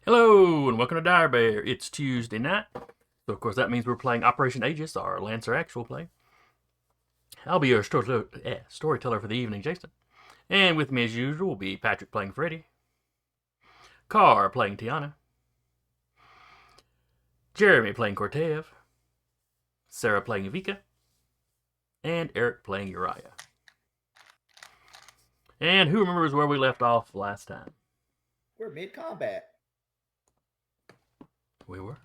Hello, and welcome to Dire Bear. It's Tuesday night, so of course that means we're playing Operation Aegis, our Lancer actual play. I'll be your storyteller for the evening, Jason. And with me as usual will be Patrick playing Freddy, Carr playing Tiana, Jeremy playing Cortev, Sarah playing Vika, and Eric playing Uriah. And who remembers where we left off last time? We're mid-combat. We were.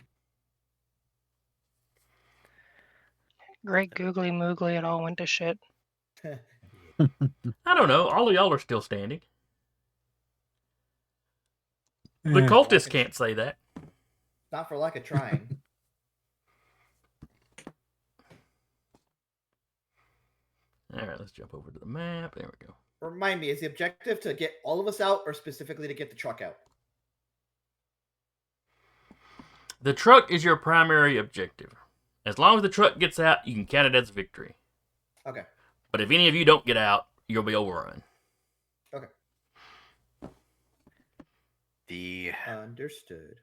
Great googly moogly, it all went to shit. I don't know. All of y'all are still standing. The cultists can't say that. Not for lack of trying. Alright, let's jump over to the map. There we go. Remind me, is the objective to get all of us out or specifically to get the truck out? The truck is your primary objective. As long as the truck gets out, you can count it as a victory. Okay. But if any of you don't get out, you'll be overrun. Okay. Understood.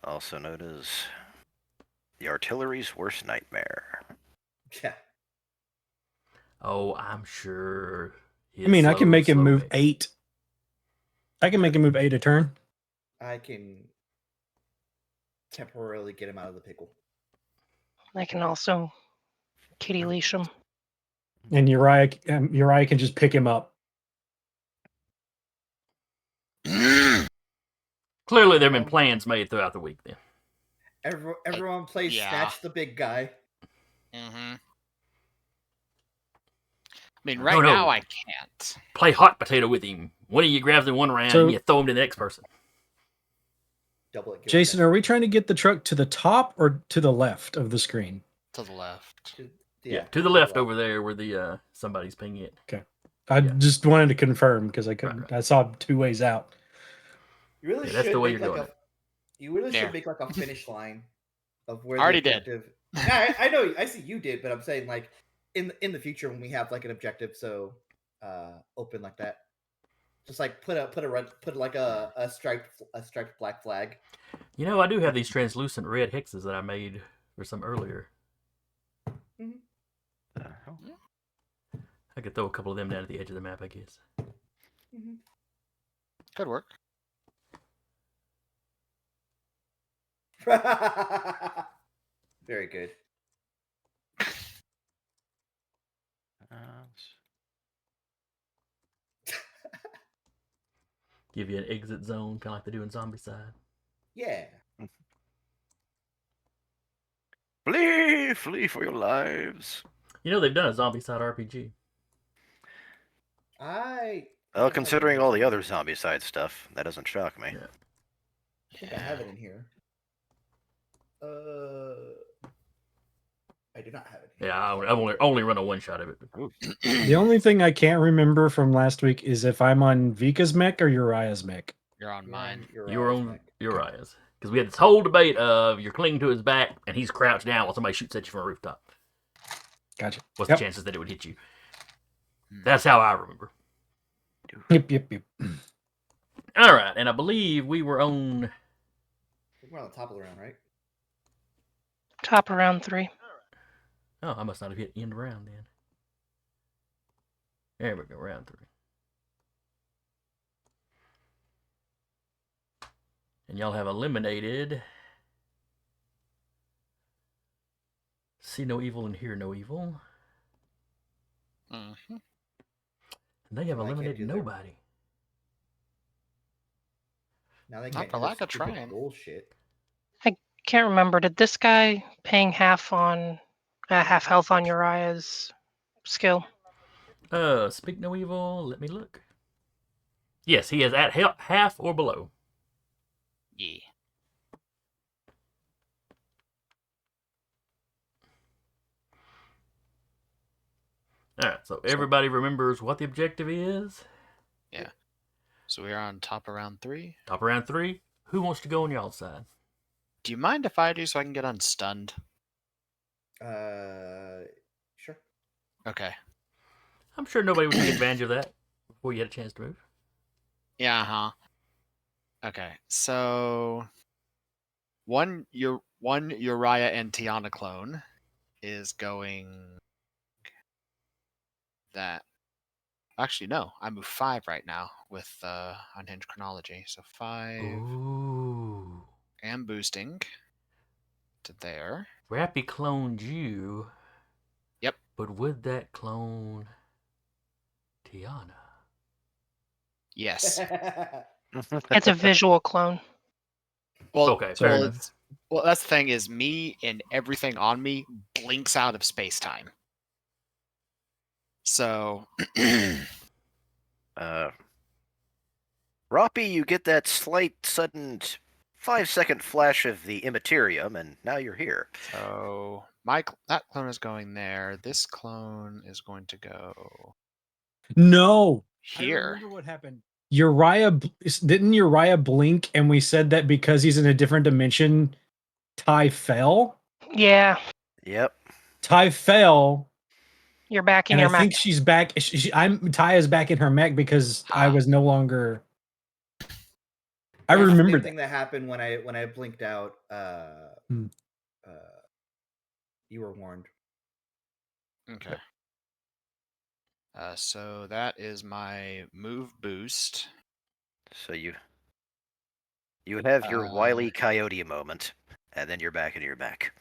Also known as the artillery's worst nightmare. Yeah. Oh, I'm sure. I mean, I can make him move 8. I can make him move 8 a turn. I can temporarily get him out of the pickle. I can also kitty leash him. And Uriah can just pick him up. Clearly, there have been plans made throughout the week then. Everyone plays Snatch the Big Guy. Mm-hmm. I mean, right now I can't. Play hot potato with him. One of you grabs him one round and you throw him to the next person. Double it. Jason, are we trying to get the truck to the top or to the left of the screen? To the left. Yeah, to the left over there where the somebody's pinging it. Okay. I just wanted to confirm because I couldn't. Right. I saw 2 ways out. You really should. That's the way you're doing it. You really should make like a finish line of where already the objective. Did. Yeah, I know. I see you did, but I'm saying like in the future when we have like an objective so open like that, just like put like a striped black flag. You know, I do have these translucent red hexes that I made for some earlier. Mm-hmm. I could throw a couple of them down at the edge of the map, I guess. Mm-hmm. Could work. Very good. Give you an exit zone, kind of like they do in Zombicide. Yeah. Flee for your lives. You know, they've done a Zombicide RPG. Well, considering all the other Zombicide stuff, that doesn't shock me. Yeah. I think I have it in here. I do not have it. Yeah, I've only run a one shot of it. The only thing I can't remember from last week is if I'm on Vika's mech or Uriah's mech. You're on mine. You're on Uriah's. Because we had this whole debate of you're clinging to his back and he's crouched down while somebody shoots at you from a rooftop. Gotcha. What's the chances that it would hit you? That's how I remember. Yep. All right, and I believe we were on... We're on the top of the round, right? Top of round 3. Oh, I must not have hit end round then. There we go, round 3. And y'all have eliminated See No Evil and Hear No Evil. Mm-hmm. And they have eliminated nobody. Now they not for lack of trying. Bullshit. I can't remember. Did this guy paying half health on Uriah's skill? Speak No Evil. Let me look. Yes, he is at half or below. Yeah. All right, so everybody remembers what the objective is. Yeah. So we are on top of round 3. Top of round 3. Who wants to go on y'all's side? Do you mind if I do so I can get unstunned? Sure. Okay. I'm sure nobody would take advantage of that before you had a chance to move. Yeah, huh. Okay. So one Uriah and Tiana clone is going that. Actually, no. I move 5 right now with unhinged chronology. So 5 Ooh. and boosting to there. Rappy cloned you. Yep. But would that clone Tiana? Yes. It's a visual clone. Well, Okay, fair enough. Well, that's the thing is me and everything on me blinks out of space time. So, Roppy, you get that slight, sudden 5-second flash of the immaterium, and now you're here. so that clone is going there. This clone is going to go No. I here. remember what happened. Didn't Uriah blink and we said that because he's in a different dimension, Ty fell? Yeah, Yep. Ty fell, you're back in and your I mech. think she's back. Ty is back in her mech because I was no longer. I That's remember the same that. thing that happened when I blinked out. You were warned. Okay. So that is my move boost. So you have your Wile E. Coyote moment, and then you're back in your mech.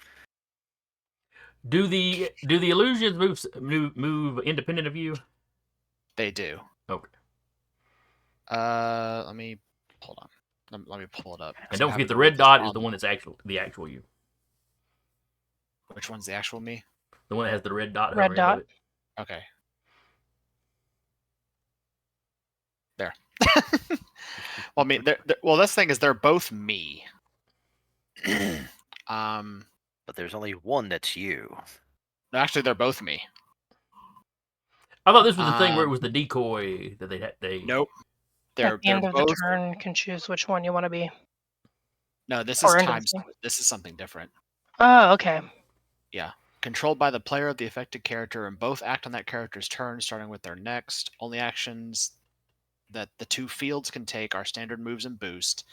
Do the illusions move independent of you? They do. Okay. Let me hold on. Let me pull it up. And 'cause I'm don't having forget the to read red this dot is on- the one that's the actual you. Which one's the actual me? The one that has the red dot Red hovering above dot. it. Okay. There. Well, I mean, well, this thing is they're both me. But there's only one that's you. Actually, they're both me. I thought this was the thing where it was the decoy that they. Nope. At the end They're of the both. turn, you can choose which one you want to be. No, this Or is end of the times. thing. This is something different. Oh, okay. Yeah. Controlled by the player of the affected character, and both act on that character's turn, starting with their next. Only actions that the two fields can take are standard moves and boost.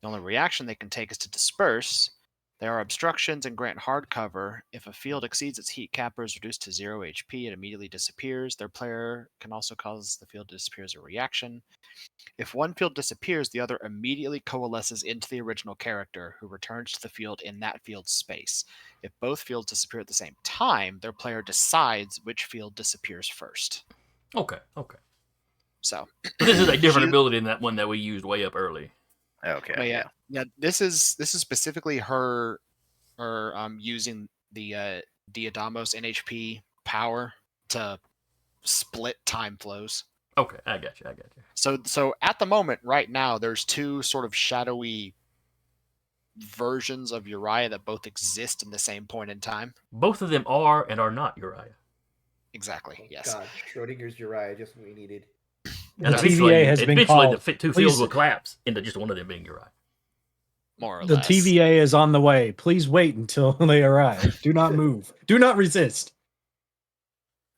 The only reaction they can take is to disperse. There are obstructions and grant hard cover. If a field exceeds its heat cap or is reduced to 0 HP, it immediately disappears. Their player can also cause the field to disappear as a reaction. If one field disappears, the other immediately coalesces into the original character, who returns to the field in that field's space. If both fields disappear at the same time, their player decides which field disappears first. Okay. So This is a different You- ability than that one that we used way up early. Okay. but yeah. This is specifically her using the Diadamos NHP power to split time flows. Okay, I got you. So at the moment, right now, there's two sort of shadowy versions of Uriah that both exist in the same point in time. Both of them are and are not Uriah. Exactly. Oh, Yes. God, Schrodinger's Uriah, just what we needed. The And TVA has been called. the two Please- fields will collapse into just one of them being Uriah. More or The less. TVA is on the way. Please wait until they arrive. Do not move. Do not resist.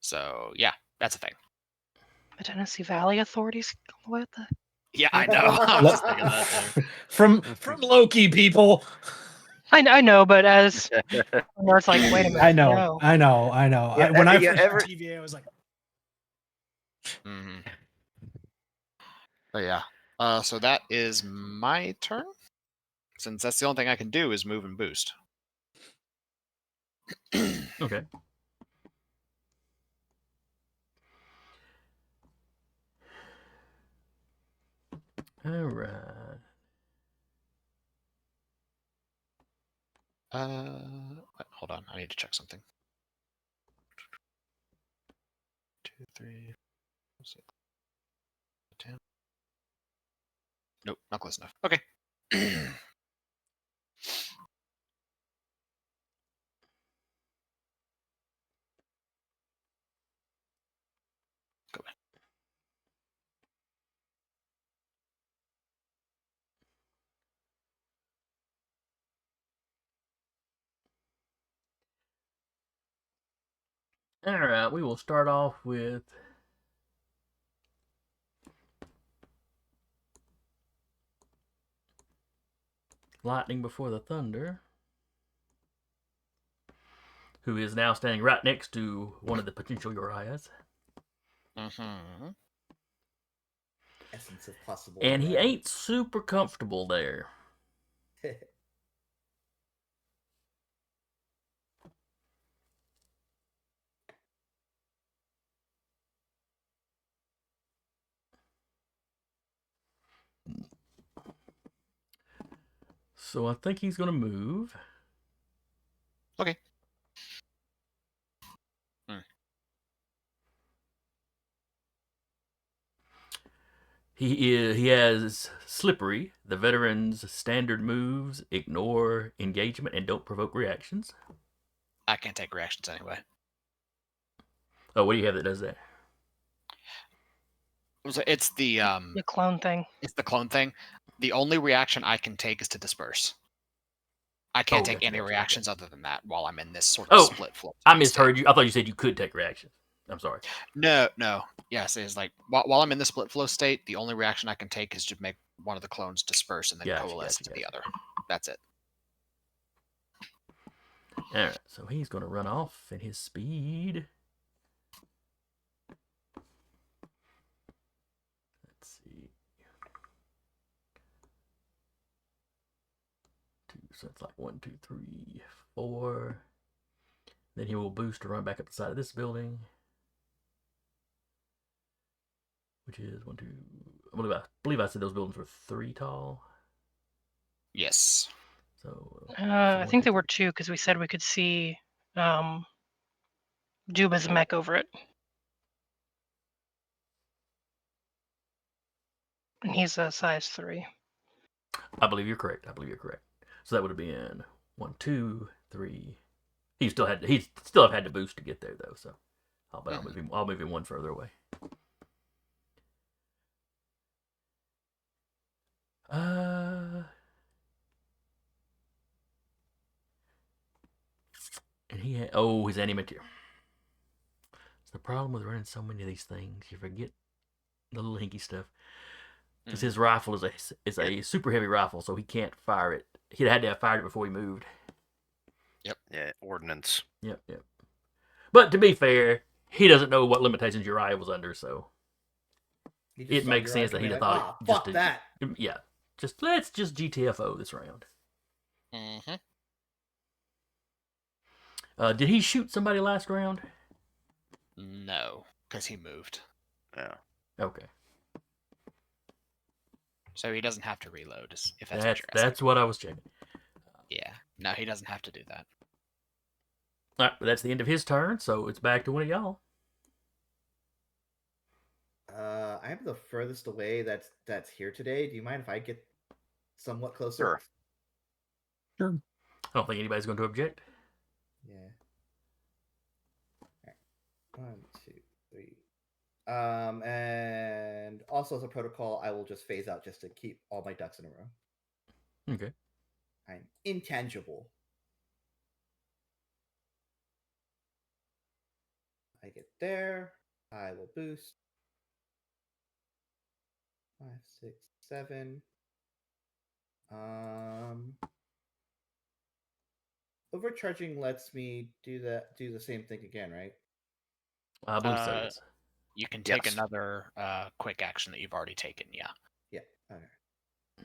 So yeah, that's a thing. The Tennessee Valley authorities. What the? Yeah, I know. I was just thinking that too. From Loki, people. I know, but as it's like, wait a minute. I know. No. Yeah, When I yeah, first did TVA, I was like, Mm-hmm. But yeah. So that is my turn. Since that's the only thing I can do is move and boost. Okay. All right. Hold on. I need to check something. 2, 3, 4, 6, 10. Nope, not close enough. Okay. Go back. All right, we will start off with Lightning Before the Thunder, who is now standing right next to one of the potential Uriahs. Mm-hmm. Essence of possible. And he Uriah. ain't super comfortable there. So I think he's going to move. Okay. He has Slippery, the veteran's standard moves, ignore engagement, and don't provoke reactions. I can't take reactions anyway. Oh, what do you have that does that? So it's the clone thing. It's the clone thing. The only reaction I can take is to disperse. I can't take gotcha, any gotcha, reactions okay. other than that while I'm in this sort of split flow. I misheard you. I thought you said you could take reactions. I'm sorry. No. Yes, it's like while I'm in the split flow state, the only reaction I can take is to make one of the clones disperse and then coalesce to the other. That's it. All right, so he's going to run off at his speed. Let's see. 2, so it's like 1, 2, 3, 4. Then he will boost to run back up the side of this building, which is 1, 2. I believe I said those buildings were 3 tall. Yes. So I think they were 2 because we said we could see Duba's mech over it. And he's a size 3. I believe you're correct. So that would have been 1, 2, 3. He still have had to boost to get there though. So, I'll move him 1 further away. And he had, his anti-material. It's the problem with running so many of these things. You forget the little hinky stuff. Because his rifle is a super heavy rifle, so he can't fire it. He'd had to have fired it before he moved. Yep. Yeah, ordnance. Yep. But to be fair, he doesn't know what limitations Uriah was under, so it makes sense that he'd have thought, fuck that. Yeah, let's just GTFO this round. Mm-hmm. Did he shoot somebody last round? No, because he moved. Yeah. Okay. So he doesn't have to reload, if that's what you're asking. That's what I was checking. Yeah. No, he doesn't have to do that. All right, but that's the end of his turn, so it's back to one of y'all. I'm the furthest away that's here today. Do you mind if I get somewhat closer? Sure. I don't think anybody's going to object. Yeah. All right. 1, 2, 3. And also as a protocol, I will just phase out just to keep all my ducks in a row. Okay. I'm intangible. I get there. I will boost. 5, 6, 7. Overcharging lets me do the same thing again, right? I believe so, yes. You can take another quick action that you've already taken, yeah. Yeah. Okay.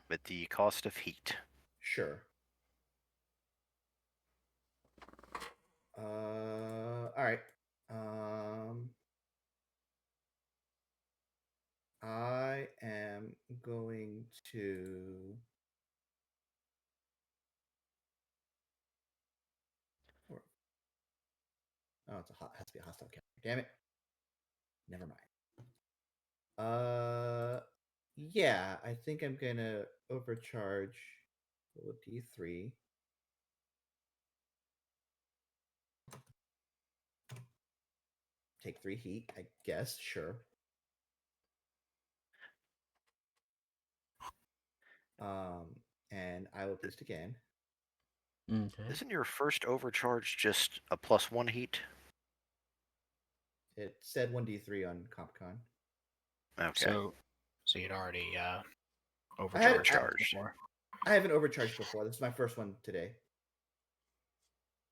With the cost of heat. Sure. All right. I am going to. Oh, has to be a hostile character. Damn it. Never mind. Yeah, I think I'm gonna overcharge roll a D3. Take 3 heat, I guess. Sure. And I will boost again. Okay. Isn't your first overcharge just a +1 heat? It said 1d3 on CompCon. Okay. So you'd already I overcharged. Overcharged. before. I haven't overcharged before. This is my first one today.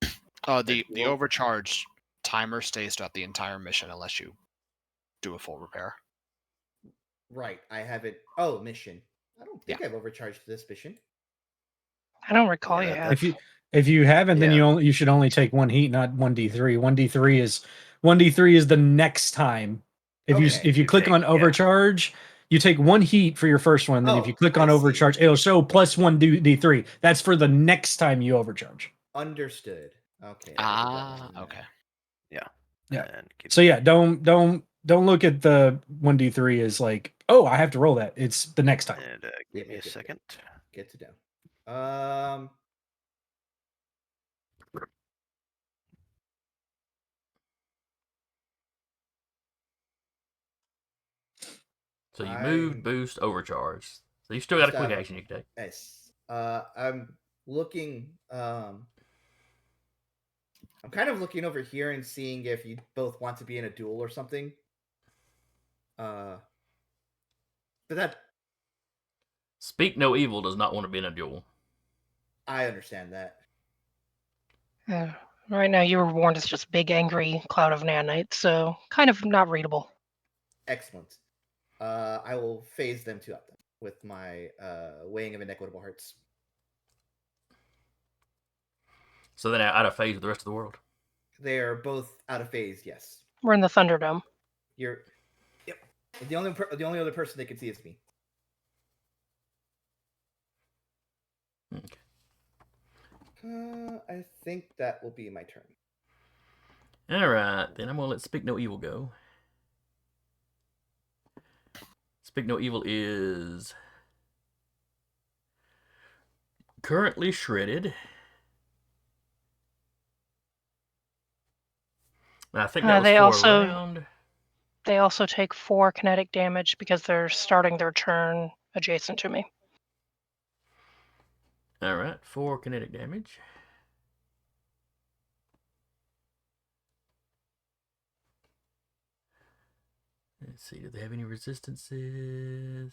The Well- overcharge timer stays throughout the entire mission unless you do a full repair. Right. I haven't. Oh, mission. I don't think I've overcharged this mission. I don't recall Yeah, you that- have. If you haven't, then Yeah. you should only take 1 heat, not 1d3. 1d3 is the next time. If Okay, you you click take- on yeah. overcharge, you take 1 heat for your first one. Then if Oh, you click I on see. overcharge, it'll show +1 d3. That's for the next time you overcharge. Understood. Okay. I did that one now. Okay. Yeah. And give So me- yeah, don't look at the 1d3 as like, oh, I have to roll that. It's the next time. And Yeah, give me yeah, a yeah. second. Get to down. So you moved, I'm- boost, overcharge. So you still got a Just, quick action you can take. Nice. I'm looking. I'm kind of looking over here and seeing if you both want to be in a duel or something. But that Speak No Evil does not want to be in a duel. I understand that. Right now, you were warned as just big, angry cloud of nanite, so kind of not readable. Excellent. I will phase them two up then with my weighing of inequitable hearts. So then out of phase with the rest of the world. They are both out of phase. Yes, We're in the Thunderdome. you're. Yep. The only other person they can see is me. Okay. I think that will be my turn. All right, then I'm gonna let Speak No Evil go. Speak No Evil is currently shredded. And I think that was They for also- a round. They also take 4 kinetic damage because they're starting their turn adjacent to me. All right, 4 kinetic damage. Let's see, do they have any resistances?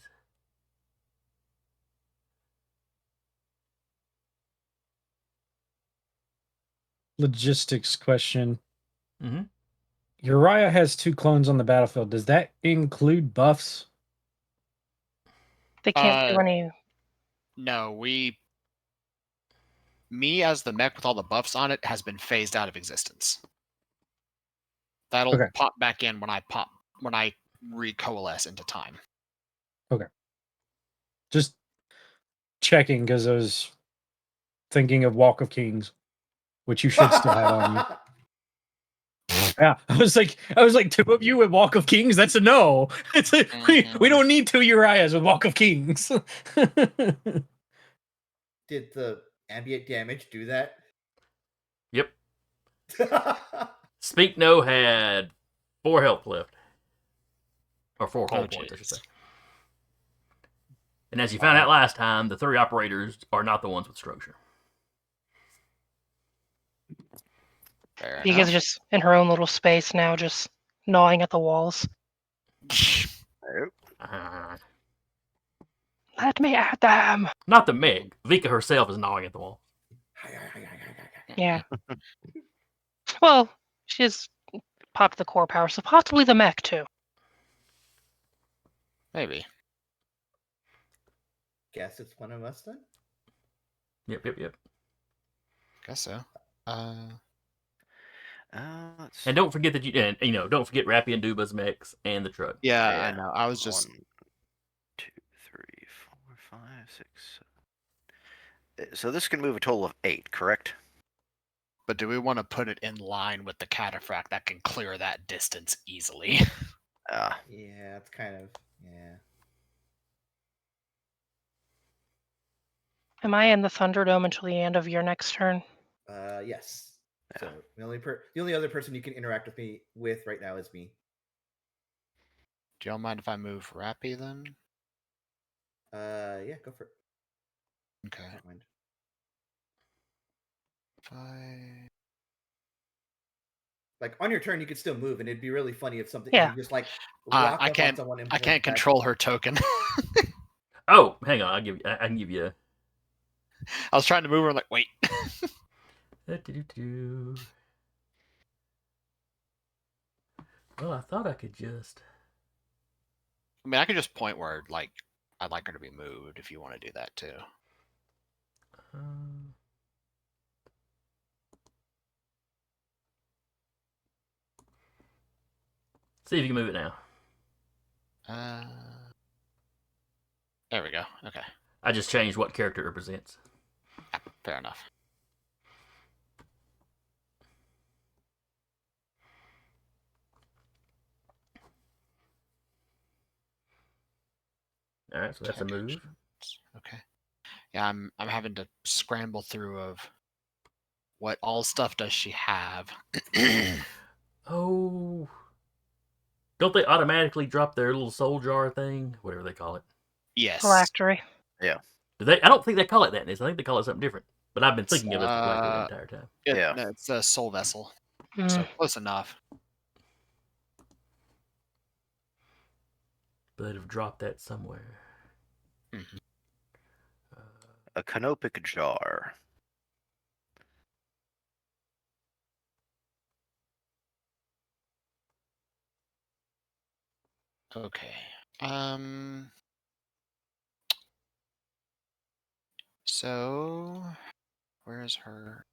Logistics question. Mm-hmm. Uriah has 2 clones on the battlefield. Does that include buffs? They can't do any. No, me as the mech with all the buffs on it has been phased out of existence. That'll Okay. pop back in when I recoalesce into time. Just checking because I was thinking of Walk of Kings, which you should still have on you. Yeah, I was like 2 of you with Walk of Kings. That's a no. It's we don't need 2 Uriahs with Walk of Kings. Did the ambient damage do that? Yep. Speak No had 4 health left. Or 4 cold points, I should say. And as you found out last time, the 3 operators are not the ones with structure. Fair Vega's just in her own little space now, just gnawing at the walls. Uh, Let me at them! not the Meg. Vika herself is gnawing at the wall. Yeah. Well, she's popped the core power, so possibly the mech too. Maybe. Guess it's one of us then. Yep. Guess so. Let's see. And don't forget that don't forget Rappy and Duba's mechs and the truck. Yeah, Yeah. I know. I was just 1, 2, 3, 4, 5, 6, 7. So this can move a total of 8, correct? But do we want to put it in line with the cataphract that can clear that distance easily? Yeah, it's kind of Am I in the Thunderdome until the end of your next turn? Yes. So the only other person you can interact with me with right now is me. Do y'all mind if I move Rappy then? Yeah, go for it. Okay. I don't mind. If I... Like on your turn, you could still move, and it'd be really funny if something Yeah. you just like I walk up on can't. someone and I point can't back. control her token. Oh, hang on. I can give you. I was trying to move her. Like, wait. Well, I thought I could just. I mean, I could just point where like I'd like her to be moved if you want to do that too. See if you can move it now. There we go. Okay. I just changed what character it represents. Yeah, fair enough. All right, so that's a move. Okay. Yeah, I'm having to scramble through of what all stuff does she have. Oh, don't they automatically drop their little soul jar thing, whatever they call it? Yes. Phylactery. Do they? I don't think they call it that. I think they call it something different. But I've been thinking of it as phylactery the entire time. Yeah. No, it's a soul vessel. Mm. So close enough. But have dropped that somewhere. Mhm. A canopic jar. Okay. So where is her?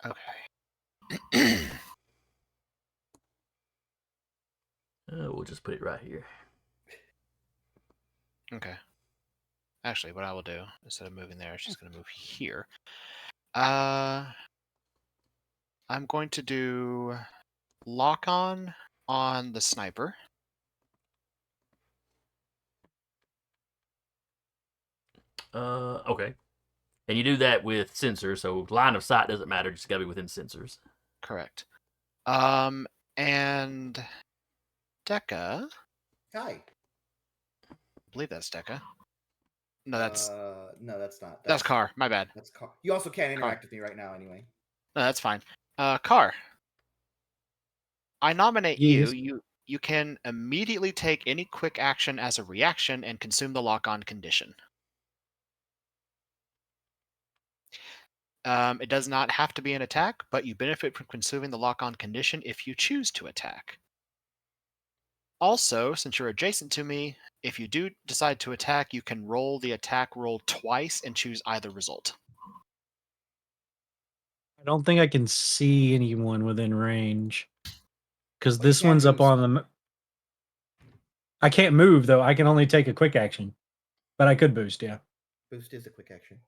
Okay. We'll just put it right here. Okay. Actually, what I will do instead of moving there, she's going to move here. I'm going to do lock on the sniper. Okay. And you do that with sensors, so line of sight doesn't matter. Just gotta be within sensors. Correct. And Deca. Hi. I believe that's Deca. No, that's not. that's Car. My bad. That's Car. You also can't Car. interact with me right now, anyway. No, that's fine. Car. I nominate Yes. you. You can immediately take any quick action as a reaction and consume the lock-on condition. It does not have to be an attack, but you benefit from consuming the lock-on condition if you choose to attack. Also, since you're adjacent to me, if you do decide to attack, you can roll the attack roll twice and choose either result. I don't think I can see anyone within range because Well, you this can't one's up boost. on the. I can't move though. I can only take a quick action, but I could boost. Yeah. Boost is a quick action.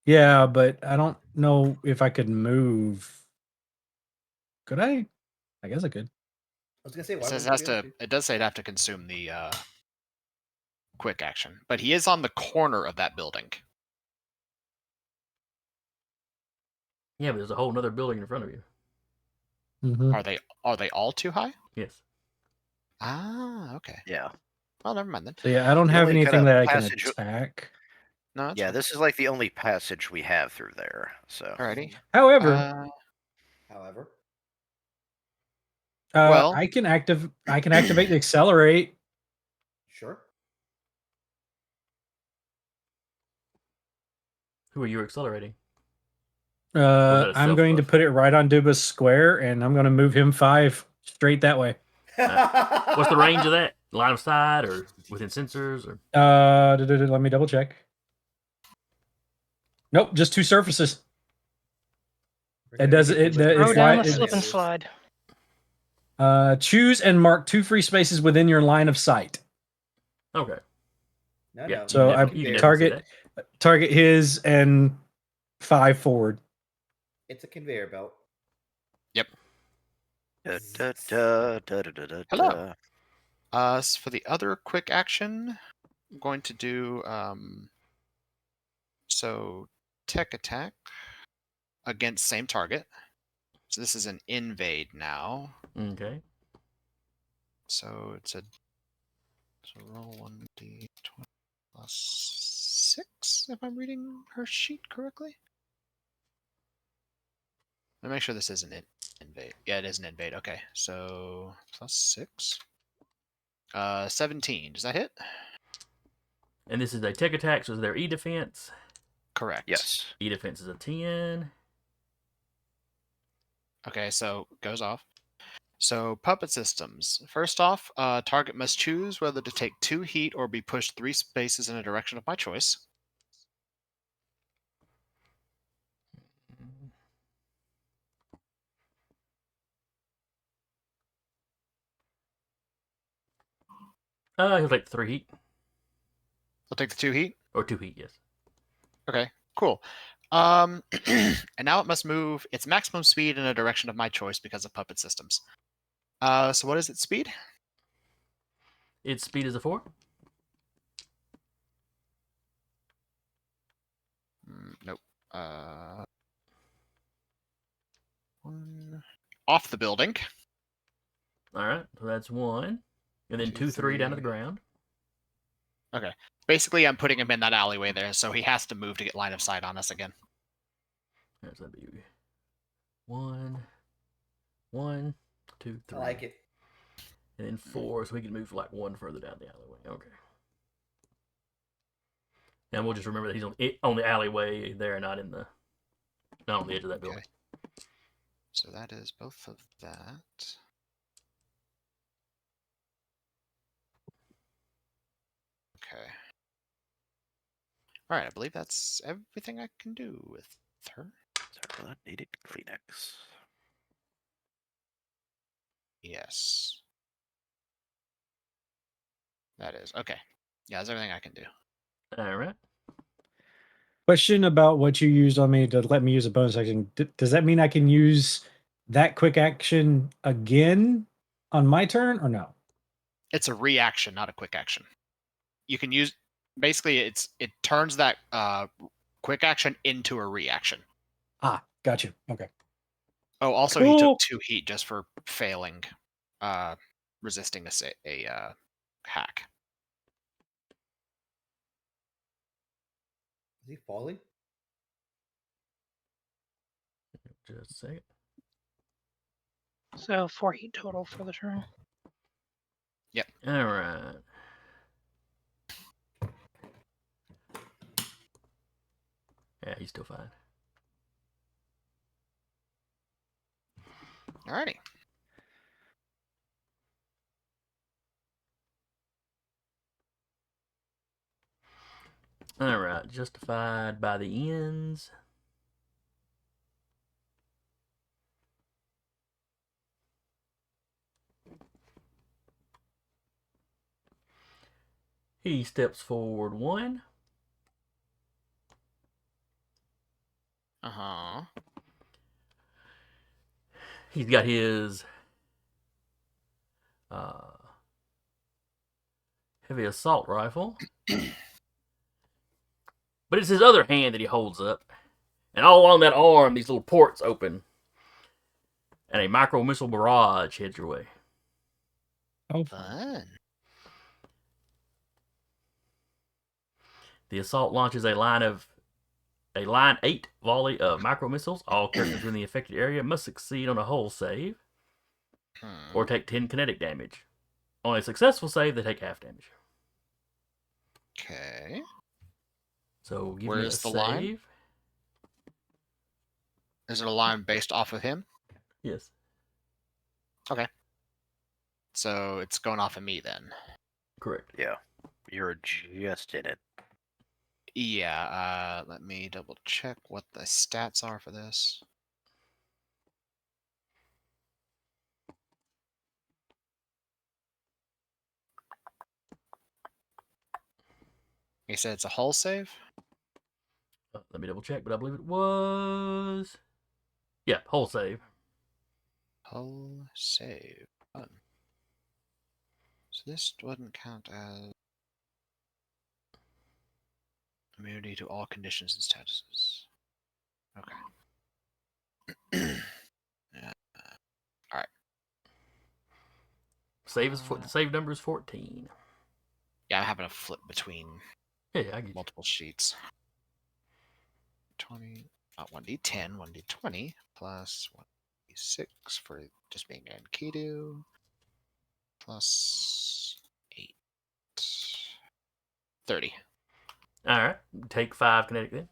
Yeah, but I don't know if I could move. Could I? I guess I could. I was gonna say, It why says wouldn't you be able to? it does say it have to consume the quick action, but he is on the corner of that building. Yeah, but there's a whole nother building in front of you. Mm-hmm. Are they all too high? Yes. Ah, okay. Yeah. Well, never mind then. So yeah, I don't The have only anything kinda that I can passage- attack. No, that's Yeah, fine. this is like the only passage we have through there. So Alrighty. However, However, well- I can activate the accelerate. sure. Who are you accelerating? is that a I'm going to self-buff? put it right on Duba's square, and I'm going to move him 5 straight that way. What's the range of that? Line of sight or within sensors? Or Let me double check. Nope, just 2 surfaces. It does it. Throw It's down like the slip and slide. choose and mark 2 free spaces within your line of sight. Okay. No, Yeah, no. So you I can definitely target see target his and 5 forward. It's a conveyor belt. Hello. So for the other quick action, going to do so tech attack against same target. So this is an invade now. Okay. So it's a roll 1d20 plus 6 if I'm reading her sheet correctly. Let me make sure this isn't an invade. Yeah, it is an invade. Okay, so plus 6. 17. Does that hit? And this is a tech attack, so is there E defense? Correct. Yes. E defense is a 10. Okay, so goes off. So puppet systems. First off, target must choose whether to take 2 heat or be pushed 3 spaces in a direction of my choice. He'll take 3 heat. I'll take the 2 heat. Or 2 heat, yes. Okay, cool. And now it must move its maximum speed in a direction of my choice because of puppet systems. So what is its speed? Its speed is a 4. Nope. 1 off the building. Alright, so that's 1. And then 2, 2, 3 down to the 3. ground. Okay. Basically, I'm putting him in that alleyway there, so he has to move to get line of sight on us again. There's that be 1, 1, 2, 3. I like it. And then 4, so we can move like 1 further down the alleyway. Okay. And we'll just remember that he's on the alleyway there, not on the edge of that building. Okay. So that is both of that. Okay. All right, I believe that's everything I can do with her. Sorry, I needed Kleenex. Yes. That is. Okay. Yeah, that's everything I can do. Alright. Question about what you used on me to let me use a bonus action. Does that mean I can use that quick action again on my turn or no? It's a reaction, not a quick action. You can use basically it turns that quick action into a reaction. Ah, got you. Okay. Oh, also he Cool. took 2 heat just for failing resisting a hack. Is he falling? Just a second. So 4 heat total for the turn. Alright. Yeah, he's still fine. Alrighty. Alright, justified by the ends. He steps forward 1. Uh-huh. He's got his heavy assault rifle. But it's his other hand that he holds up. And all along that arm, these little ports open. And a micro missile barrage heads your way. Oh, Fun. The assault launches a line 8 volley of micro missiles. All characters in the affected area must succeed on a hull save or take 10 kinetic damage. On a successful save, they take half damage. Okay. So give Where me is a the save. line? Is it a line based off of him? Yes. So it's going off of me then. Correct. Yeah. You're just in it. Yeah, let me double check what the stats are for this. You said it's a hull save? Let me double check, but I believe it was. Yeah, hull save. Hull save. Fun. So this wouldn't count as. Immunity to all conditions and statuses. Okay. Yeah. All right. The save number is 14. Yeah, I'm having to flip between Yeah, I get you. multiple sheets. 20, 1d10, 1d20, plus 1d6 for just being Enkidu, plus 8. 30. All right. Take 5 kinetic then.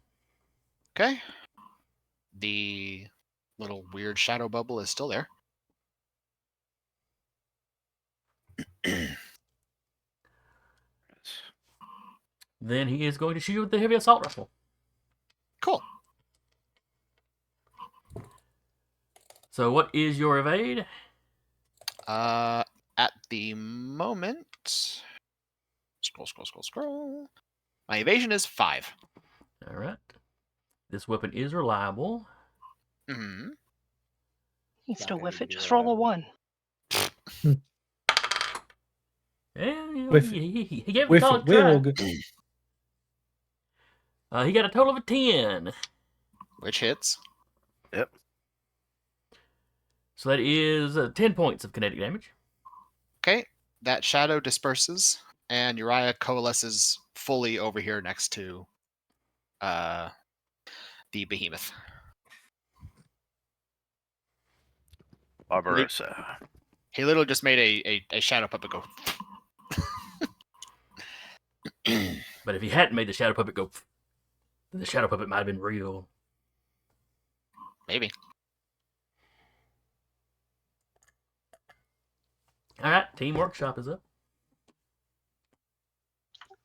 Okay. The little weird shadow bubble is still there. Then he is going to shoot you with the heavy assault rifle. Cool. So what is your evade? At the moment, scroll. My evasion is 5. All right. This weapon is reliable. Mm-hmm. You still gonna whiff be it, just roll a reliable. 1. And you know, With- he gave it a With solid will, try. He got a total of a 10. Which hits. So that is 10 points of kinetic damage. Okay. That shadow disperses, and Uriah coalesces fully over here next to the behemoth. Barbarossa. He literally just made a shadow puppet go. But if he hadn't made the shadow puppet go, then the shadow puppet might have been real. Maybe. All right, Team Workshop is up.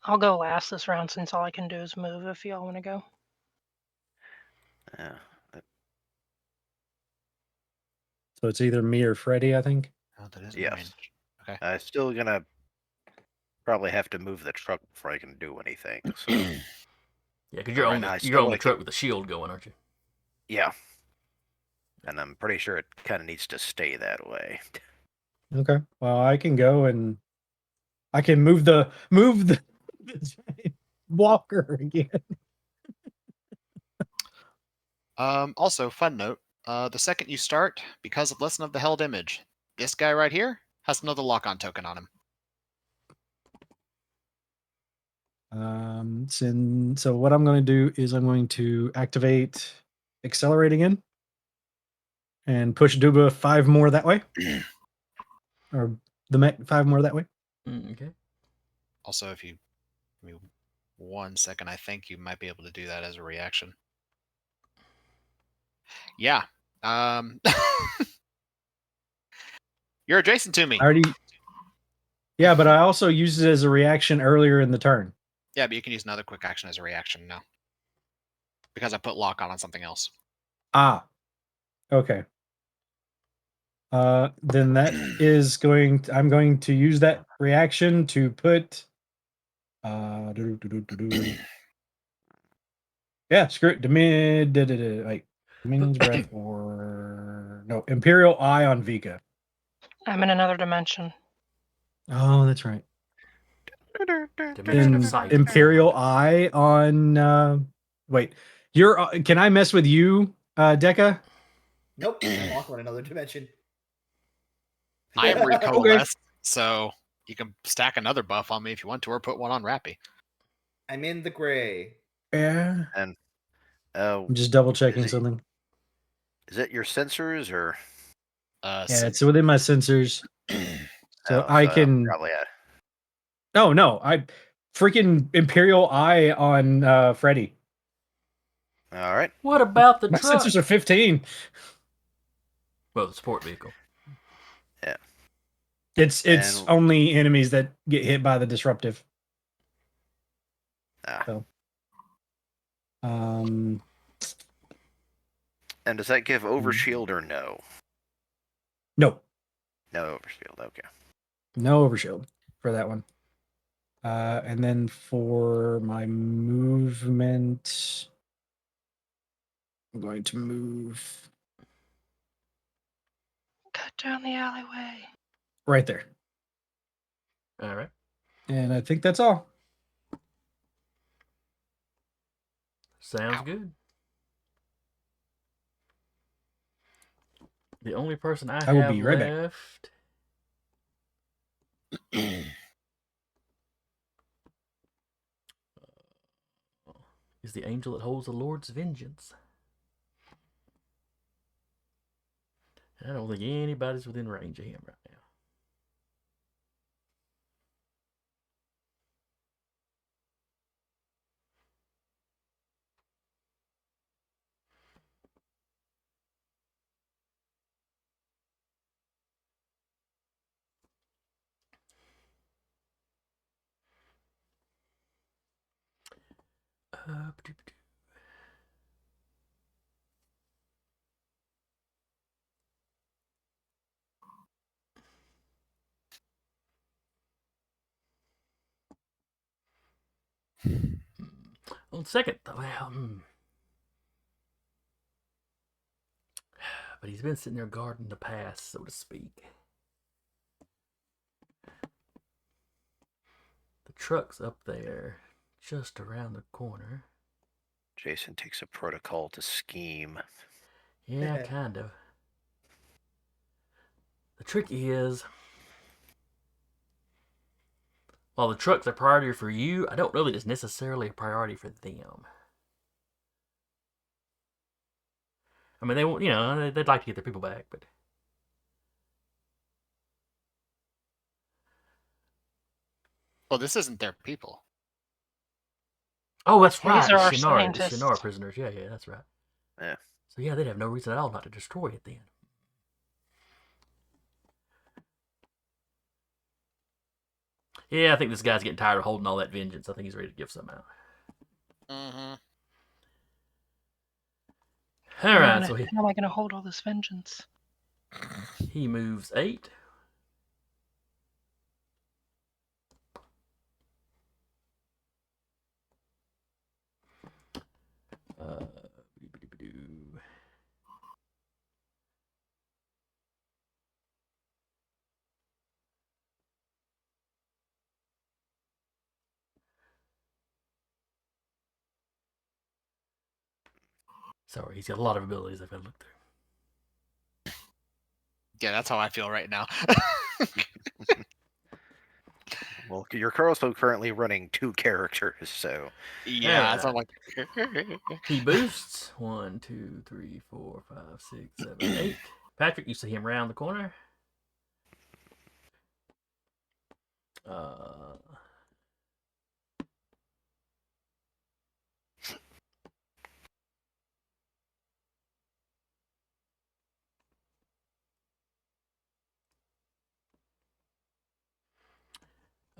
I'll go last this round since all I can do is move if y'all want to go. Yeah. So it's either me or Freddy, I think. Oh, that is Yes. range. Okay. I'm still gonna probably have to move the truck before I can do anything. So Yeah, because you're Right on now, I the, still you're on the wanna truck keep- with the shield going, aren't you? yeah, and I'm pretty sure it kind of needs to stay that way. Okay. Well, I can go and I can move the the giant walker again. Also, fun note: the second you start, because of Lesson of the Held Image, this guy right here has another lock-on token on him. So what I'm going to do is I'm going to activate accelerate again and push Duba 5 more that way, or the mech 5 more that way. Okay. Also, if you give me 1 second, I think you might be able to do that as a reaction. Yeah. You're adjacent to me. I already. Yeah, but I also used it as a reaction earlier in the turn. Yeah, but you can use another quick action as a reaction now. Because I put lock on something else. Ah. Okay. Then that is going. I'm going to use that reaction to put. Yeah, screw it. Dominion's breath or no Imperial Eye on Vika. I'm in another dimension. Oh, that's right. Dimension of In sight. Imperial Eye on. Wait, you're. Can I mess with you, Deca? Nope, I'm also in another dimension. I am recoalesced, so you can stack another buff on me if you want to, or put one on Rappy. I'm in the gray. Yeah. And I'm just double checking Is it- something. is it your sensors or? Yeah, it's within my sensors, so I I'm can. probably No, I freaking Imperial Eye on Freddy. all right. What about the My truck? sensors are 15. Well, the support vehicle. It's And- only enemies that get hit by the disruptive. Ah. So, um, And does that give overshield or no? no No overshield. Okay. overshield for that one. And then for my movement, I'm going to move Cut down the alleyway. right there, All right. and I think that's all. Sounds good. The only person I I will have be right back. left is the angel that holds the Lord's vengeance. I don't think anybody's within range of him right now. Ba-doop-a-doo. On second, well, but he's been sitting there guarding the pass, so to speak. The truck's up there, just around the corner. Jason takes a protocol to scheme. Yeah, kind of. The trick is, while the truck's a priority for you, I don't know that it's necessarily a priority for them. I mean, they won't, you know, they'd like to get their people back, but Well, this isn't their people. oh, that's These right. are our The scientists. Shinar prisoners. Yeah, that's right. Yeah. So yeah, they'd have no reason at all not to destroy it then. Yeah, I think this guy's getting tired of holding all that vengeance. I think he's ready to give some out. Mm-hmm. All right, so How am I going to hold all this vengeance? he moves 8. Doo-ba-doo-ba-doo. Sorry, he's got a lot of abilities I've got to look through. Yeah, that's how I feel right now. Well, you're also currently running 2 characters, so Yeah, so I'm like, He boosts 1, 2, 3, 4, 5, 6, 7, 8. Patrick, you see him round the corner.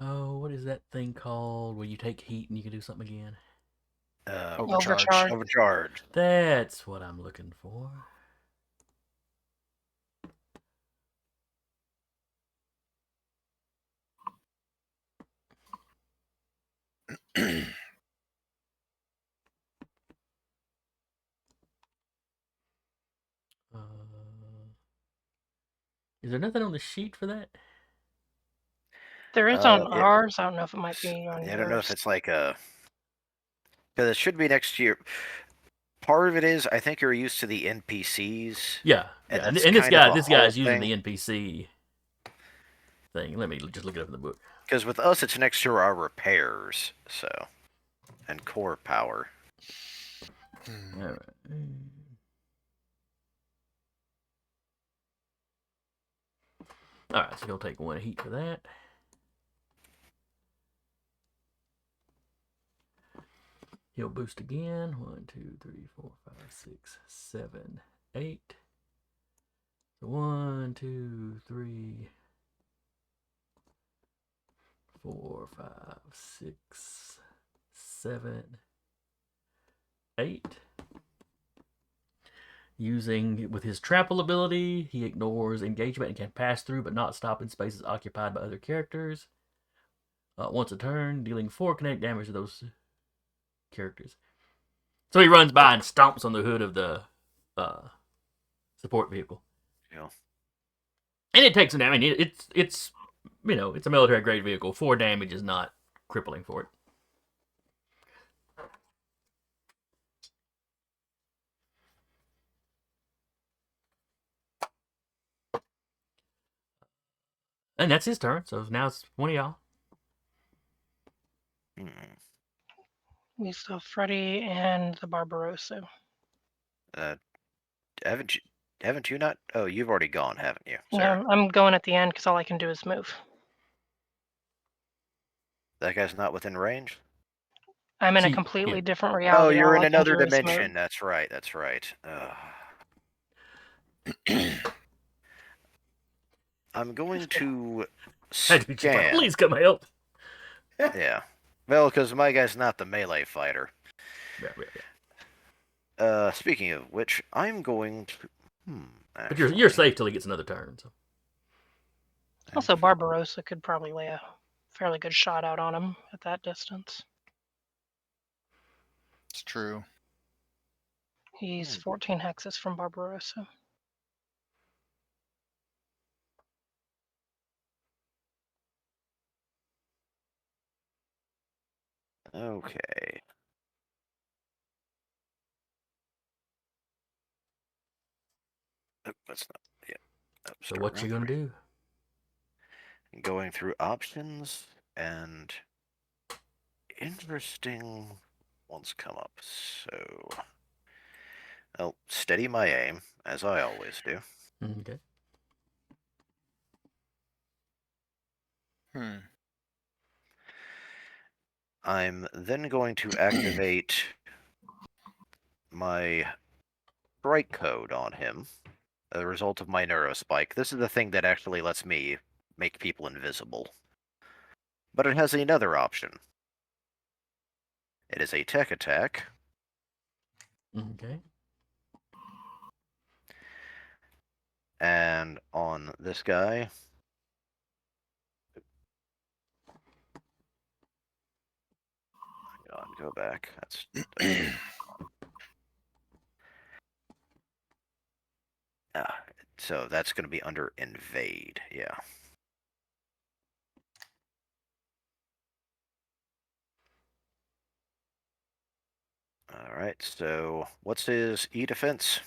Oh, what is that thing called where you take heat and you can do something again? overcharge. overcharged. That's what I'm looking for. Is there nothing on the sheet for that? There is on ours. I don't know if it might be on I don't know if yours. it's like a... Because it should be next year. Part of it is, I think you're used to the NPCs. Yeah. And And that's this kind of a guy's whole using thing. the NPC thing. Let me just look it up in the book. Because with us, it's next to our repairs, so... And core power. All right. All right, so you'll take 1 heat for that. He'll boost again. 1, 2, 3, 4, 5, 6, 7, 8. So 1, 2, 3, 4, 5, 6, 7, 8. Using with his trample ability, he ignores engagement and can pass through but not stop in spaces occupied by other characters. Once a turn, dealing 4 kinetic damage to those characters. So he runs by and stomps on the hood of the support vehicle. Yeah. And it takes him down. I mean, it's you know, it's a military grade vehicle. 4 damage is not crippling for it. And that's his turn. So now it's one of y'all. Hmm. We still have Freddy and the Barbarossa. Haven't you not? Oh, you've already gone, haven't you? Yeah, I'm going at the end because all I can do is move. That guy's not within range? I'm in a See, completely yeah. different Oh, reality. you're All in I can another do is move. dimension. That's right. That's right. I'm going to scan. Please come help. Yeah. Well, because my guy's not the melee fighter. Yeah. Speaking of which, I'm going to. But you're safe till he gets another turn. So. Also, Barbarossa could probably lay a fairly good shot out on him at that distance. It's true. He's 14 hexes from Barbarossa. Okay. That's not. Yeah. So what you gonna do? Going through options and interesting ones come up. So I'll steady my aim as I always do. Okay. I'm then going to activate my strike code on him, a result of my neurospike. This is the thing that actually lets me make people invisible. But it has another option. It is a tech attack. Okay. And on this guy, go back. That's so that's going to be under invade. Yeah. All right. So what's his E defense?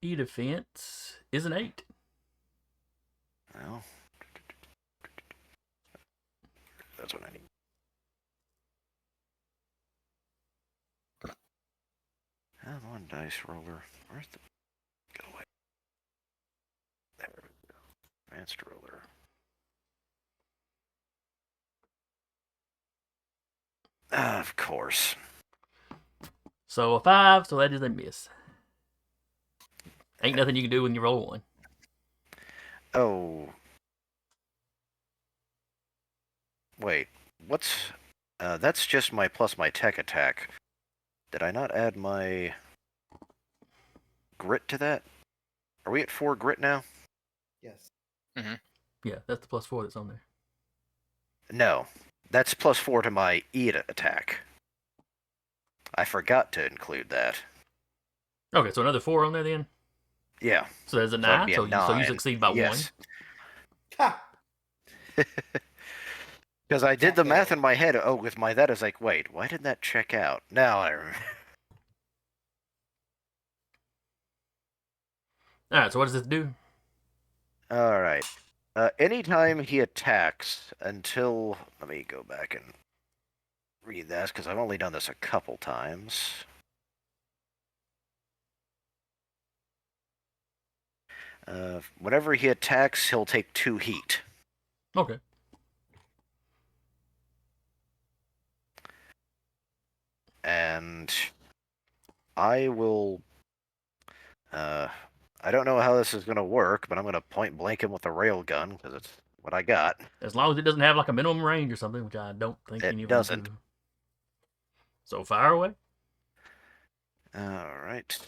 E defense is an 8. Well, that's what I need. Come on, dice roller. Where's the go away? There we go. Advanced roller. Of course. So a 5, so that is a miss. Ain't nothing you can do when you roll 1. Oh. Wait. What's that's just my plus my tech attack. Did I not add my grit to that? Are we at 4 grit now? Yes. Yeah, that's the +4 that's on there. No. That's +4 to my E attack. I forgot to include that. Okay, so another 4 on there then? Yeah. So there's a So that'd 9, be a so you 9. succeed by 1. Yes. Ha! Because I did the Okay. math in my head. Oh, with my that, I was like, wait, why did that check out? Now I remember. Alright, so what does this do? All right. Anytime he attacks until... Let me go back and read that, because I've only done this a couple times. Whenever he attacks, he'll take 2 heat. Okay. And I will... I don't know how this is going to work, but I'm going to point blank him with a railgun, because it's what I got. As long as it doesn't have like a minimum range or something, which I don't think It any of them doesn't. do. So fire away. All right.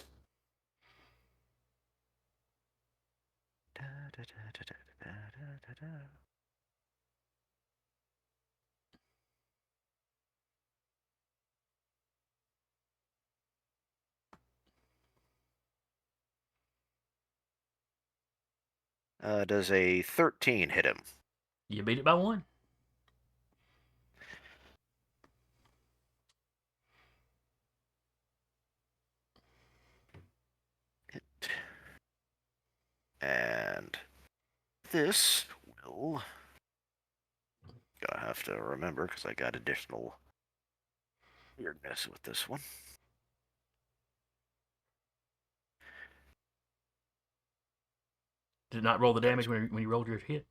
Does a 13 hit him? You beat it by 1. And this will... Gonna have to remember, because I got additional weirdness with this one. Did it not roll the damage when you rolled your hit?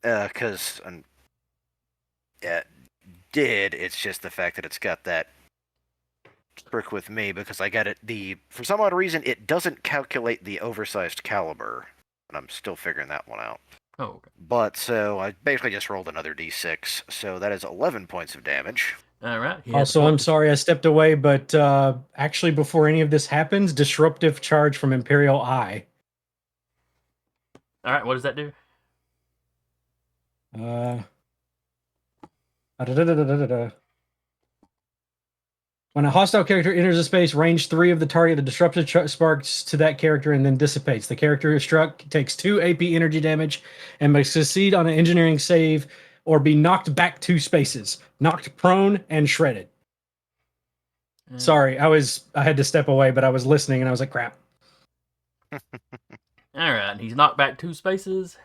Because it did. It's just the fact that it's got that trick with me, because I got it. For some odd reason, it doesn't calculate the oversized caliber, and I'm still figuring that one out. Oh, okay. But so I basically just rolled another d6, so that is 11 points of damage. All right. Also, I'm sorry I stepped away, but actually, before any of this happens, disruptive charge from Imperial Eye. All right. What does that do? When a hostile character enters a space, range 3 of the target, the disruptive sparks to that character and then dissipates. The character struck takes 2 AP energy damage and must succeed on an engineering save or be knocked back 2 spaces, knocked prone and shredded. Sorry, I had to step away, but I was listening and I was like, crap. All right. He's knocked back 2 spaces.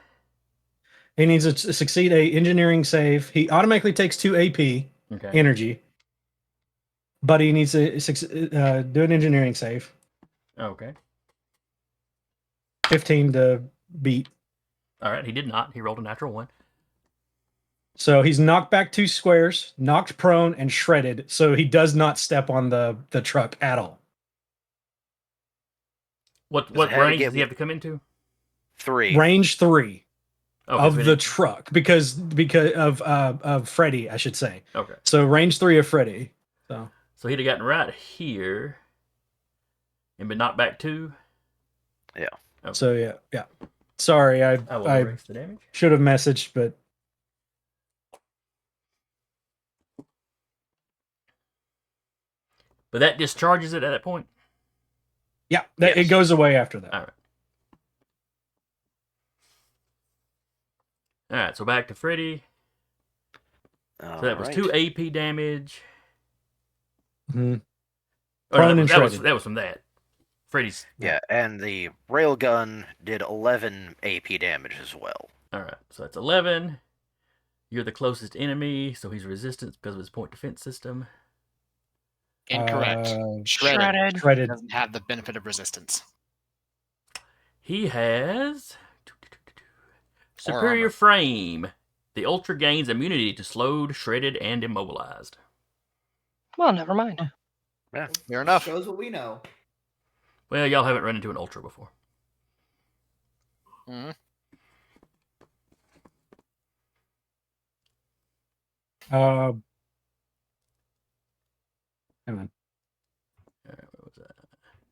He needs to succeed a engineering save. He automatically takes 2 AP energy. But he needs to do an engineering save. Okay. 15 to beat. All right. He did not. He rolled a natural 1. So he's knocked back 2 squares, knocked prone, and shredded. So he does not step on the truck at all. What range does he have to come into? 3. Range 3 of the truck because of Freddy, I should say. Okay. So range 3 of Freddy. So he'd have gotten right here and been knocked back 2. Yeah. Okay. So yeah. Sorry, I erase the damage. Should have messaged, but that discharges it at that point. Yeah, it goes away after that. All right. So back to Freddy. So that was 2 AP damage. Mm-hmm. That was from that. Freddy's. Yeah, and the railgun did 11 AP damage as well. All right, so that's 11. You're the closest enemy, so he's resistant because of his point defense system. Incorrect. Shredded doesn't have the benefit of resistance. He has superior frame. The Ultra gains immunity to slowed, shredded, and immobilized. Well, never mind. Yeah, fair enough. Shows what we know. Well, y'all haven't run into an Ultra before. Mm-hmm. Hang on. What was that?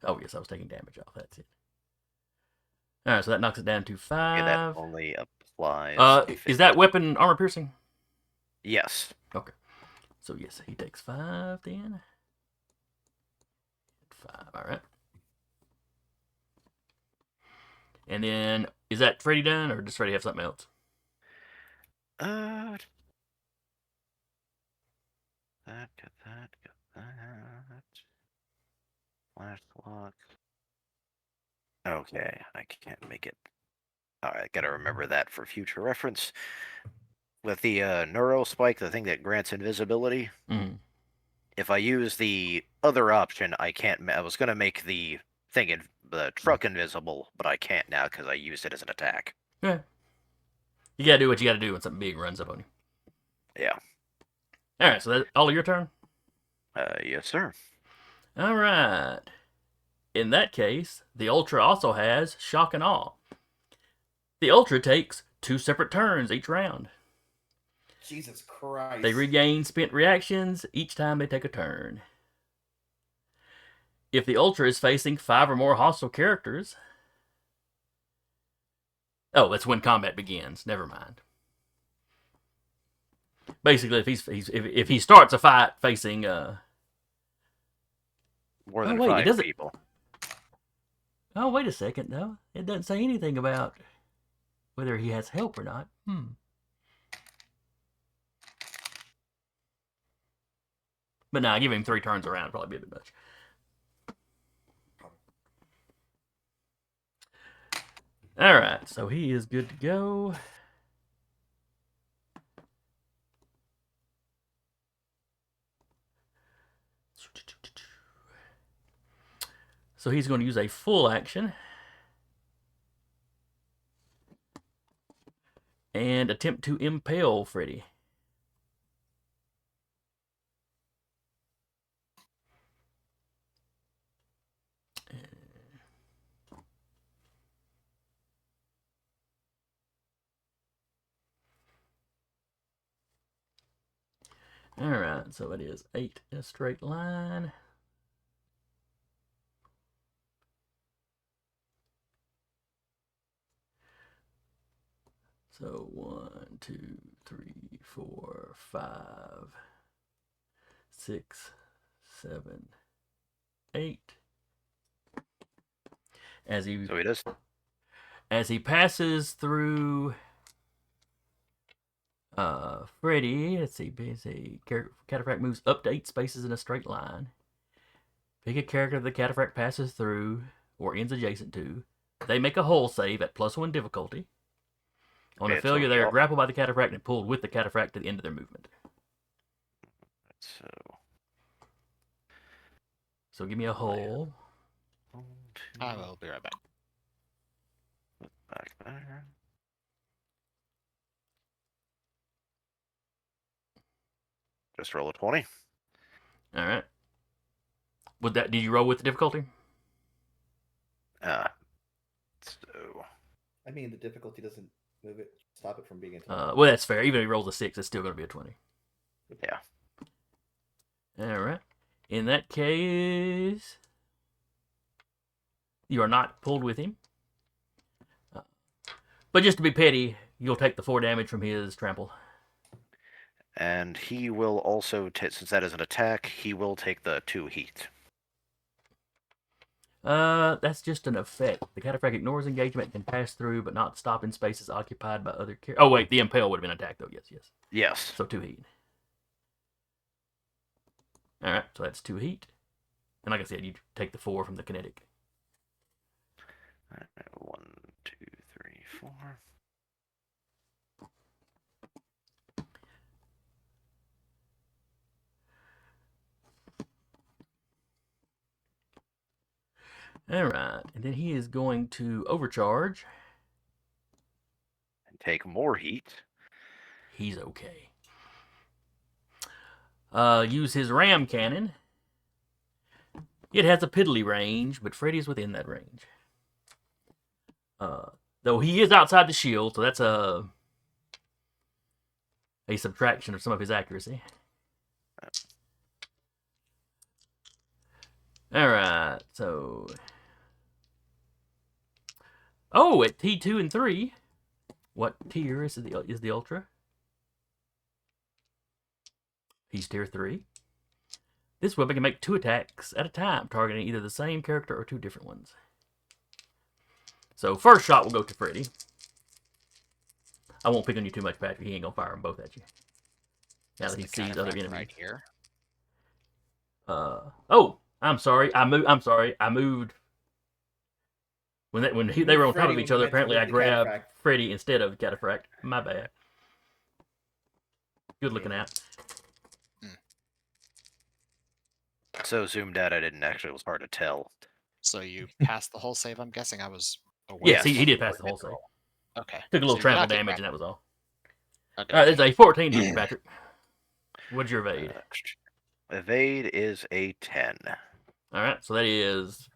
Oh, yes, I was taking damage off. That's it. All right, so that knocks it down to 5. Yeah, that only applies. Is that weapon armor piercing? Yes. Okay. So, yes, he takes 5 then. 5, all right. And then, is that Freddy done, or does Freddy have something else? Got that. Flash lock. Okay, I can't make it. Alright, gotta remember that for future reference. With the neuro spike, the thing that grants invisibility, if I use the other option, I can't. I was gonna make the truck invisible, but I can't now because I used it as an attack. Yeah. You gotta do what you gotta do when something big runs up on you. Yeah. Alright, so that's all of your turn? Yes, sir. Alright. In that case, the Ultra also has Shock and Awe. The Ultra takes 2 separate turns each round. Jesus Christ. They regain spent reactions each time they take a turn. If the Ultra is facing 5 or more hostile characters... Oh, that's when combat begins. Never mind. Basically, if he starts a fight facing... More than 5 people. Oh, wait a second, though. It doesn't say anything about whether he has help or not. But nah, give him 3 turns around. Probably be a bit much. All right, so he is good to go. So he's going to use a full action and attempt to impale Freddy. All right, so it is 8 in a straight line. So 1, 2, 3, 4, 5, 6, 7, 8. As he So he does. As he passes through Freddy, let's see, Cataphract moves up to 8 spaces in a straight line. Pick a character the Cataphract passes through or ends adjacent to. They make a hull save at +1 difficulty. On a Okay, failure, so they are y'all- grappled by the Cataphract and pulled with the Cataphract to the end of their movement. So So give me a hull. 1, 2, I will be right back. back there. Just roll a 20. All right. Did you roll with the difficulty? So I mean, the difficulty doesn't stop it from being a 20. Well, that's fair. Even if he rolls a 6, it's still going to be a 20. yeah. All right. In that case, you are not pulled with him. But just to be petty, you'll take the 4 damage from his trample. And he will also, since that is an attack, he will take the 2 heat. That's just an effect. The Cataphract ignores engagement and can pass through, but not stop in spaces occupied by other characters. Oh, wait, the Impale would have been an attack, though. Yes. Yes. So 2 heat. Alright, so that's 2 heat. And like I said, you take the 4 from the kinetic. All right, 1, 2, 3, 4. Alright, and then he is going to overcharge. And take more heat. He's okay. Use his ram cannon. It has a piddly range, but Freddy's within that range. Though he is outside the shield, so that's a subtraction of some of his accuracy. Alright, so... Oh, at T2 and 3, what tier is the Ultra? He's tier 3. This weapon can make 2 attacks at a time, targeting either the same character or 2 different ones. So first shot will go to Freddy. I won't pick on you too much, Patrick. He ain't gonna fire them both at you. Now that he sees other enemies. Right here. Oh, I'm sorry. I moved. When they were on top of each other, apparently I grabbed Freddy instead of Cataphract. My bad. Good looking out. So zoomed out, it was hard to tell. So you passed the whole save, I'm guessing. I was aware. Yes, he did pass the whole save. Okay. Took a little So you're trample not damage, getting and that was all. Okay. All right, there's a 14 to you, Patrick. What'd your evade? Evade is a 10. All right, so that is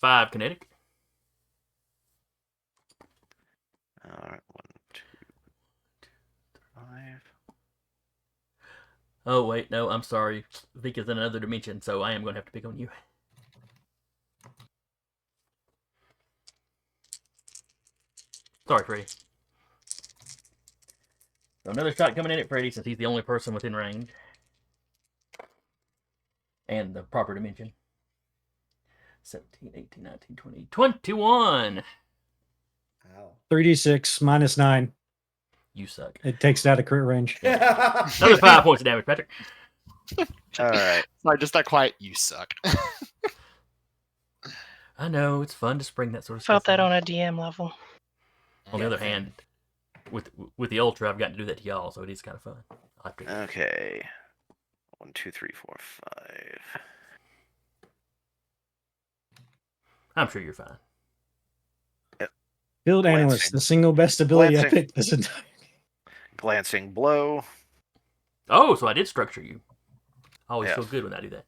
5 kinetic. All right, 1, 2, 5. Oh, wait, no, I'm sorry. Vic is in another dimension, so I am going to have to pick on you. Sorry, Freddy. So another shot coming in at Freddy, since he's the only person within range. And the proper dimension. 17, 18, 19, 20, 21! Ow. 3d6 minus 9. You suck. It takes it out of crit range. Another 5 points of damage, Patrick. All right. Sorry, just that quiet. You suck. I know, it's fun to spring that sort of Felt stuff. that on a DM level. On the other hand, with the Ultra, I've gotten to do that to y'all, so it is kind of fun. I like it. Okay. 1, 2, 3, 4, 5. I'm sure you're fine. Field analyst, Glancing. the single best ability I Glancing. picked this entire. Glancing blow. Oh, so I did structure you. I always Yeah. feel good when I do that.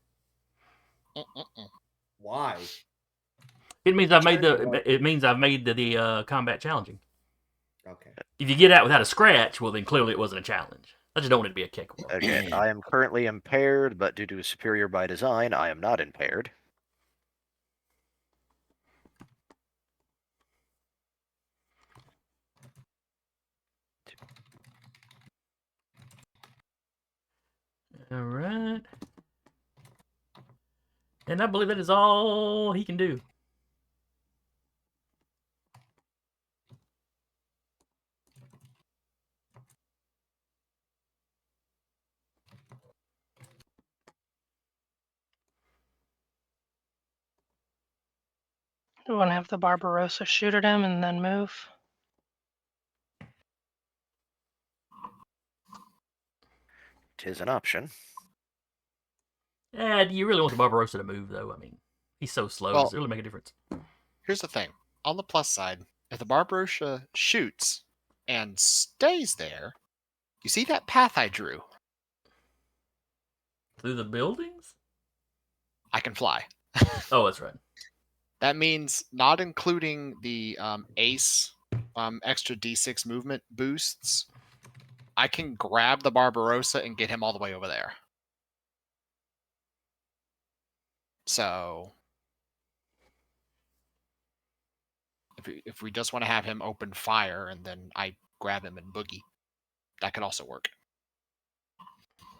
Why? It means I've made Turn one. It means I've made the combat challenging. Okay. If you get out without a scratch, well, then clearly it wasn't a challenge. I just don't want it to be a kick. Again, I am currently impaired, but due to superior by design, I am not impaired. All right. And I believe that is all he can do. Do you want to have the Barbarossa shoot at him and then move? Tis an option. Do you really want the Barbarossa to move, though? I mean, he's so slow. Well- Does it really make a difference? Here's the thing. On the plus side, if the Barbarossa shoots and stays there, you see that path I drew? Through the buildings? I can fly. Oh, that's right. That means not including the ace extra d6 movement boosts. I can grab the Barbarossa and get him all the way over there. So if we just want to have him open fire and then I grab him and boogie, that could also work.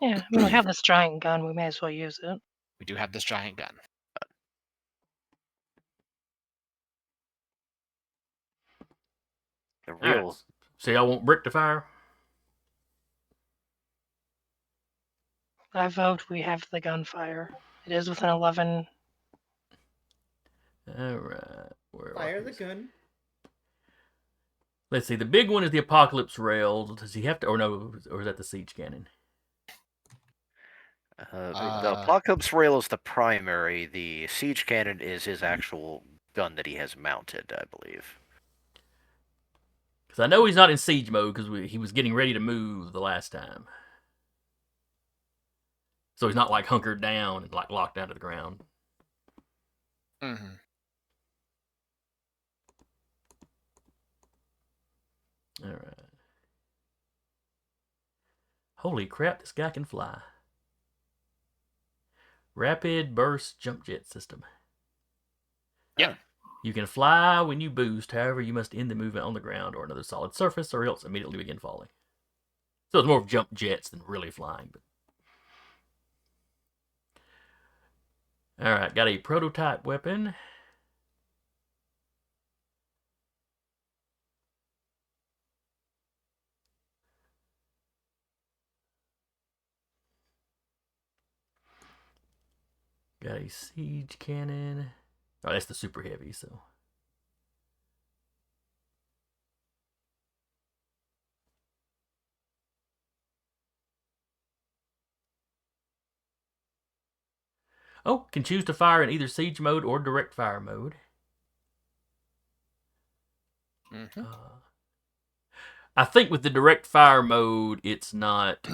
Yeah, I mean, we have this giant gun. We may as well use it. We do have this giant gun. The All right. real So y'all want brick to fire? I vote we have the gunfire. It is within 11. All right. Where Fire are the these? gun. Let's see. The big one is the Apocalypse Rail. Does he have to, or no, or is that the Siege Cannon? the Apocalypse Rail is the primary. The Siege Cannon is his actual gun that he has mounted, I believe. Because I know he's not in siege mode because he was getting ready to move the last time. So he's not like hunkered down and like locked down to the ground. Mm-hmm. All right. Holy crap, this guy can fly. Rapid burst jump jet system. Yeah. You can fly when you boost, however, you must end the movement on the ground or another solid surface or else immediately begin falling. So it's more of jump jets than really flying. But... Alright, got a prototype weapon. Got a siege cannon. Oh, that's the super heavy, so. Oh, can choose to fire in either siege mode or direct fire mode. Mm-hmm. I think with the direct fire mode, it's not.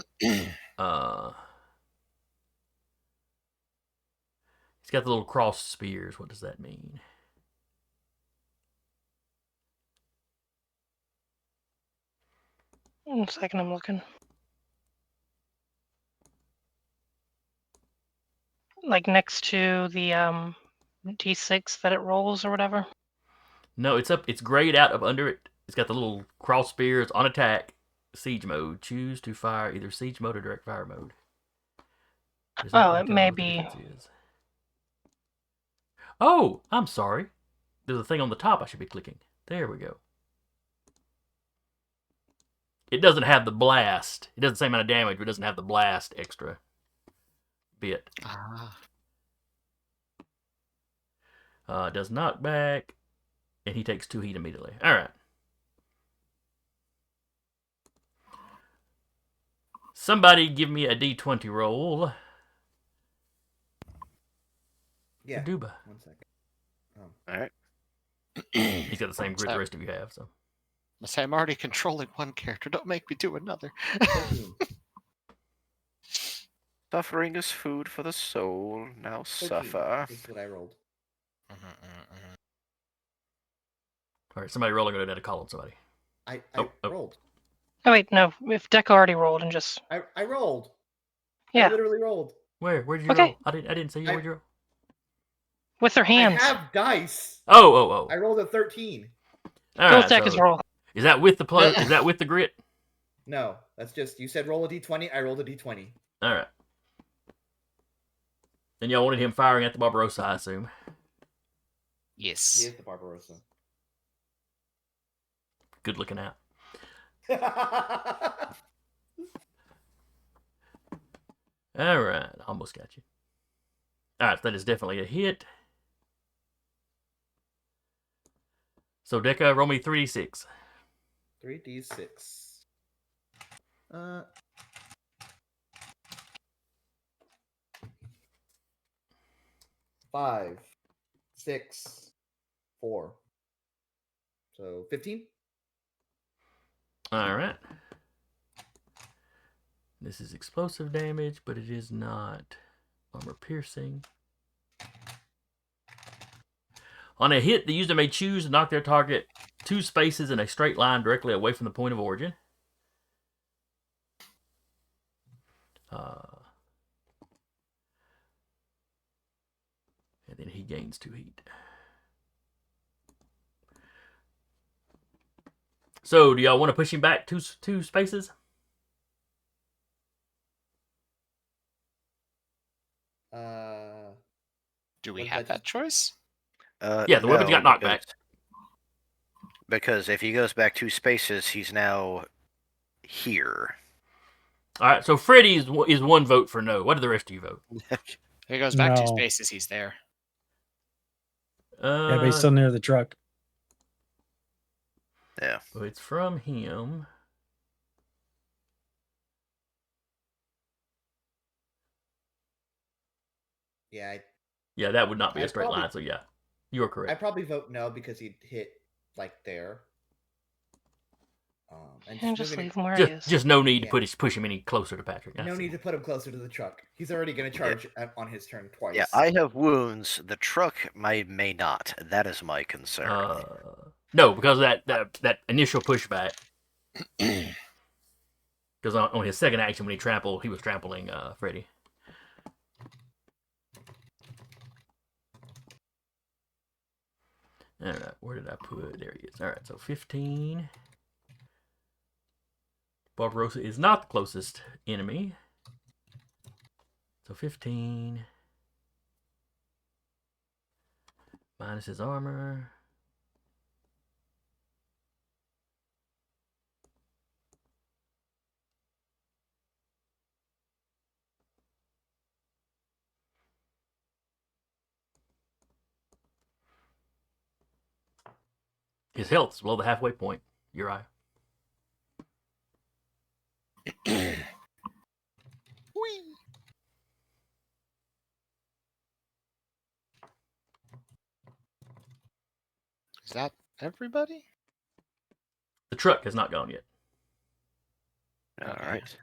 It's got the little cross spears. What does that mean? One second, I'm looking. Like next to the D6 that it rolls or whatever. No, it's up. It's grayed out up under it. It's got the little cross spears on attack. Siege mode. Choose to fire either siege mode or direct fire mode. Does not Oh, really it tell may me what the be. difference is. Oh, I'm sorry. There's a thing on the top I should be clicking. There we go. It doesn't have the blast. It does the same amount of damage, but it doesn't have the blast extra bit. Does knockback, and he takes 2 heat immediately. All right. Somebody give me a D20 roll. Yeah. Duba. 1 second. All right. He's got the same grit the So- rest of you have. So I say I'm already controlling one character. Don't make me do another. 13. Suffering is food for the soul. Now 13 suffer. is what I rolled. all right, somebody roll. I'm gonna call on somebody. I Oh. rolled. Oh wait, no. If Deca already rolled and just I rolled. Yeah. I literally rolled. Where'd you Okay. roll? I didn't see you. Where'd you roll? with their hands. I have dice. Oh. I rolled a 13. All Go right. with Deca's So roll. is that with the is that with the grit? No, that's just you said roll a d20. I rolled a d20. All right. And y'all wanted him firing at the Barbarossa, I assume. Yes. He is the Barbarossa. Good looking out. All right, almost got you. All right, that is definitely a hit. So Deca, roll me 3d6. 3d6. 5, 6, 4. So 15. All right. This is explosive damage, but it is not armor piercing. On a hit, the user may choose to knock their target 2 spaces in a straight line directly away from the point of origin. And then he gains 2 heat. So, do y'all want to push him back two spaces? Do we Was have that that choice? Yeah, the weapons got knocked because- back. Because if he goes back 2 spaces, he's now here. All right, so Freddy is 1 vote for no. What do the rest of you vote? If he goes back 2 No. spaces, he's there. Yeah, but he's still near the truck. Yeah. Well, it's from him. Yeah, Yeah, that would not be a I'd straight probably- line. So yeah, you are I correct. probably vote no because he'd hit like there. And just moving- leave him where he is. Just no need Yeah. to push him any closer to Patrick. I No see. need to put him closer to the truck. He's already going to charge on his turn twice. Yeah, I have wounds. The truck may not. That is my concern. No, because of that initial pushback. Because on his second action, when he trampled, he was trampling Freddy. All right, where did I put? There he is. All right, so 15. Barbarossa is not the closest enemy. So 15. Minus his armor. His health is below the halfway point. You're right. Is that everybody? The truck has not gone yet. All Okay. right.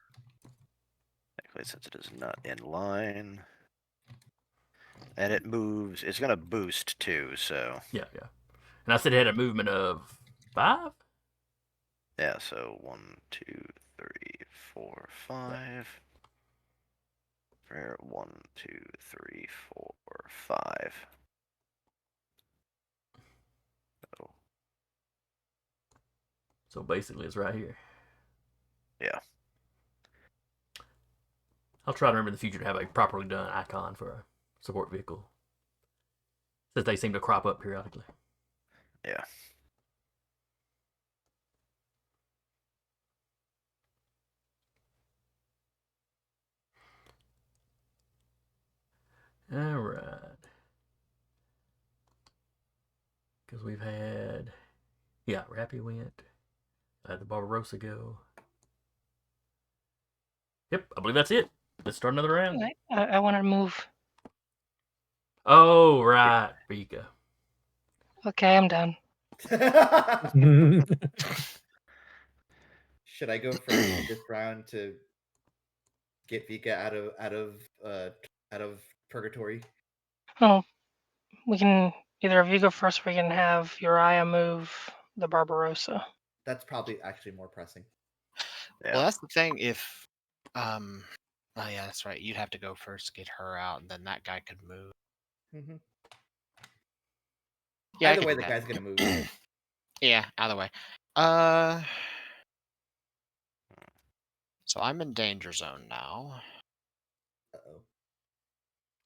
Actually, since it is not in line. And it moves. It's going to boost too, so. Yeah. And I said it had a movement of 5? Yeah, so 1, 2, 3, 4, 5. Fair. 1, 2, 3, 4, 5. Oh, So basically, it's right here. yeah. I'll try to remember in the future to have a properly done icon for a support vehicle, since they seem to crop up periodically. Yeah. All right. Because we've had, Rappy went. I had the Barbarossa go. Yep, I believe that's it. Let's start another round. I want to move. Oh, right, Vika. Okay, I'm done. Should I go first this round to get Vika out of purgatory? Oh, we can either of you go first, or we can have Uriah move the Barbarossa. That's probably actually more pressing. Yeah. Well, that's the thing. If, oh yeah, that's right. You'd have to go first to get her out, and then that guy could move. Mm-hmm. Yeah, I Either could way, do the that. guy's gonna move. Yeah, either way. So I'm in danger zone now. Uh-oh.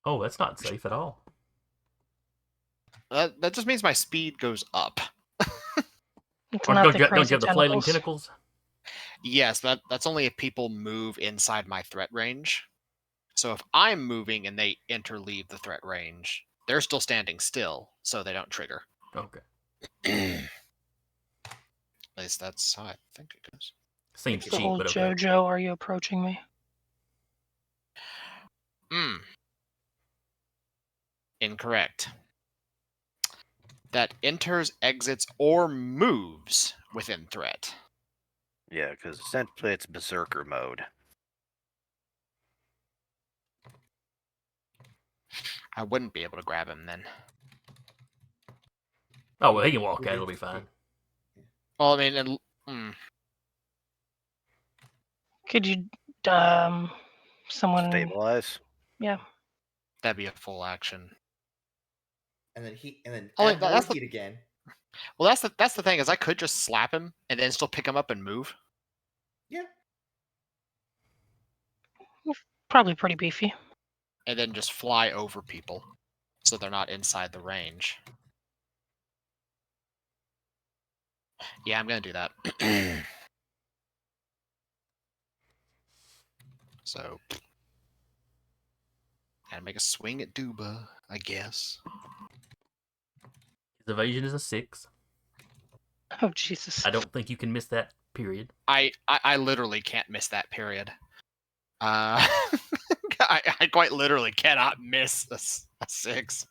Oh, that's not safe at all. That just means my speed goes up. It's Or not don't, the you, don't crazy you have the flailing tentacles. tentacles? Yes, that's only if people move inside my threat range. So if I'm moving and they leave the threat range, they're still standing still, so they don't trigger. Okay. At least that's how I think it goes. Seems The cheap, whole but okay. JoJo, are you approaching me? Incorrect. That enters, exits, or moves within threat. Yeah, because essentially it's berserker mode. I wouldn't be able to grab him then. Oh, well, he can walk out. It'll be fine. Well, I mean, Could you, someone? Stabilize. Yeah. that'd be a full action. And then Oh, add more that's the- heat again. Well, that's the thing is I could just slap him and then still pick him up and move. Yeah. Probably pretty beefy. And then just fly over people, so they're not inside the range. Yeah, I'm gonna do that. So, gotta make a swing at Duba, I guess. His evasion is a 6. Oh Jesus. I don't think you can miss that period. I literally can't miss that period. I quite literally cannot miss a 6.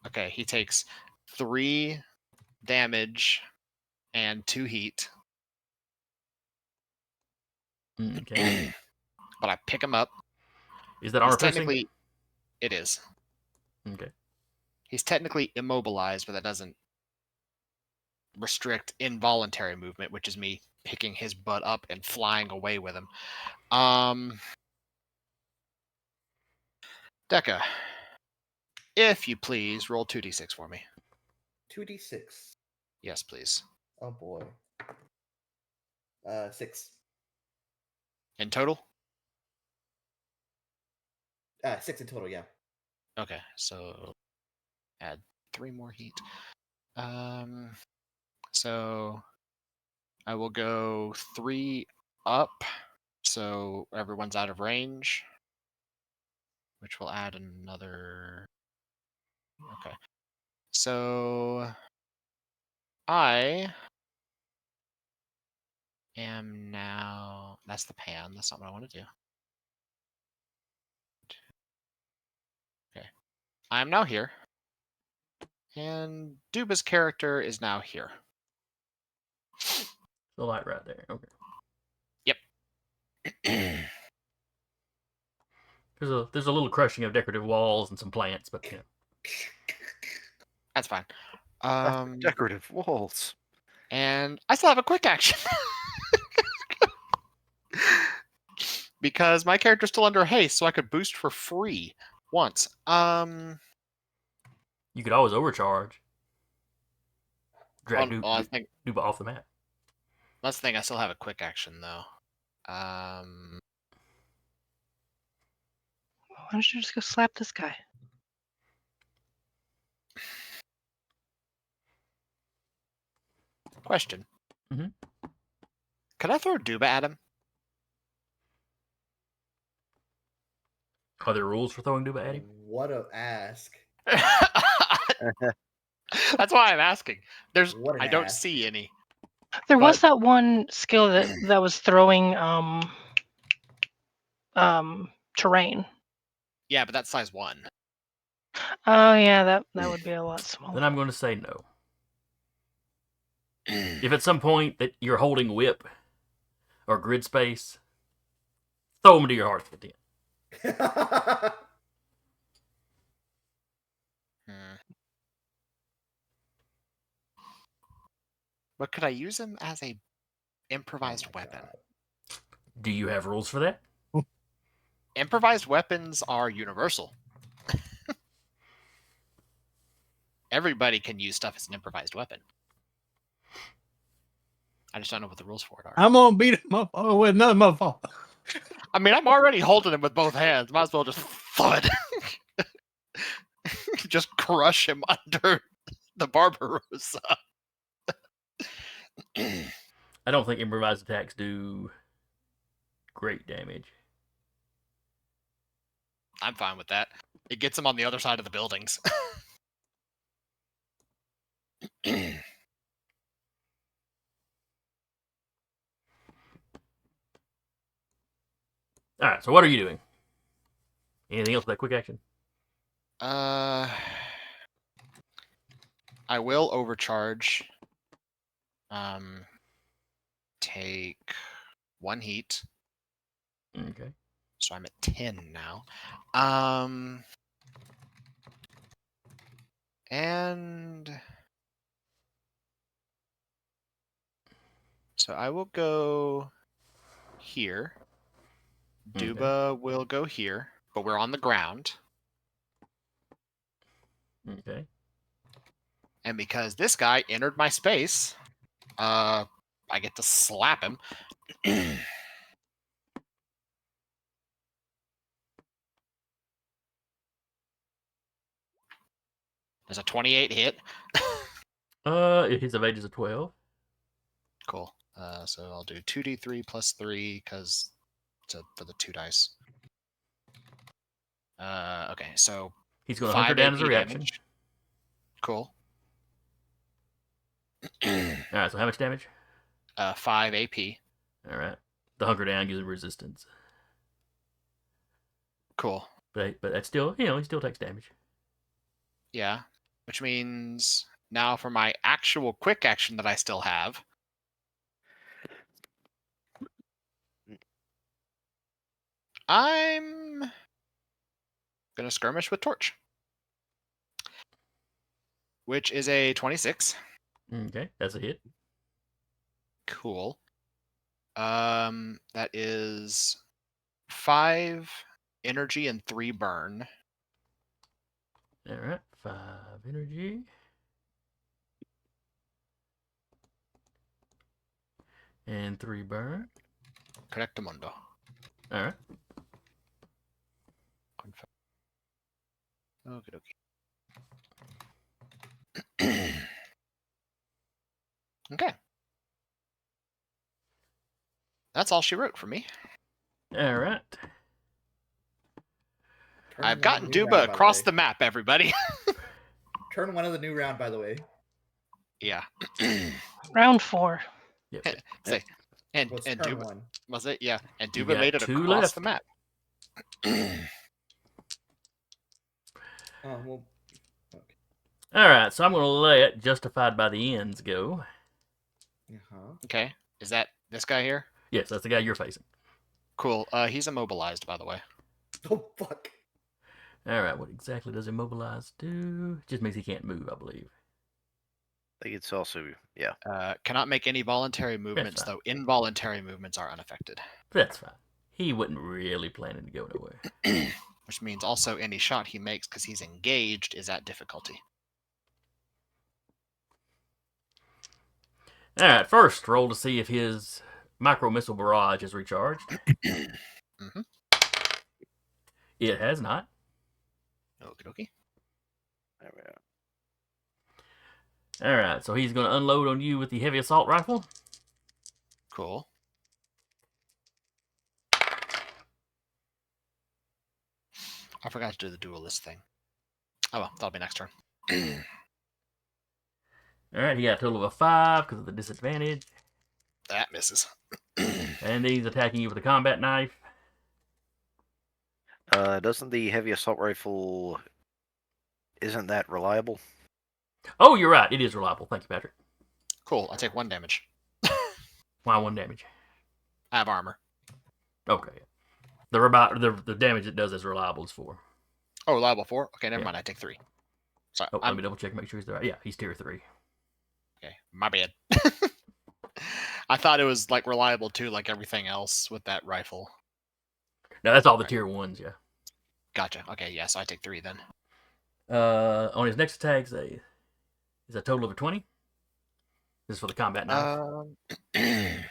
Okay, he takes 3 damage and 2 heat. Okay. But I pick him up. Is that armor He's piercing? technically, it is. Okay. He's technically immobilized, but that doesn't restrict involuntary movement, which is me picking his butt up and flying away with him. Deca, if you please, roll 2d6 for me. 2d6. Yes, please. Oh boy. 6. In total? 6 in total, yeah. Okay, so add 3 more heat. So I will go 3 up, so everyone's out of range, which will add another. Okay, so I am now. That's the pan. That's not what I want to do. Okay, I am now here, and Duba's character is now here. The light right there. Okay. Yep. There's a little crushing of decorative walls and some plants, but yeah. That's fine. Decorative walls. And I still have a quick action. Because my character's still under haste, so I could boost for free once. You could always overcharge. Drag Duba off the map. That's the thing, I still have a quick action though. Why don't you just go slap this guy? Question. Mhm. Could I throw Duba at him? Are there rules for throwing Duba at him? What a ask. That's why I'm asking. What an I don't ass. see any. There was But- that one skill that was throwing terrain. Yeah, but that's size 1. Oh yeah, that would be a lot Then smaller. I'm going to say no. If at some point that you're holding whip or grid space, throw them to your heart's content. But could I use him as a improvised Oh my weapon? God. Do you have rules for that? Improvised weapons are universal. Everybody can use stuff as an improvised weapon. I just don't know what the rules for it are. I'm gonna beat him up with another motherfucker. I mean, I'm already holding him with both hands. Might as well just thud. Just crush him under the Barbarossa. I don't think improvised attacks do great damage. I'm fine with that. It gets him on the other side of the buildings. All right, so what are you doing? Anything else with that quick action? I will overcharge. Take 1 heat. Okay. So I'm at 10 now. And so I will go here. Okay. Duba will go here, but we're on the ground. Okay. And because this guy entered my space, I get to slap him. There's a 28 hit. His evade is a 12. Cool. So I'll do 2d3 plus 3 because for the 2 dice. Okay, so He's going to 5 hunker down AP as a reaction. damage. Cool. All right, so how much damage? 5 AP. All right. The hunker down gives him resistance. Cool. But that's still, he still takes damage. Yeah. Which means now for my actual quick action that I still have. I'm gonna skirmish with Torch. Which is a 26. Okay, that's a hit. Cool. That is 5 energy and 3 burn. All right, 5 energy. And 3 burn. Correctamundo. All right. Okay. Okay. That's all she wrote for me. All right. Turn I've one gotten of the new Duba round, by across way. the map, everybody. Turn 1 of the new round, by the way. Yeah. Round 4. Yep. Say, and Well, it's and turn Duba 1. was it? Yeah. And You Duba got made it 2 across left. the map. Oh, well. Okay. All right, so I'm going to let Justified by the Ends go. Uh-huh. Okay. Is that this guy here? Yes, that's the guy you're facing. Cool. He's immobilized, by the way. Oh, fuck. All right, what exactly does Immobilize do? It just means he can't move, I believe. I think it's also, yeah. Cannot make any voluntary movements, fine. though involuntary movements are unaffected. That's fine. He wasn't really planning to go nowhere. Which means also any shot he makes because he's engaged is at difficulty. All right, first roll to see if his micro missile barrage is recharged. Mm-hmm. It has not. Okie dokie. There we are. All right, so he's going to unload on you with the heavy assault rifle. Cool. I forgot to do the duelist thing. Oh well, that'll be next turn. All right, he got a total of a 5 because of the disadvantage. That misses. And then he's attacking you with a combat knife. Doesn't the heavy assault rifle... Isn't that reliable? Oh, you're right. It is reliable. Thank you, Patrick. Cool. I take 1 damage. Why 1 damage? I have armor. Okay. The damage it does is reliable is 4. Oh, reliable 4? Okay, never Yeah. mind. I take 3. Sorry. Oh, let me double check and make sure he's the right. Yeah, he's tier 3. Okay, my bad. I thought it was like reliable too, like everything else with that rifle. No, that's all the Right. tier 1s, yeah. Gotcha. Okay, yeah, so I take 3 then. On his next attack is a total of a 20. This is for the combat knife.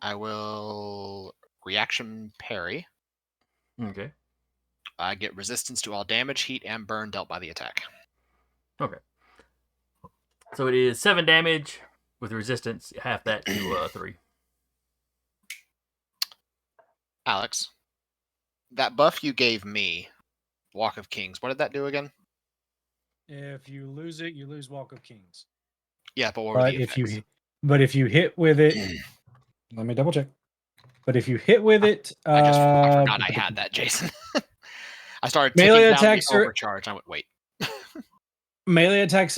I will reaction parry. Okay. I get resistance to all damage, heat, and burn dealt by the attack. Okay. So it is 7 damage with resistance, half that to 3. Alex, that buff you gave me, Walk of Kings, what did that do again? If you lose it, you lose Walk of Kings. Yeah, but what were But the if effects? if you hit with it, let me double check. But if you hit with it, I forgot I had that, Jason. I started taking Melee down attacks the are- overcharge. I went, wait. melee attacks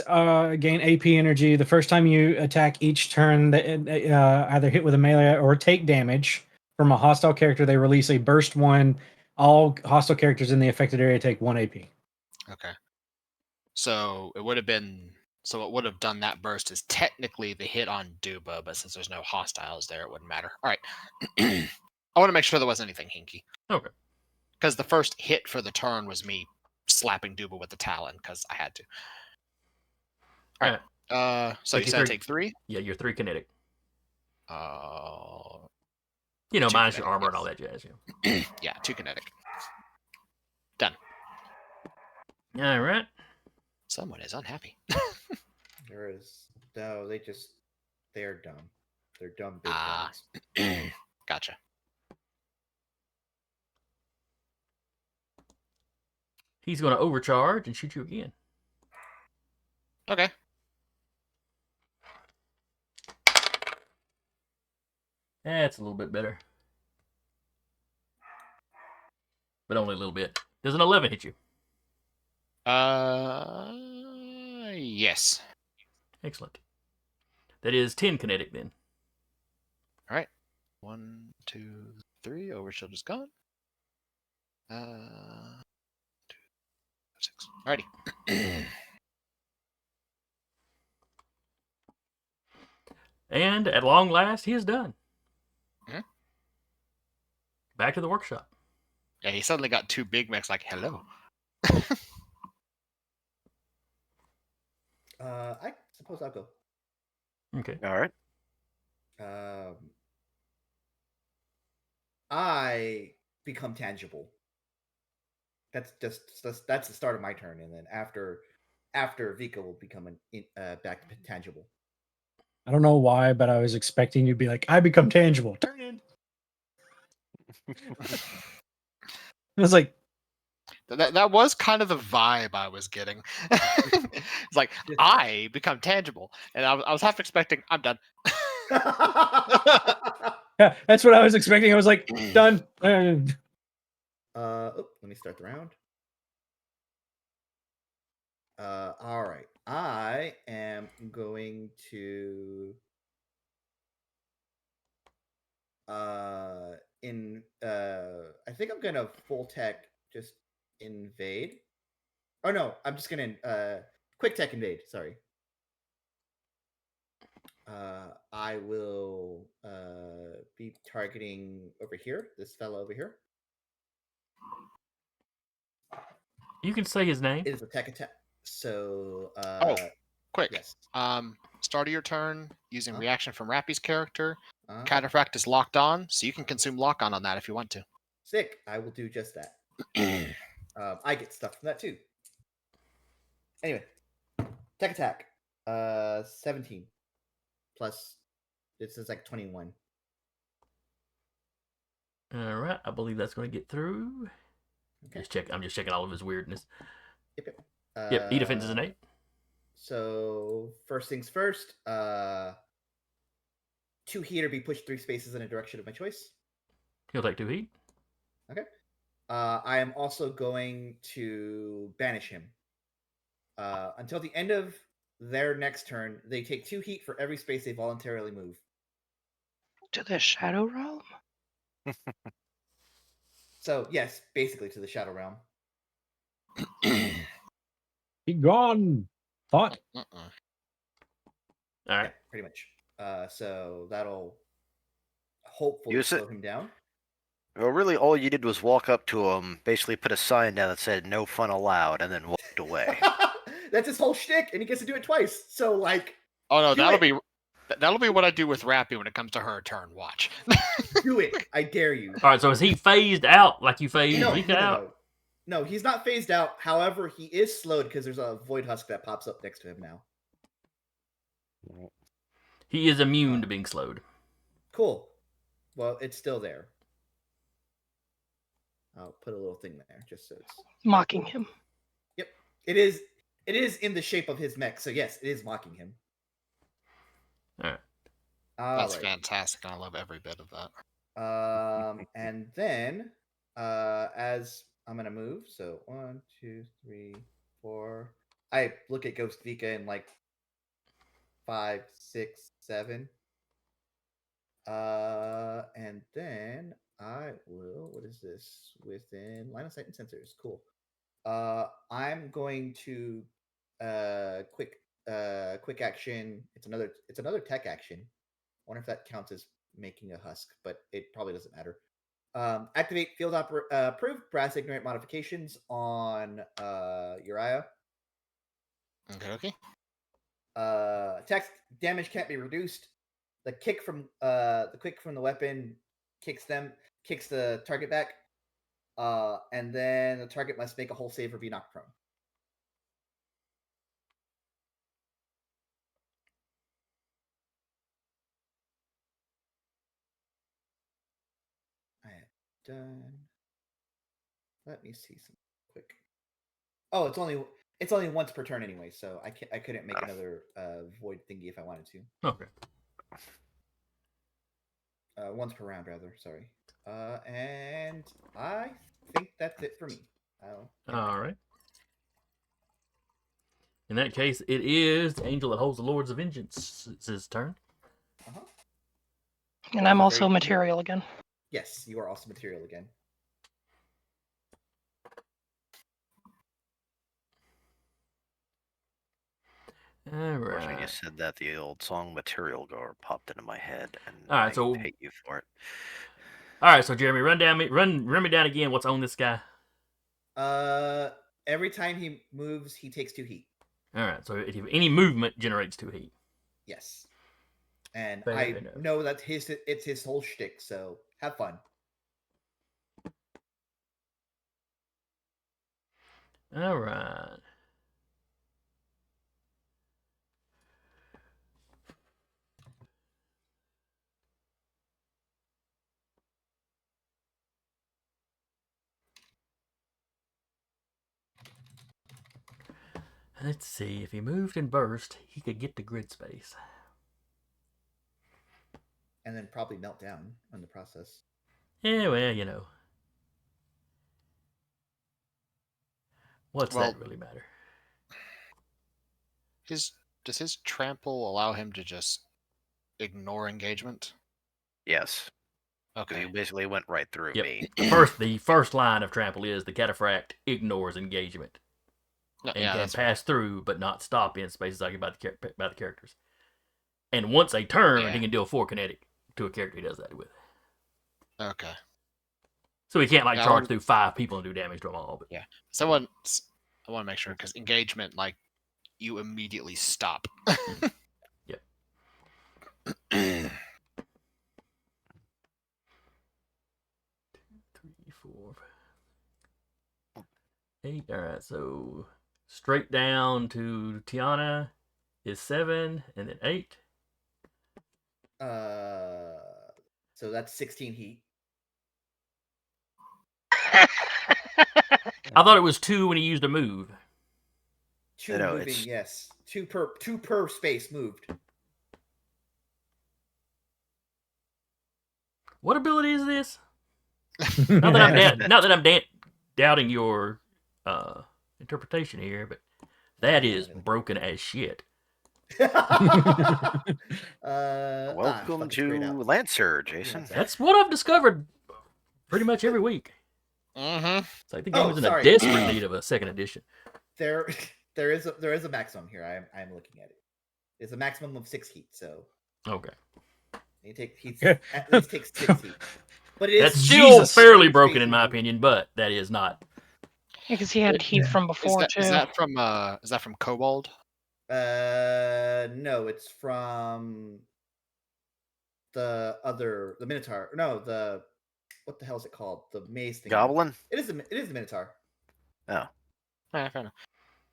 gain AP energy. The first time you attack each turn, that either hit with a melee or take damage from a hostile character, they release a burst 1. All hostile characters in the affected area take 1 AP. Okay. So it would have been. So what would have done that burst is technically the hit on Duba, but since there's no hostiles there, it wouldn't matter. All right. I want to make sure there wasn't anything hinky. Okay. Because the first hit for the turn was me slapping Duba with the Talon because I had to. All right. So you said I take 3? Yeah, you're 3 kinetic. Uh, You know, 2 minus your kinetic, armor and yes. all that jazz. Yeah. Yeah, 2 kinetic. Done. All right. Someone is unhappy. There is no. They're dumb. They're dumb big Ah. guns. Gotcha. He's going to overcharge and shoot you again. Okay. That's a little bit better. But only a little bit. Does an 11 hit you? Yes. Excellent. That is 10 kinetic then. All right. 1, 2, 3. Overshield is gone. 2, 6. Alrighty. And at long last, he is done. Mhm. Back to the workshop. Yeah, he suddenly got 2 big mechs like, hello. I suppose I'll go. Okay. All right. I become tangible. That's the start of my turn, and then after Vika will become back to tangible. I don't know why, but I was expecting you to be like, I become tangible. Turn in. I was like, That was kind of the vibe I was getting. It's like, I become tangible. And I was half expecting, I'm done. yeah, that's what I was expecting. I was like, done. Let me start the round. All right. I am going to I think I'm gonna full tech just invade. Oh no, I'm just gonna quick tech invade, sorry. I will be targeting over here, this fellow over here. You can say his name. It is a tech attack. So Quick. yes. Start of your turn using reaction from Rappy's character. Uh, Cataphract is locked on, so you can consume lock on that if you want to. Sick. I will do just that. I get stuff from that too. Anyway, tech attack. 17 plus. This is like 21. All right. I believe that's going to get through. Okay. I'm just checking all of his weirdness. Yep. Yep. E defense is an 8. So first things first. 2 heat or be pushed 3 spaces in a direction of my choice. He'll take 2 heat. Okay. I am also going to banish him. Until the end of their next turn, they take 2 heat for every space they voluntarily move. To the Shadow Realm? So yes, basically to the Shadow Realm. Be gone. Thought. Uh-uh. All Yeah, right. pretty much. So that'll hopefully Use it. slow him down. Well, really, all you did was walk up to him, basically put a sign down that said "No fun allowed," and then walked away. That's his whole shtick, and he gets to do it twice. So like, Oh no, Do that'll be what I do with Rappy when it comes to her turn. Watch. do it. I dare you. All right. So is he phased out like you phased No, Rika out? No, he's not phased out. However, he is slowed because there's a void husk that pops up next to him now. He is immune to being slowed. Cool. Well, it's still there. I'll put a little thing there just so it's. Mocking him. Yep. It is. It is in the shape of his mech. So yes, it is mocking him. All right. That's Alright. fantastic, and I love every bit of that. And then, as I'm gonna move, so 1, 2, 3, 4. I look at Ghost Vika in like 5, 6, 7. And then I will. What is this? Within line of sight and sensors. Cool. I'm going to quick action. It's another tech action. I wonder if that counts as making a husk, but it probably doesn't matter. Activate field approved brass ignorant modifications on Uriah. Okay. Attack damage can't be reduced. The kick from the weapon kicks the target back. And then the target must make a whole save or be knocked prone. I have done. Let me see some quick. Oh, it's only once per turn anyway, so I couldn't make another void thingy if I wanted to. Okay. Once per round, rather. Sorry. And I think that's it for me. All right. In that case, it is the angel that holds the Lords of Vengeance's turn. Uh-huh. And I'm also material again. Yes, you are also material again. All Of course, when you right. said that, the old song "Material Guard" popped into my head, and All right, I so- hate you for it. All right. So Jeremy, run me down again. What's on this guy? Every time he moves, he takes 2 heat. All right. So if any movement generates 2 heat. Yes. And Fair I enough. know that it's his whole shtick, so have fun. All right. Let's see. If he moved and burst, he could get to grid space. And then probably melt down in the process. Yeah, well, you know. What's Well- that really matter? Does his trample allow him to just ignore engagement? Yes, Okay. you basically went right through Yep. me. The first line of trample is the cataphract ignores engagement No, and yeah, can that's pass through but not stop in spaces occupied by the characters. And once a turn, Yeah. he can deal 4 kinetic to a character he does that with. okay. So he can't Yeah, charge through 5 people and do damage to them all. But I want to make sure because engagement, like, you immediately stop. Yep. 3, 4, 8. All right, so straight down to Tiana is 7, and then 8. So that's 16 heat. I thought it was 2 when he used a move. 2 No, moving, it's- yes. two per space moved. What ability is this? Not that I'm doubting your interpretation here, but that is broken as shit. Welcome fucking straight to up. Lancer, Jason. Lancer. That's what I've discovered pretty much every week. Mm-hmm. It's like the game is in a sorry. desperate need of a second edition. There is a maximum here. I'm looking at it. It's a maximum of 6 heat, so Okay. you take heat at least takes 6 heat. But it is That's still Jesus. fairly broken in my opinion, but that is not. Because he had heat from before too. Is that from Kobold? No, it's from the Minotaur. No, what the hell is it called? The maze thing. Goblin? It is the Minotaur. Oh. Yeah, fair enough.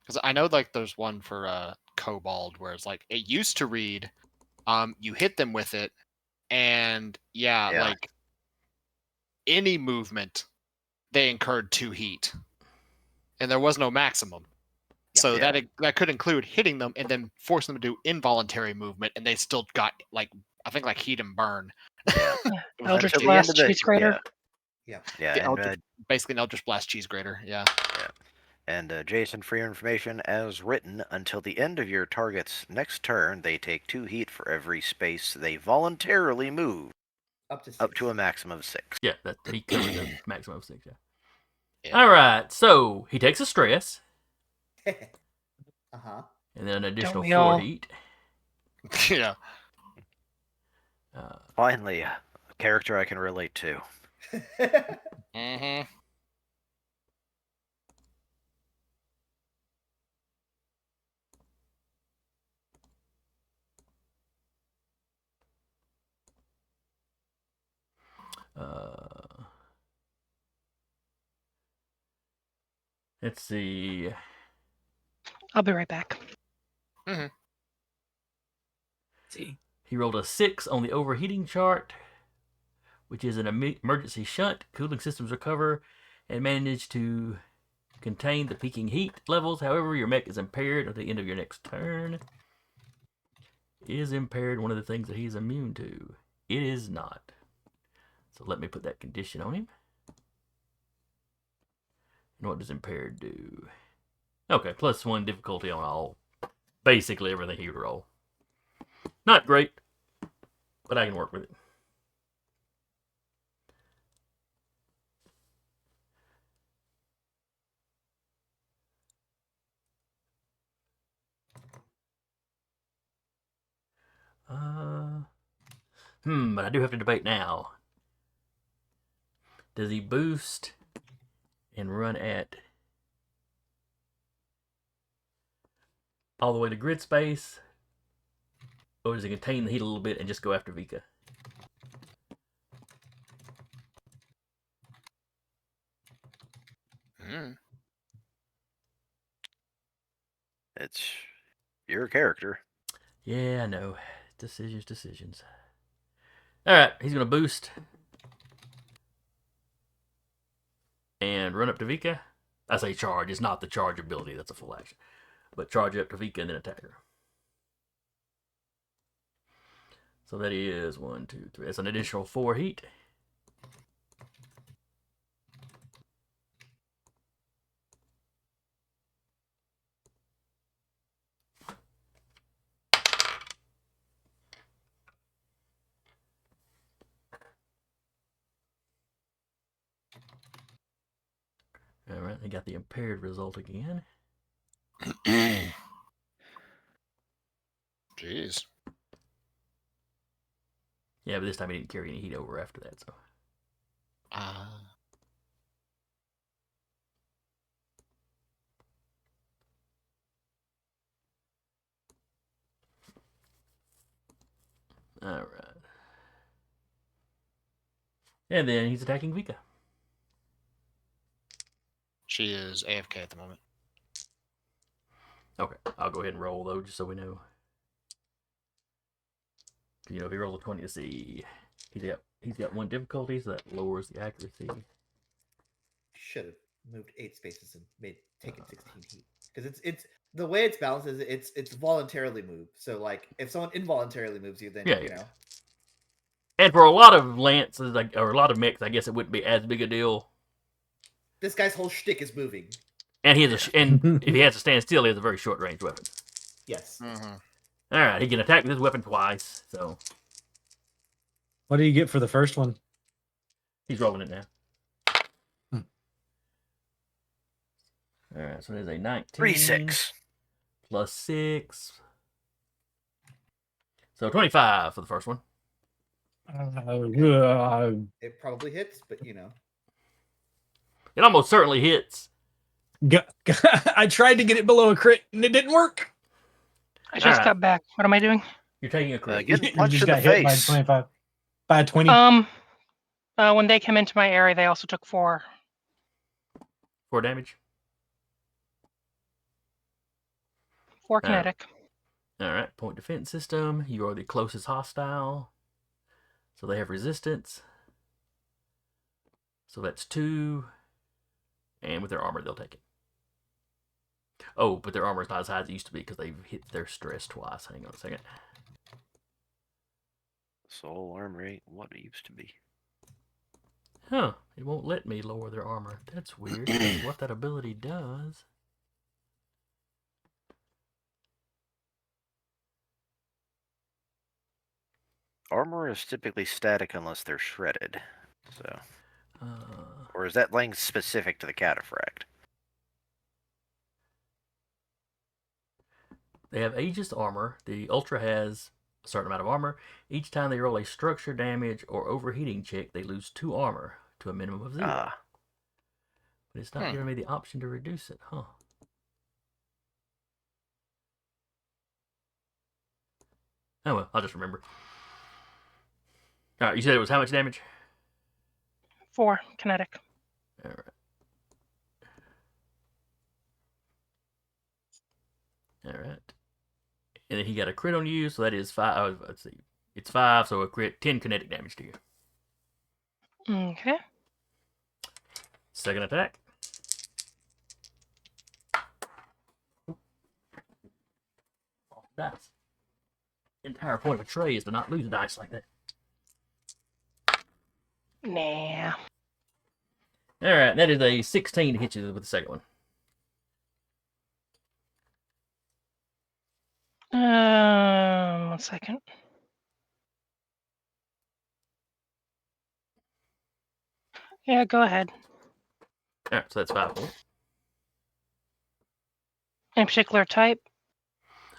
Because I know like there's one for Kobold where it's like it used to read, you hit them with it, and Yeah. like any movement, they incurred 2 heat, and there was no maximum. So Yeah. that could include hitting them and then forcing them to do involuntary movement, and they still got like I think like heat and burn. Yeah. Eldritch Until the Blast end of the- Cheese Grater. Yeah. Yeah, The and, Eldritch- Basically an Eldritch Blast cheese grater. Yeah. and Jason, for your information, as written, until the end of your target's next turn, they take 2 heat for every space they voluntarily move, Up to 6. up to a maximum of 6. Yeah, that he covered the maximum of 6. Yeah. Yeah. All right, so he takes a stress Uh-huh. and then an additional we 4 all? heat. Yeah. Finally, a character I can relate to. Mm-hmm. Let's see. I'll be right back. See. He rolled a 6 on the overheating chart, which is an emergency shunt. Cooling systems recover and manage to contain the peaking heat levels. However, your mech is impaired at the end of your next turn. Is impaired one of the things that he's immune to? It is not. So let me put that condition on him. And what does impaired do? Okay, +1 difficulty on all. Basically everything he would roll. Not great, but I can work with it. But I do have to debate now. Does he boost and run at all the way to grid space? Or does he contain the heat a little bit and just go after Vika? It's your character. Yeah, I know. Decisions. Alright, he's going to boost. And run up to Vika. I say charge. It's not the charge ability. That's a full action. But charge up to Vika and then attack her. So that is 1, 2, 3. That's an additional 4 heat. Alright, they got the impaired result again. Jeez. Yeah, but this time he didn't carry any heat over after that, so. Alright. And then he's attacking Vika. She is AFK at the moment. Okay, I'll go ahead and roll though, just so we know. You know, if he rolls a 20 to see, he's got 1 difficulty, so that lowers the accuracy. Should have moved 8 spaces and taken 16 heat. because it's the way it's balanced is it's voluntarily moved. So like if someone involuntarily moves you, then Yeah, you yeah. know And for a lot of lances, like, or a lot of mechs, I guess it wouldn't be as big a deal. this guy's whole shtick is moving. And and if he has to stand still, he has a very short range weapon. Yes. Mm-hmm. All right, he can attack with his weapon twice, so What do you get for the first one? he's rolling it now. Hmm. All right, so there's a 19 3-6. plus 6, so 25 for the first one. It probably hits, but you know. It almost certainly hits. I tried to get it below a crit and it didn't work. I just Alright. got back. What am I doing? You're taking a crit. Getting You punched just in the got hit by face. 25. By 20. When they came into my area, they also took 4. 4 damage. 4 Alright. kinetic. All right, point defense system. You are the closest hostile, so they have resistance. So that's 2, and with their armor, they'll take it. Oh, but their armor is not as high as it used to be because they've hit their stress twice. Hang on a second. Soul arm rate, what it used to be. Huh, it won't let me lower their armor. That's weird. That's what that ability does. Armor is typically static unless they're shredded. So, Uh, or is that length specific to the cataphract? They have Aegis armor. The Ultra has a certain amount of armor. Each time they roll a structure damage or overheating check, they lose 2 armor to a minimum of 0. Ah, But it's not giving me the option to reduce it, huh? Oh well, I'll just remember. Alright, you said it was how much damage? 4 kinetic. Alright. Alright. And then he got a crit on you, so that is 5. Oh, let's see. It's 5, so a crit, 10 kinetic damage to you. Okay. Second attack. Off the dice. The entire point of a tray is to not lose a dice like that. Nah. Alright, that is a 16 to hit you with the second one. 1 second. Yeah, go ahead. Alright, so that's 5 points. Any particular type?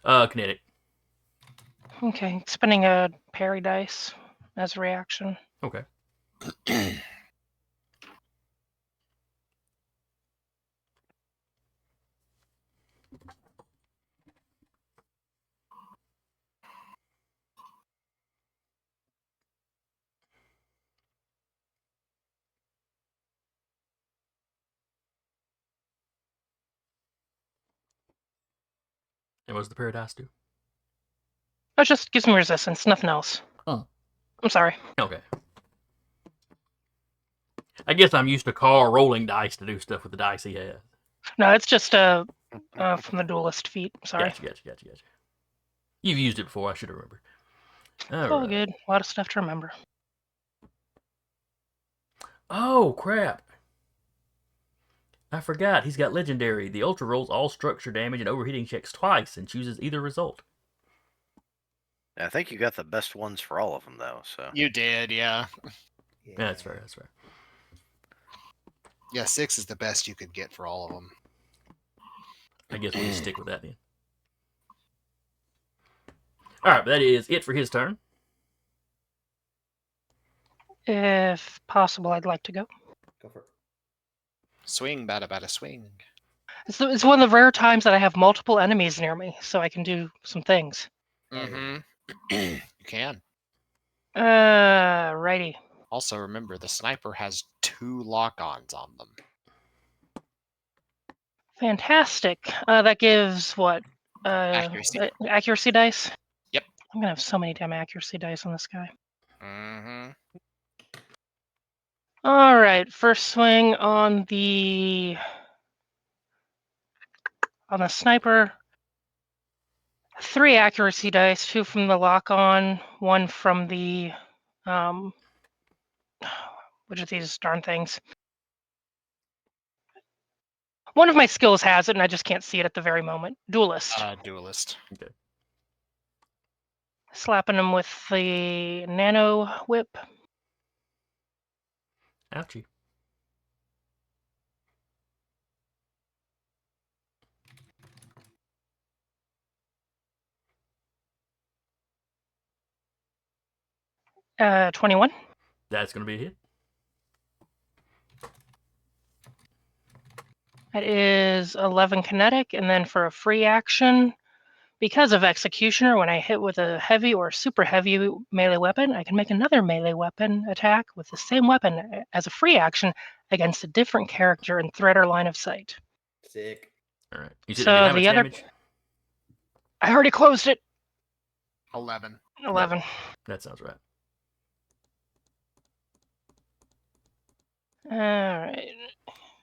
Kinetic. Okay, spinning a parry dice as a reaction. Okay. And what does the paradise do? It just gives me resistance, nothing else. Oh. I'm sorry. Okay. I guess I'm used to Carl rolling dice to do stuff with the dice he has. No, it's just from the duelist feat. Sorry. Gotcha. You've used it before, I should have remembered. It's all good. A lot of stuff to remember. Oh, crap. I forgot. He's got legendary. The Ultra rolls all structure damage and overheating checks twice and chooses either result. I think you got the best ones for all of them, though. So You did, yeah. Yeah, that's fair. Yeah, 6 is the best you could get for all of them. I guess we'll just stick with that then. Alright, that is it for his turn. If possible, I'd like to go. Go for it. Swing, bada swing. It's one of the rare times that I have multiple enemies near me, so I can do some things. Mm-hmm. You can. Righty. Also, remember, the sniper has 2 lock-ons on them. Fantastic. That gives what? Accuracy. Accuracy dice? Yep. I'm gonna have so many damn accuracy dice on this guy. Mm-hmm. Alright, first swing on the on the sniper, 3 accuracy dice, 2 from the lock-on, 1 from the which of these darn things? One of my skills has it, and I just can't see it at the very moment. Duelist. Duelist. Slapping him with the nano whip. Ouchie. Uh, 21. That's going to be a hit. That is 11 kinetic, and then for a free action, because of Executioner, when I hit with a heavy or super heavy melee weapon, I can make another melee weapon attack with the same weapon as a free action against a different character in threat or line of sight. Sick. All right. You said So it did how much the other- damage? I already closed it. 11. 11. That sounds right. All right.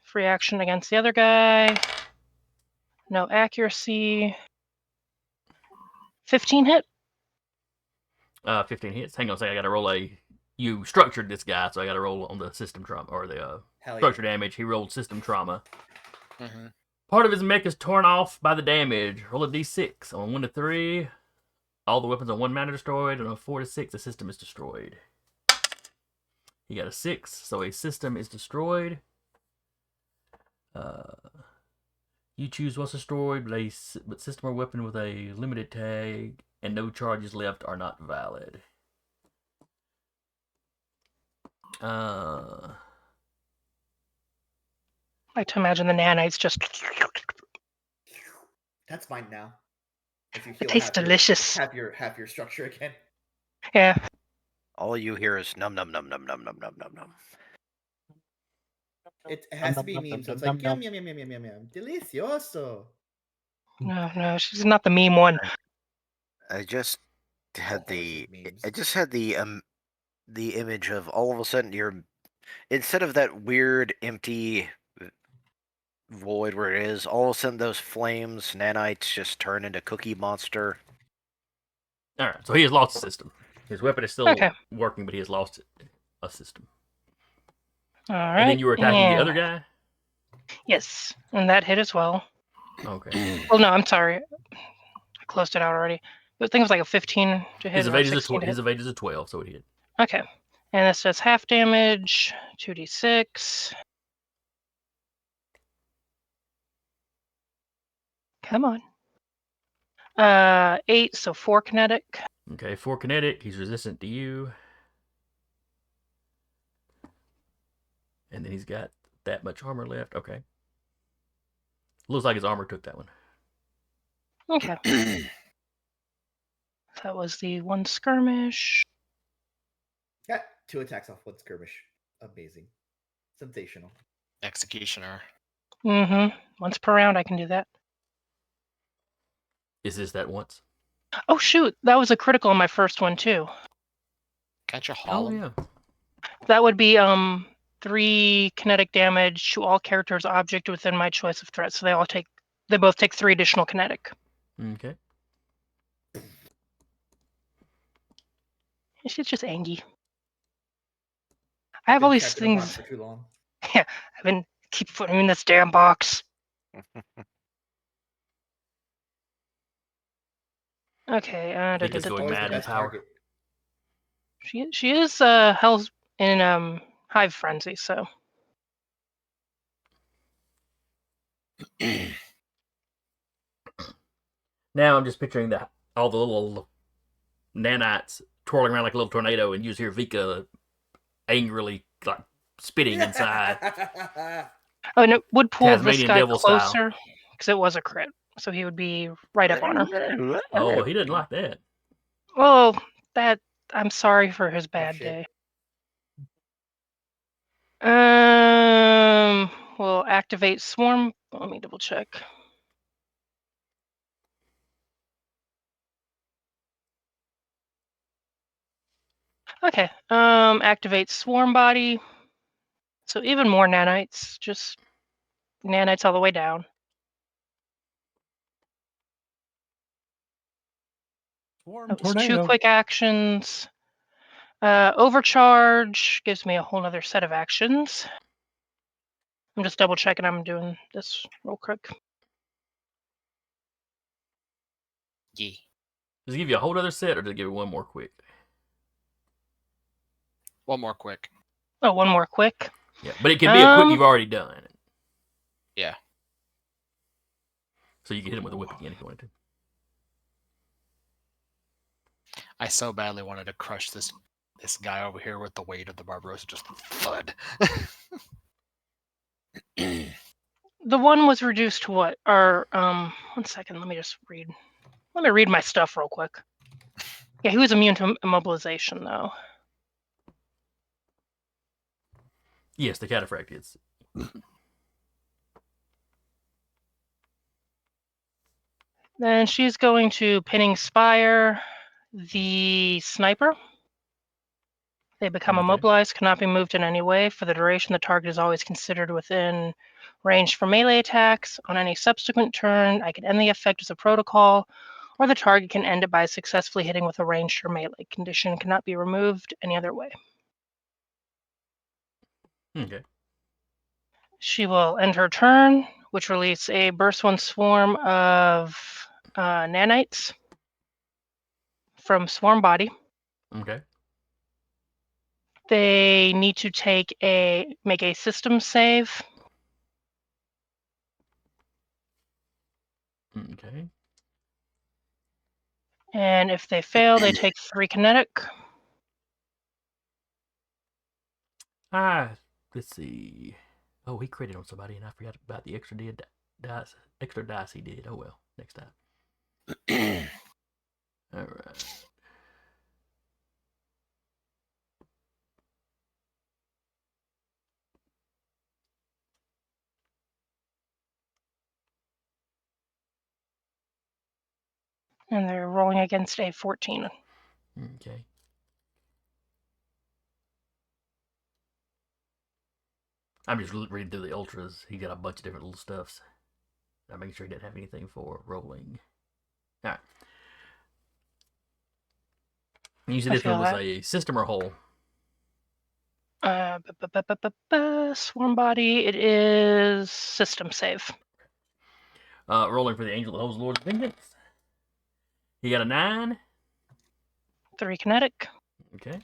Free action against the other guy. No accuracy. 15 hit. 15 hits. Hang on a second. I got to roll a. You structured this guy, so I got to roll on the system trauma or the Hell yeah. structure damage. He rolled system trauma. Mm-hmm. Part of his mech is torn off by the damage. Roll a d6. On 1 to 3, all the weapons on 1 mount are destroyed, and on 4 to 6, the system is destroyed. He got a 6, so a system is destroyed. You choose what's destroyed, but system or weapon with a limited tag and no charges left are not valid. I like to imagine the nanites just. That's mine now. If you It feel tastes delicious. have your structure again. Yeah. All you hear is num num num num num num num num num. It has to be meme, so it's like yum yum yum yum yum yum yum. Delicioso. No, she's not the meme one. I just had All horses memes. I just had the image of all of a sudden you're, instead of that weird empty void where it is, all of a sudden those flames, nanites just turn into Cookie Monster. All right, so he has lost a system. His weapon is still working, but he has lost a system. All right. And then you were attacking the other guy? Yes, and that hit as well. Okay. Well, no, I'm sorry. I closed it out already. I think it was like a 15 to hit. His and a evade is 16 to hit. his evade is a 12, so it hit. Okay. And this does half damage, 2d6. Come on. 8, so 4 kinetic. Okay, 4 kinetic. He's resistant to you. And then he's got that much armor left. Okay. Looks like his armor took that one. Okay. That was the 1 skirmish. Got 2 attacks off 1 skirmish. Amazing. Sensational. Executioner. Mm-hmm. Once per round, I can do that. Is this that once? Oh, shoot. That was a critical on my first one, too. Can't you haul Oh, him? yeah. That would be 3 kinetic damage to all characters object within my choice of threat. So they both take 3 additional kinetic. Okay. She's just angry. I have all these Trapped in a box things. for too long. Yeah, I've been keep putting them in this damn box. Okay. I think it's going Always the mad in best power. target. She is hell's in hive frenzy, so Now I'm just picturing all the little nanites twirling around like a little tornado, and you just hear Vika angrily like spitting inside. oh, and it would pull this Tasmanian guy devil style. closer because it was a crit, so he would be right up on her. Oh, well, he didn't like that. Oh, I'm sorry for his bad shit. day. We'll activate swarm. Let me double check. Okay. Activate swarm body. So even more nanites, just nanites all the way down. Swarm That was tornado. 2 quick actions. Overcharge gives me a whole other set of actions. I'm just double checking I'm doing this real quick. Yeah. Does it give you a whole other set, or does it give you one more quick? One more quick. Oh, one more quick. Yeah, but it can be a quick Um, you've already done. Yeah. So you can hit him with a whip again if you wanted to. I so badly wanted to crush this guy over here with the weight of the Barbarossa. Just thud. The one was reduced to what? Or 1 second, let me just read. Let me read my stuff real quick. Yeah, he was immune to immobilization though. Yes, the cataphract is. Then she's going to pinning spire the sniper. They become Okay. immobilized, cannot be moved in any way. For the duration, the target is always considered within range for melee attacks. On any subsequent turn, I can end the effect as a protocol, or the target can end it by successfully hitting with a ranged or melee. Condition cannot be removed any other way. Okay. She will end her turn, which release a burst one swarm of nanites from swarm body. Okay. They need to make a system save. Okay. And if they fail, they take 3 kinetic. Let's see. Oh, he critted on somebody, and I forgot about the extra dice he did. Oh well, next time. All right. And they're rolling against a 14. Okay. I'm just reading through the ultras. He got a bunch of different little stuffs. I'm making sure he didn't have anything for rolling. All right. You said I this one feel was that. a system or whole? Swarm body, it is system save. Rolling for the angel that holds Lord of Vengeance. He got a 9. 3 kinetic. Okay.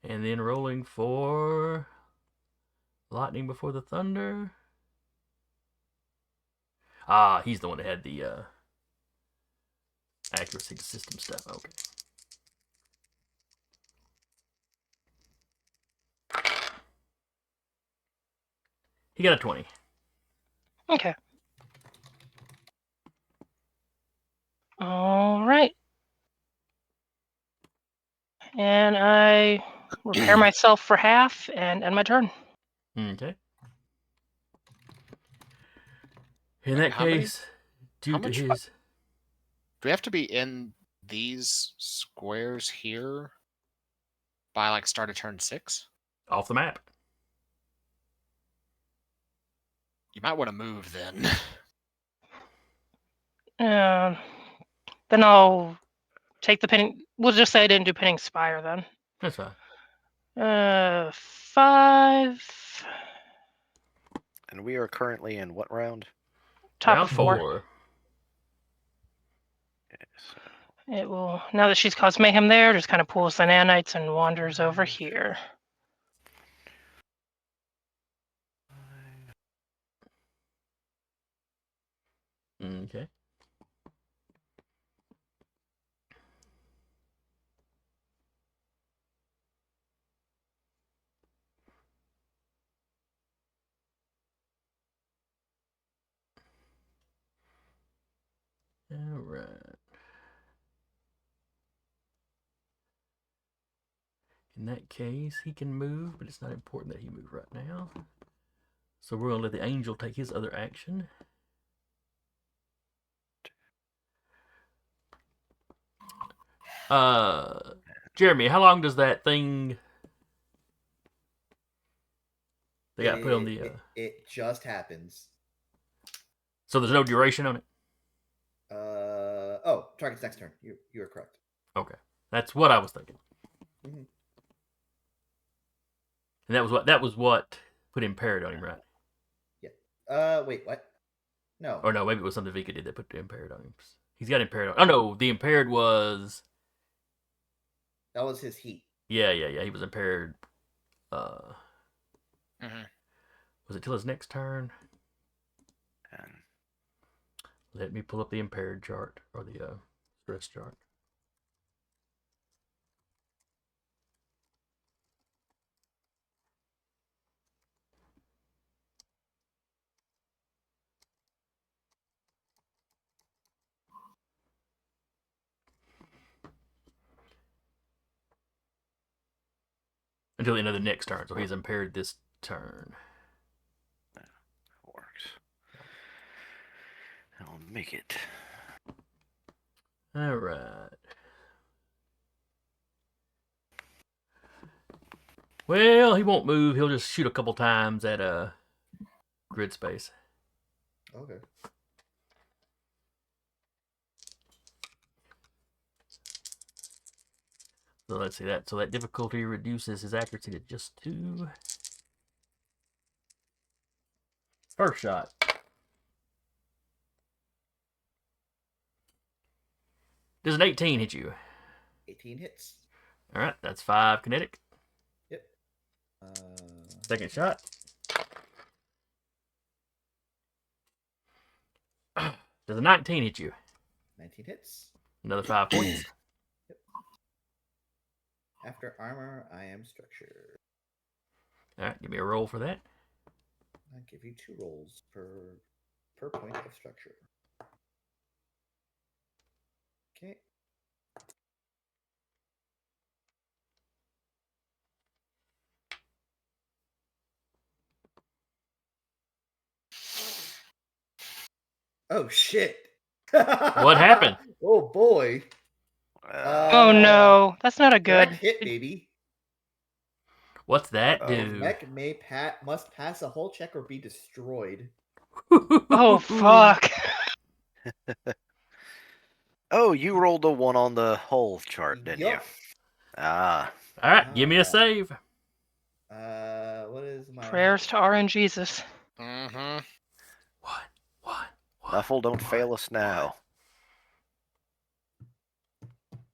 And then rolling for lightning before the thunder. Ah, he's the one that had the accuracy to system stuff. Okay. He got a 20. Okay. All right. And I repair myself for half and end my turn. Okay. In that How many- case, due how to much his... Do we have to be in these squares here by like start of turn 6? Off the map. You might want to move then. Then I'll take the pinning. We'll just say I didn't do pinning spire then. That's fine. 5. And we are currently in what round? Top Round of 4. 4. Okay, so It will, now that she's caused mayhem there, just kind of pulls the nanites and wanders over here. Okay. All right. In that case, he can move, but it's not important that he move right now. So we're going to let the angel take his other action. Jeremy, how long does that thing they got put on the... It just happens. So there's no duration on it? Oh, target's next turn. You are correct. Okay. That's what I was thinking. Mhm. And that was what put impaired on him, right? Wait, what? No. Or no, maybe it was something Vika did that put impaired on him. He's got impaired on. Oh no, the impaired was. That was his heat. Yeah. He was impaired. Mhm. Was it till his next turn? And Let me pull up the impaired chart or the stress chart. Until the end of the next turn, so he's impaired this turn. works. I'll make it. All right. Well, he won't move. He'll just shoot a couple times at grid space. Okay. So let's see that. So that difficulty reduces his accuracy to just 2. First shot. Does an 18 hit you? 18 hits. All right, that's 5 kinetic. Yep. Second shot. Does a 19 hit you? 19 hits. Another 5 points. After armor, I am structured. All right, give me a roll for that. I give you 2 rolls per point of structure. Okay. Oh shit! What happened? Oh boy! Oh no, that's not a Direct good. hit, baby. What's that Uh-oh. do? Mech must pass a whole check or be destroyed. Oh fuck. Oh, you rolled a 1 on the hull chart, didn't you? Yup. Ah. All right, give me a save. What is my Prayers to RNGesus. Mhm. One. Nuffle, don't fail us now.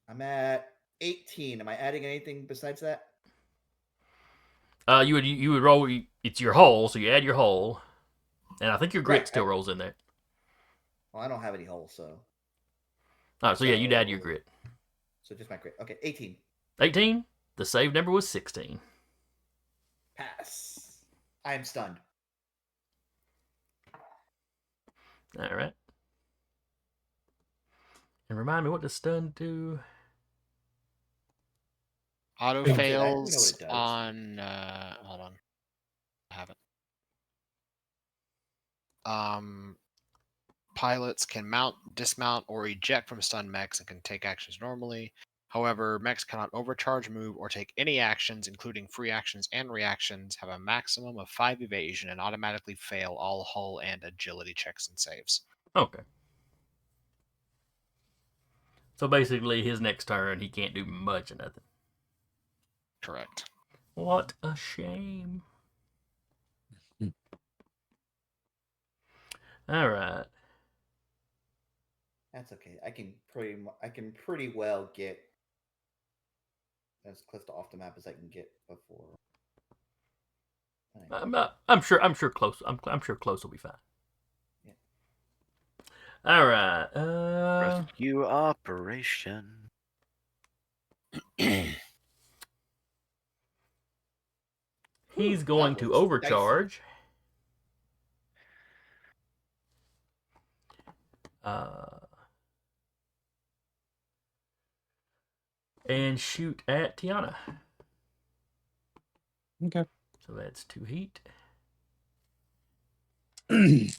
I'm at 18. Am I adding anything besides that? You would roll. It's your hole, so you add your hole, and I think your grit Right, still rolls in there. Well, I don't have any holes, so So yeah, you'd add your grit. so just my crit. Okay, 18. 18. The save number was 16. Pass. I am stunned. All right. And remind me, what does stun do? Auto I don't even know what fails it does. on. Hold on. I have it. Pilots can mount, dismount, or eject from stun mechs and can take actions normally. However, mechs cannot overcharge, move, or take any actions, including free actions and reactions, have a maximum of 5 evasion, and automatically fail all hull and agility checks and saves. Okay. So basically, his next turn, he can't do much of nothing. Correct. What a shame. All right. That's okay. I can pretty well get as close to off the map as I can get before. I'm sure close. I'm sure close will be fine. Yeah. All right. Rescue operation. He's Whew, going that to was overcharge. And shoot at Tiana. Okay. So that's 2 heat. Does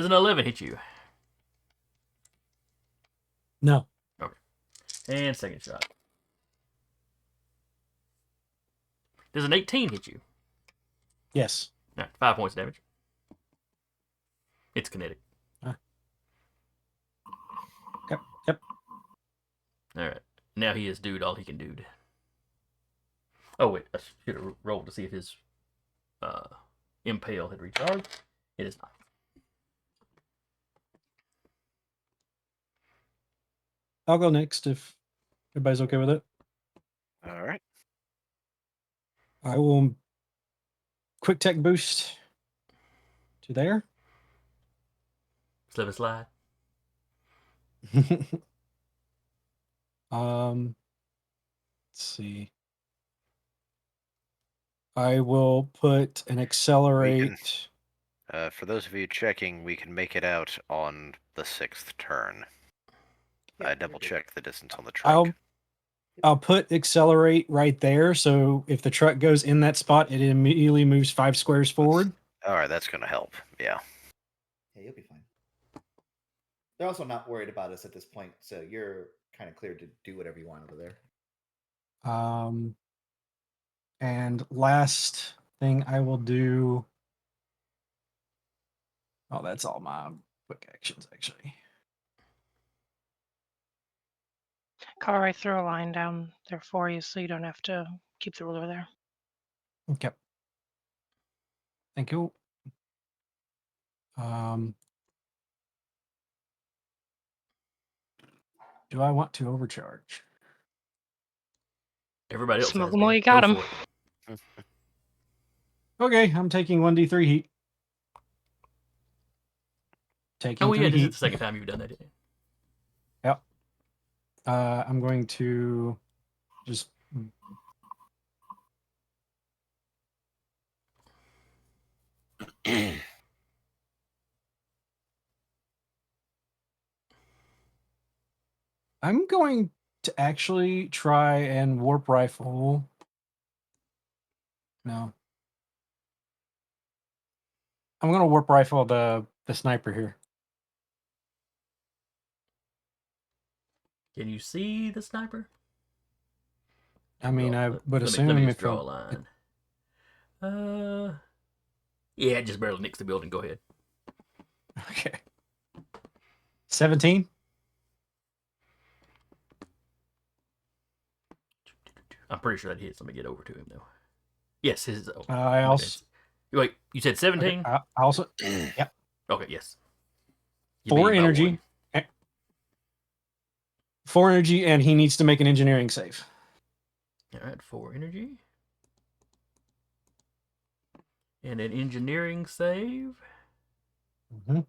an 11 hit you? No. And second shot. Does an 18 hit you? Yes. All right, 5 points of damage. It's kinetic. Yep. All right. Now he is dude all he can dude. Oh, wait. I should have rolled to see if his impale had recharged. It is not. I'll go next if everybody's okay with it. All right. I will quick tech boost to there. Slip and slide. Let's see. I will put an accelerate. For those of you checking, we can make it out on the 6th turn. Yeah, I you're double good. checked the distance on the truck. I'll put accelerate right there. So if the truck goes in that spot, it immediately moves 5 squares forward. All right, that's going to help. Yeah. Yeah, you'll be fine. They're also not worried about us at this point, so you're kind of clear to do whatever you want over there. And last thing I will do. Oh, that's all my quick actions, actually. Car, I threw a line down there for you so you don't have to keep the ruler there. Okay. Thank you. Do I want to overcharge? Everybody else Smoke has them while been. you got Go 'em. for it. Okay, I'm taking 1d3 heat. Taking Oh, yeah, 3 this is heat. the second time you've done that. Didn't you? Yep. I'm going to just I'm going to actually try and warp rifle. No. I'm going to warp rifle the sniper here. Can you see the sniper? I mean, I would let assume me just if draw a line. Yeah, just barely nicks the building. Go ahead. Okay. 17. I'm pretty sure that hits. Let me get over to him though. Yes, his. Oh, I also wait. You said 17. okay, I also yep. Okay, yes. You 4 beat by energy. 4 energy, and he needs to make an engineering save. one. All right, 4 energy. And an engineering save. Mm-hmm.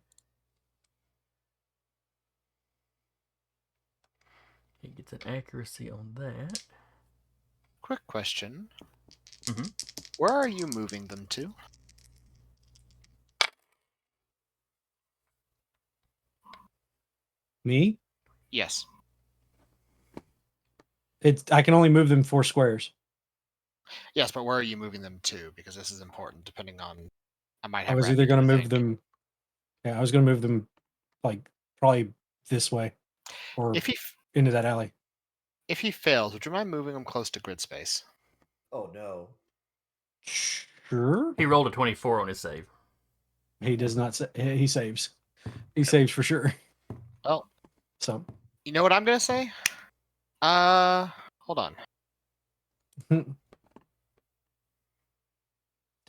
He gets an accuracy on that. Quick question. Mhm. Where are you moving them to? Me? Yes. I can only move them 4 squares. Yes, but where are you moving them to? Because this is important, depending on... I might have I was Rappy either going to do a move thing. them. Yeah, I was going to move them like probably this way or If he into that alley. fails, would you mind moving him close to grid space? Oh no. Sure. He rolled a 24 on his save. He does not. He saves. He saves for sure. Well, So. you know what I'm gonna say? Hold on. Do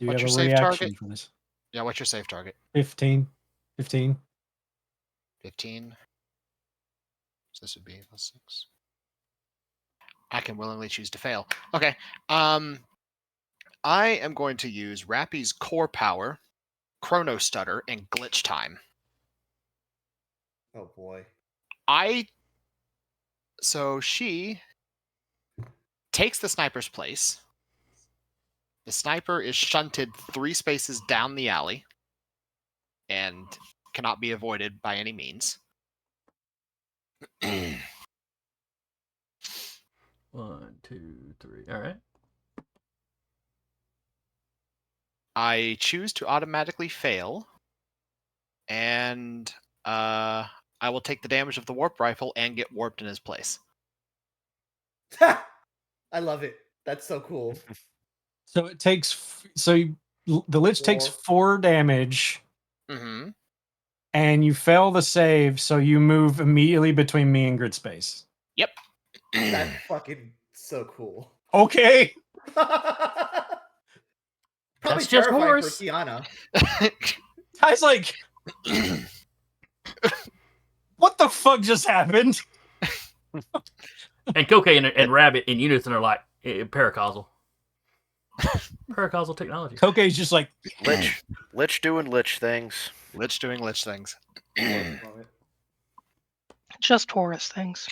you What's have your a save reaction target? for this? Yeah, what's your save target? 15. 15. 15. So this would be plus 6. I can willingly choose to fail. Okay. I am going to use Rappy's core power, Chrono Stutter, and Glitch Time. Oh boy. So she takes the sniper's place. The sniper is shunted 3 spaces down the alley and cannot be avoided by any means. 1, 2, 3. All right. I choose to automatically fail, and I will take the damage of the warp rifle and get warped in his place. I love it. That's so cool. So it takes the Lich takes 4 damage, Mm-hmm. and you fail the save, so you move immediately between me and grid space. Yep. That's fucking so cool. Okay. Probably That's just terrifying for Horus. Tiana. Guy's like, what the fuck just happened? And Koke and Rabbit in unison are like paracausal. Paracausal technology. Koke's just like, Lich doing Lich things. Lich doing Lich things. Just Horus things.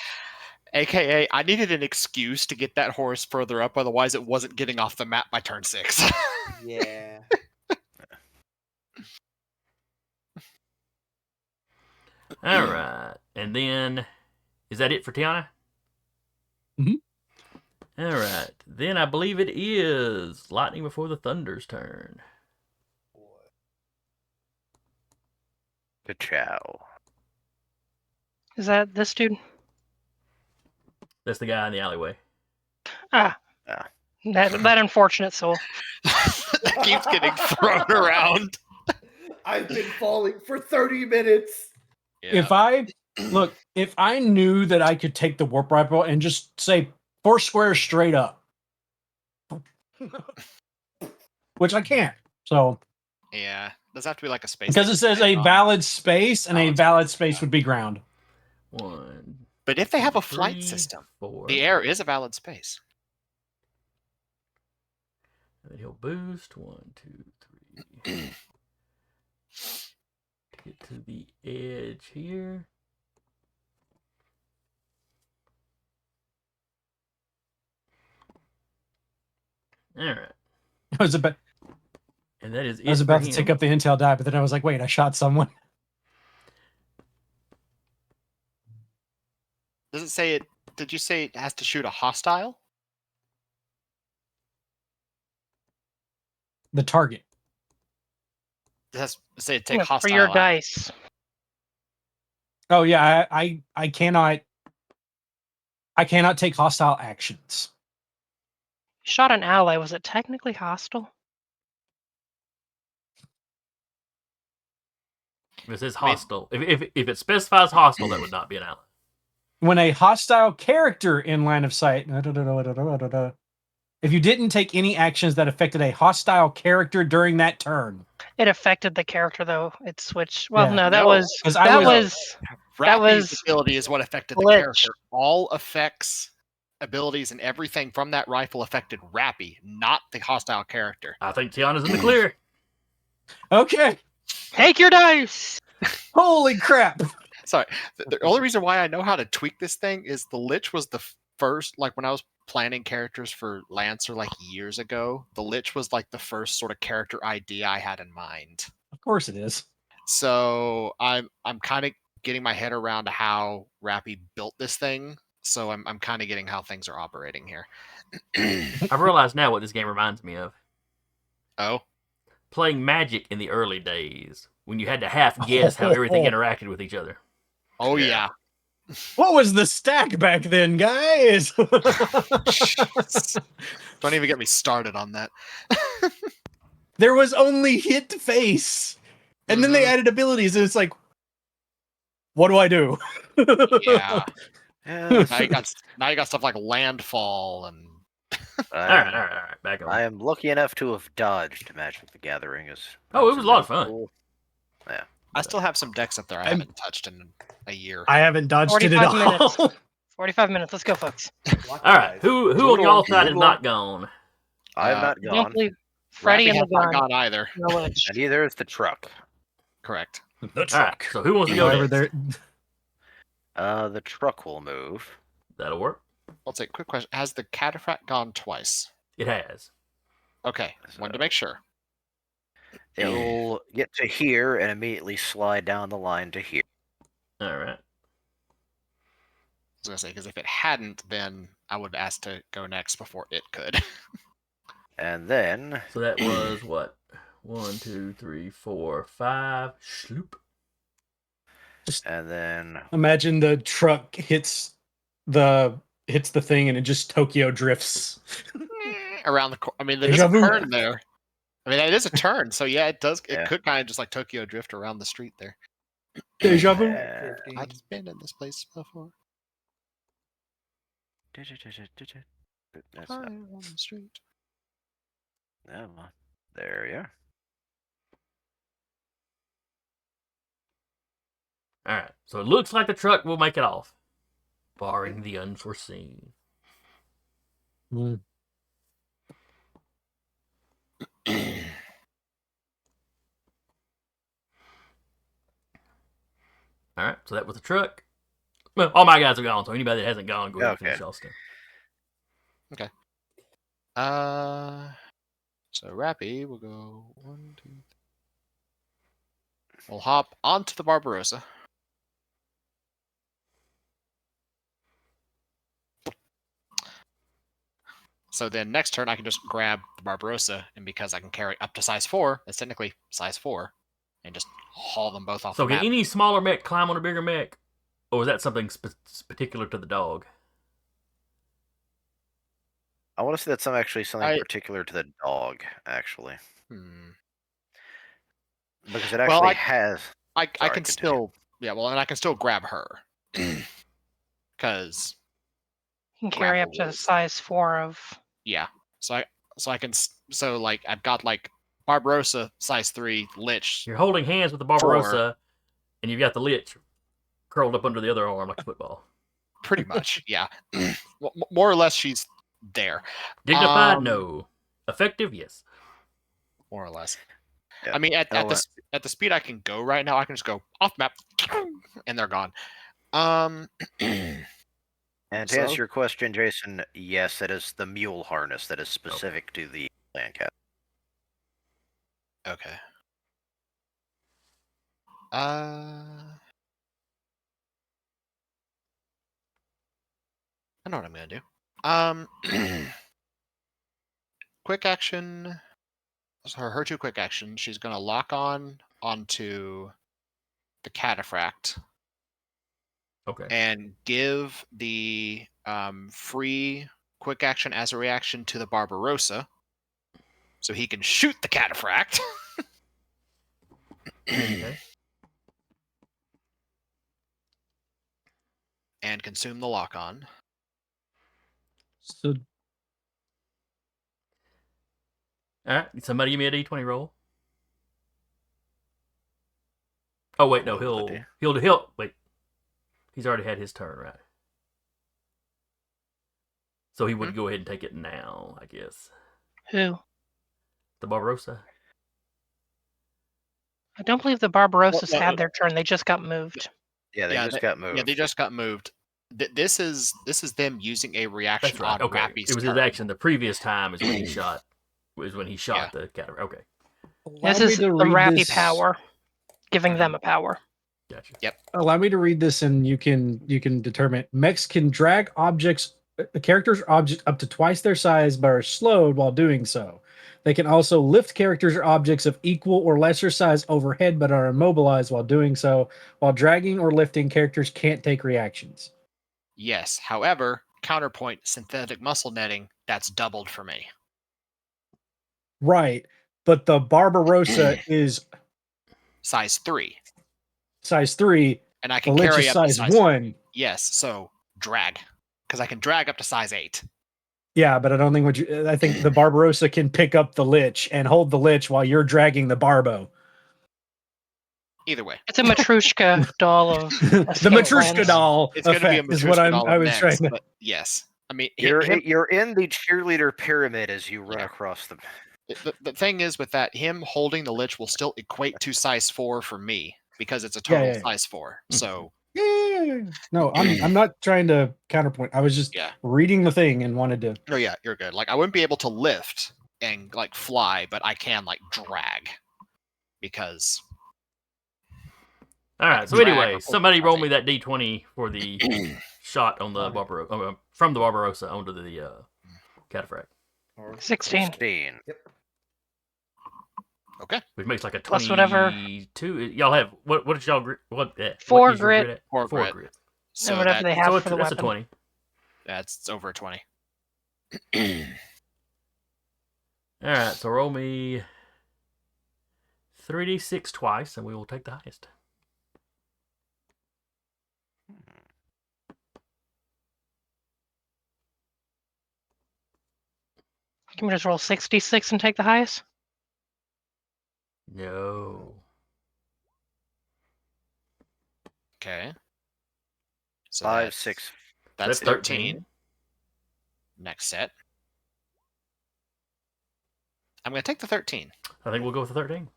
AKA, I needed an excuse to get that horse further up, otherwise it wasn't getting off the map by turn 6. Yeah. All right. And then, is that it for Tiana? Mhm. All right. Then I believe it is Lightning Before the Thunder's turn. Ka-chow. Is that this dude? That's the guy in the alleyway. Ah. Ah. That unfortunate soul. That keeps getting thrown around. I've been falling for 30 minutes. if I knew that I could take the warp rifle and just say 4 squares straight up, which I can't. So Yeah, does have to be like a space. because it says a valid space, and a valid space would be ground. 1. But if they have a 3, flight system, 4. the air is a valid space. And then he'll boost. 1, 2, 3. Get to the edge here. All right. I was about And that is it. I was about for to him. take up the intel die, but then I was like, wait, I shot someone. Does it say it? Did you say it has to shoot a hostile? The target. It has to say take Yeah, hostile. for your action. dice. Oh yeah, I cannot take hostile actions. Shot an ally. Was it technically hostile? If it says I mean- hostile, if it specifies hostile, that would not be an ally. When a hostile character in line of sight, if you didn't take any actions that affected a hostile character during that turn, It affected the character though. It switched. Well, Yeah. no, that No, was 'cause that I was Rappy's was ability is what affected the Lich. character. All effects, abilities, and everything from that rifle affected Rappy, not the hostile character. I think Tiana's in the clear. okay. take your dice. Holy crap! Sorry, the only reason why I know how to tweak this thing is the Lich was the first, like when I was planning characters for Lancer like years ago, the Lich was like the first sort of character idea I had in mind. Of course it is. So I'm kind of getting my head around how Rappy built this thing. So I'm kind of getting how things are operating here. I've realized now what this game reminds me of. Oh, Playing Magic in the early days, when you had to half guess how everything interacted with each other. oh yeah. What was the stack back then, guys? Jeez. Don't even get me started on that. There was only hit face, and then they Mhm. added abilities, and it's like, what do I do? Yeah. Yeah, Now you got stuff like landfall and All right. Back on. I am lucky enough to have dodged Magic the Gathering. Oh, it was a lot of fun. Cool. I still have some decks up there I I'm- haven't touched in a year. I haven't dodged it at 45 minutes. all. 45 minutes. Let's go, folks. All right. Who on y'all side is not gone? I have not Don't gone, believe Freddy Rappy and the has not gun. gone either. No Lich. and either is the truck. Correct. The All right. So who wants to go Whatever next? The truck will move. That'll work. I'll take a quick question. Has the cataphract gone twice? It has. Okay. Wanted to make sure. It'll get to here and immediately slide down the line to here. All right. I was gonna say, because if it hadn't, then I would ask to go next before it could. And then So that was what? 1, 2, 3, 4, 5. Sloop. and then Imagine the truck hits the hits the thing and it just Tokyo drifts. Around the I mean, there's Deja a vu. turn there. I mean, it is a turn, so yeah, it does. It Yeah. could kind of just like Tokyo drift around the street there. Deja vu. I've been in this place before. That's Fire not, on the street. no, there you are. All right. So it looks like the truck will make it off, barring the unforeseen. Mm. All right. So that was the truck. Well, all my guys are gone. So anybody that hasn't gone, go ahead and finish Okay. y'all stuff. So Rappy will go 1, 2, 3. We'll hop onto the Barbarossa. So then next turn I can just grab the Barbarossa, and because I can carry up to size 4, that's technically size 4, and just haul them both off So the can map. any smaller mech climb on a bigger mech? Or is that something particular to the dog? I want to say that's something I- particular to the dog, actually, Hmm. because it Well, actually I- has. I Sorry, can continue. still and I can still grab her because You can carry up grapple to rules. size 4 of. yeah. So I can like I've got like Barbarossa size 3 Lich. You're holding hands with the Barbarossa, and you've got the Lich curled up under the other arm like a football. Pretty much, yeah. More or less, she's there. Dignified? Um, No. Effective? Yes. More or less. Yeah. I mean, at Oh, the speed I can go right now, I can just go off map, and they're gone. Um, And to So- answer your question, Jason, yes, it is the mule harness that is specific to the land cat. okay. I know what I'm gonna do. Quick action. So her 2 quick actions. She's gonna lock onto the cataphract Okay. and give the free quick action as a reaction to the Barbarossa, so he can shoot the cataphract. Okay. And consume the lock on. So All right. Somebody give me a D20 roll. Oh wait, no. What would He'll wait. He's already had his turn, right? So he would go ahead and take it now, I guess. Who? The Barbarossa. I don't believe the Barbarossas Well, had their turn. They just got moved. Yeah, they just got moved. Yeah, they just got moved. This is them using a reaction That's right. on Okay. Rappy's It was his turn. action. The previous time is when he shot. Yeah. The cataract. Okay. This is the Rappy power, giving them a power. Gotcha. Allow me to read this, and you can determine. Mechs can drag objects, characters or objects up to twice their size, but are slowed while doing so. They can also lift characters or objects of equal or lesser size overhead, but are immobilized while doing so. While dragging or lifting, characters can't take reactions. Yes. However, counterpoint synthetic muscle netting, that's doubled for me. Right, but the Barbarossa is Size 3. size 3. And I The can Lich carry is up to size 1. Yes, so drag. Because I can drag up to size 8. Yeah, but I don't think I think the Barbarossa can pick up the Lich and hold the Lich while you're dragging the Barbo. Either way. It's a Matryoshka doll of The Matryoshka Scoutlands. doll It's going to be a effect is what Matryoshka doll I of was next, trying to. but yes. I mean, You're him, you're in the cheerleader pyramid as you run Yeah. across the. the thing is with that, him holding the Lich will still equate to size 4 for me because it's a Yeah, total yeah, yeah. size 4. So Yeah. No, I'm not trying to counterpoint. I was just Yeah. reading the thing and wanted to. no, yeah, you're good. Like I wouldn't be able to lift and like fly, but I can like drag because All right. So Drag anyway, or somebody roll something. me that D20 for the shot on the Barbarossa, from the Barbarossa onto the cataphract, 16. 16. which makes like a 22. Plus whatever. Y'all have what did y'all what? 4 is your grit. at? 4 4 grit. grit. So and whatever that, they have So for the that's a weapon. 20. That's over 20. All right, so roll me 3d6 twice, and we will take the highest. Can we just roll 66 and take the highest? No. Okay. So 5, that's 6. That's That's 13. Next set. I'm going to take the 13. I think we'll go with the 13.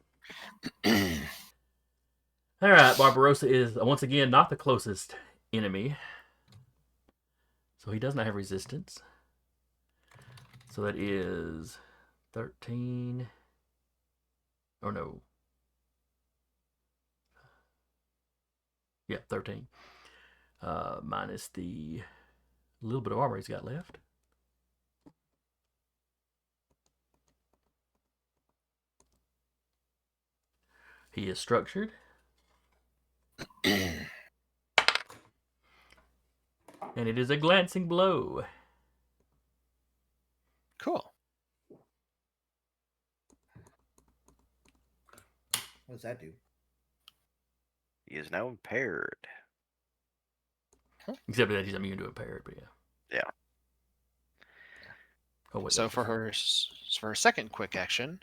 All right, Barbarossa is once again not the closest enemy, so he does not have resistance. So that is 13. Oh no. Yeah, 13. Minus the little bit of armor he's got left. He is structured. And it is a glancing blow. Cool. What does that do? He is now impaired. Except that he's immune to impaired, but yeah. Yeah. Oh, wait, So that's for her second quick action,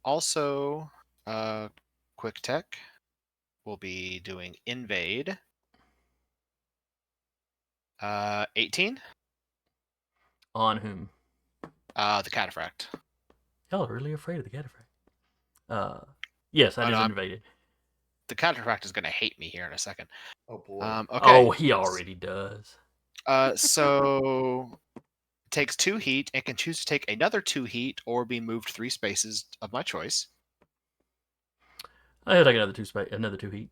also quick tech will be doing invade. 18. on whom? The cataphract. Y'all are really afraid of the cataphract. Yes, that Oh, is no, invaded. The cataphract is going to hate me here in a second. Oh boy. Okay. Oh, he already does. So takes 2 heat and can choose to take another 2 heat or be moved 3 spaces of my choice. I'll take another 2 heat.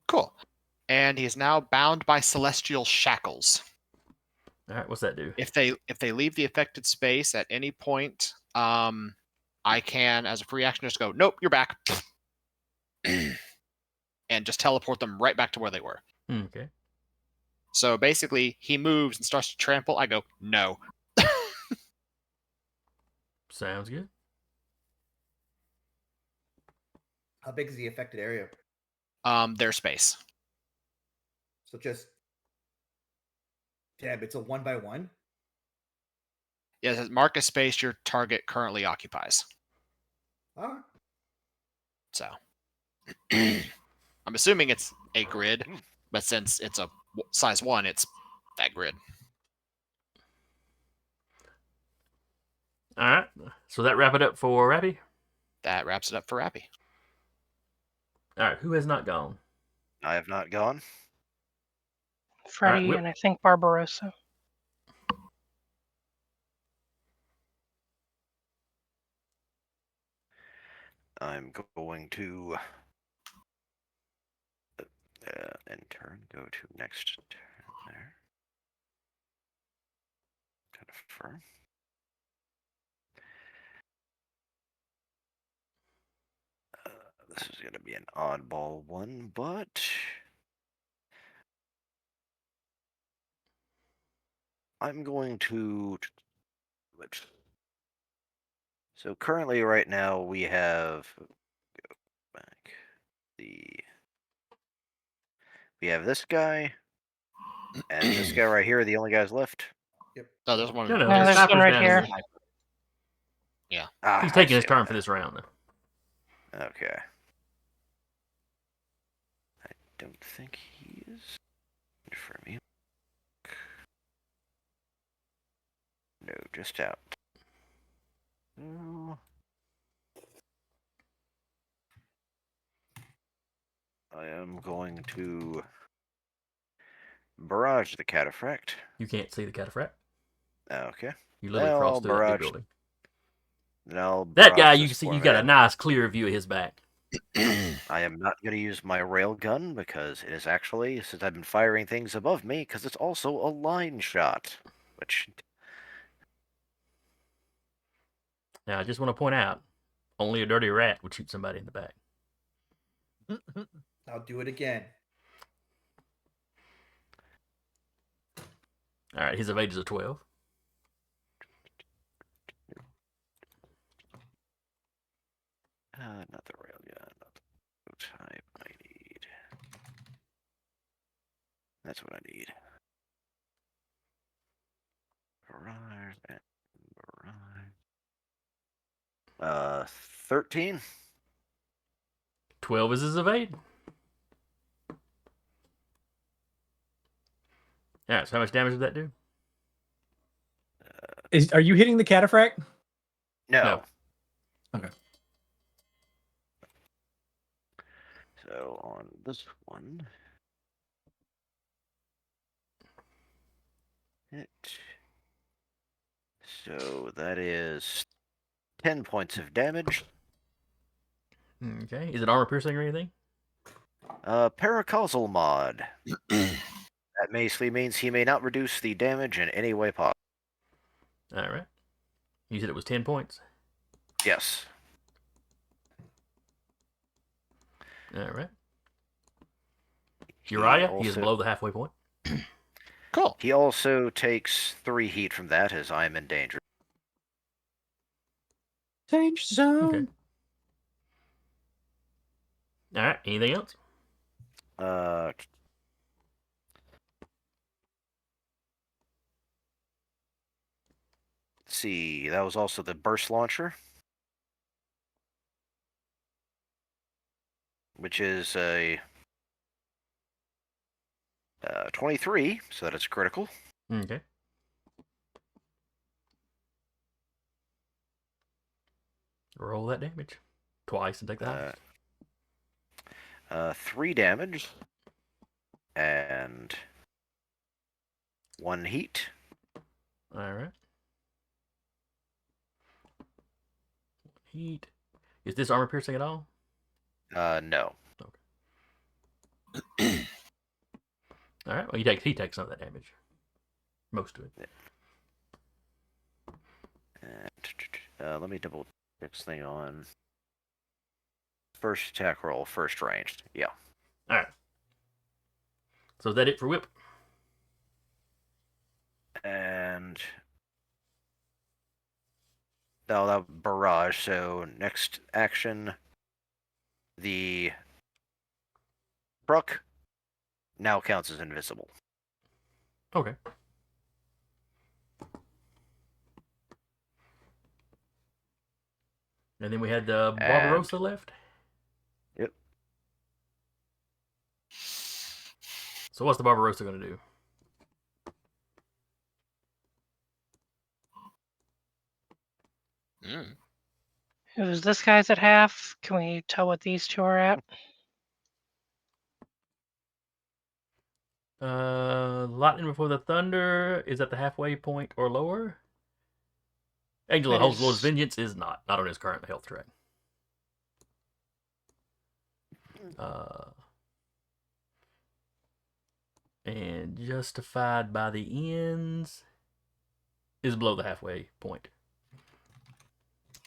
Cool. And he is now bound by celestial shackles. All right, what's that do? If they leave the affected space at any point, I can, as a free action, just go, nope, you're back, and just teleport them right back to where they were. Okay. So basically, he moves and starts to trample. I go, no. Sounds good. How big is the affected area? Their space. So just damn, it's a 1x1. Yeah, it says mark a space your target currently occupies. Ah, So I'm assuming it's a grid, but since it's a size 1, it's that grid. All right. So that wrap it up for Rappy. That wraps it up for Rappy. All right. Who has not gone? I have not gone. Freddy Whip. and I think Barbarossa. I'm going to in turn go to next turn there. Confirm. This is going to be an oddball one, but I'm going to. So currently, right now, we have. Go back. We have this guy, and this guy right here are the only guys left. Oh, there's one. No, No, the there's sniper's one right down here. Yeah. Ah, He's I taking his see. turn for this round, though. Okay. I don't think he is for me. No, just out. No. I am going to barrage the cataphract. You can't see the cataphract. Okay. You literally Now crossed I'll through that big barrage. building. Then I'll That guy, barrage you can this see, poor you got a man. nice clear view of his back. I am not going to use my rail gun because it is actually, since I've been firing things above me, because it's also a line shot. Which. Now, I just want to point out, only a dirty rat would shoot somebody in the back. I'll do it again. All right, his evade is a 12. Not the railgun, not the type I need. That's what I need. Barrage and barrage. 13. 12 is his evade. All right, so how much damage did that do? Are you hitting the cataphract? No. Okay. So on this one, it. So that is 10 points of damage. Okay, is it armor piercing or anything? Paracausal mod. That basically means he may not reduce the damage in any way possible. All right. You said it was 10 points. Yes. All right. He Uriah, he is also- below the halfway point. Cool. He also takes 3 heat from that as I am in danger. Danger zone. Okay. All right. Anything else? Let's see, that was also the burst launcher, which is a 23, so that it's critical. Okay. Roll that damage twice and take the highest. 3 damage and 1 heat. All right. Heat. Is this armor piercing at all? No. All right. Well, he takes some of that damage. Most of it. And, let me double check this thing on. First attack roll, first ranged. Yeah. All right. So is that it for whip? And that barrage. So next action, the truck now counts as invisible. Okay. And then we had Barbarossa left. Yep. So what's the Barbarossa going to do? Mm. It was this guy's at half. Can we tell what these two are at? Lightning before the thunder is at the halfway point or lower. Angel that That holds Lord's is- Vengeance is not on his current health track. And Justified by the Ends is below the halfway point.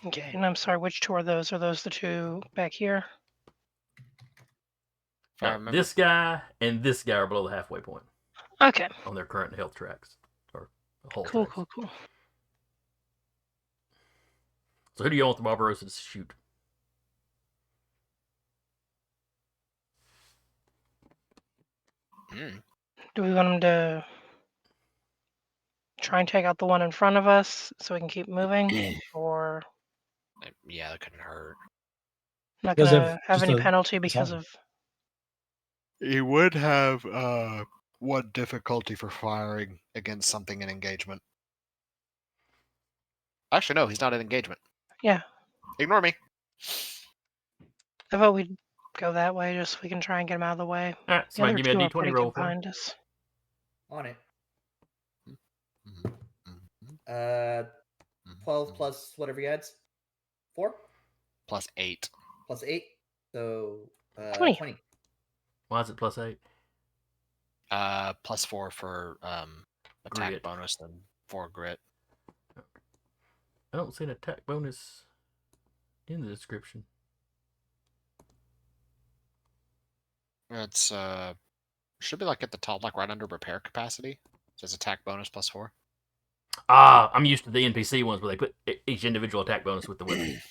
Okay, and I'm sorry, which two are those? Are those the two back here? If I No, remember. this guy and this guy are below the halfway point Okay, on their current health tracks or whole cool, tracks. cool. So who do you want the Barbarossa to shoot? Mm. Do we want him to try and take out the one in front of us so we can keep moving? Or Yeah, that couldn't hurt. not Does going have to have just any a penalty because design. of... He would have one difficulty for firing against something in engagement. Actually, no, he's not in engagement. Yeah, Ignore me. I thought we'd go that way just so we can try and get him out of the way. All right, The somebody other give me a two are D20 pretty roll good for me. behind us. On it. Mhm. 12 plus whatever you adds. 4 Plus 8. plus 8. So 20. 20. Why is it plus 8? Plus 4 for attack Grit. bonus and 4 grit. I don't see an attack bonus in the description. It's should be like at the top, like right under repair capacity. Says attack bonus +4. I'm used to the NPC ones where they put each individual attack bonus with the weapon.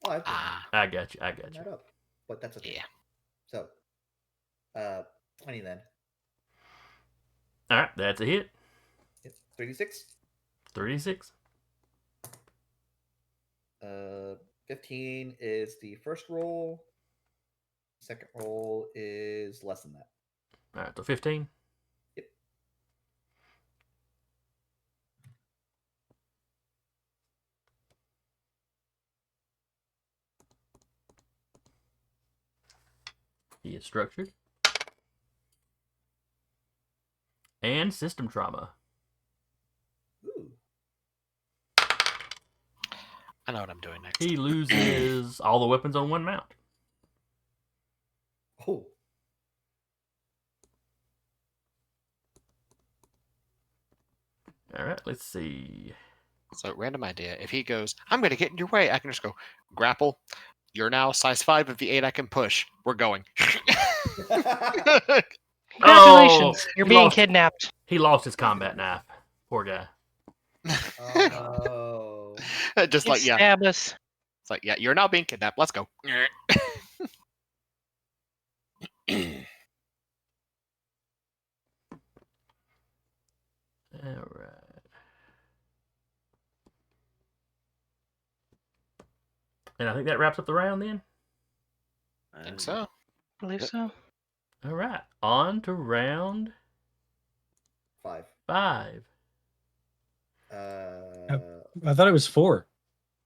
Oh, I've been I got you. putting that up, but that's okay. Yeah. So, 20 then. All right, that's a hit. It's 36. 36. 15 is the first roll. Second roll is less than that. All right, so 15. Yep. He is structured. And system trauma. Ooh. I know what I'm doing next. He loses all the weapons on one mount. Oh. All right, let's see. So, random idea. If he goes, I'm going to get in your way, I can just go, grapple. You're now size 5 of the 8 I can push. We're going. Congratulations, you're he being lost- kidnapped. He lost his combat knife. Poor guy. Oh. Just You like, yeah. stab us. It's like, yeah, you're now being kidnapped. Let's go. All right. And I think that wraps up the round then. I think so. I believe so. All right, on to round 5. 5. I thought it was 4.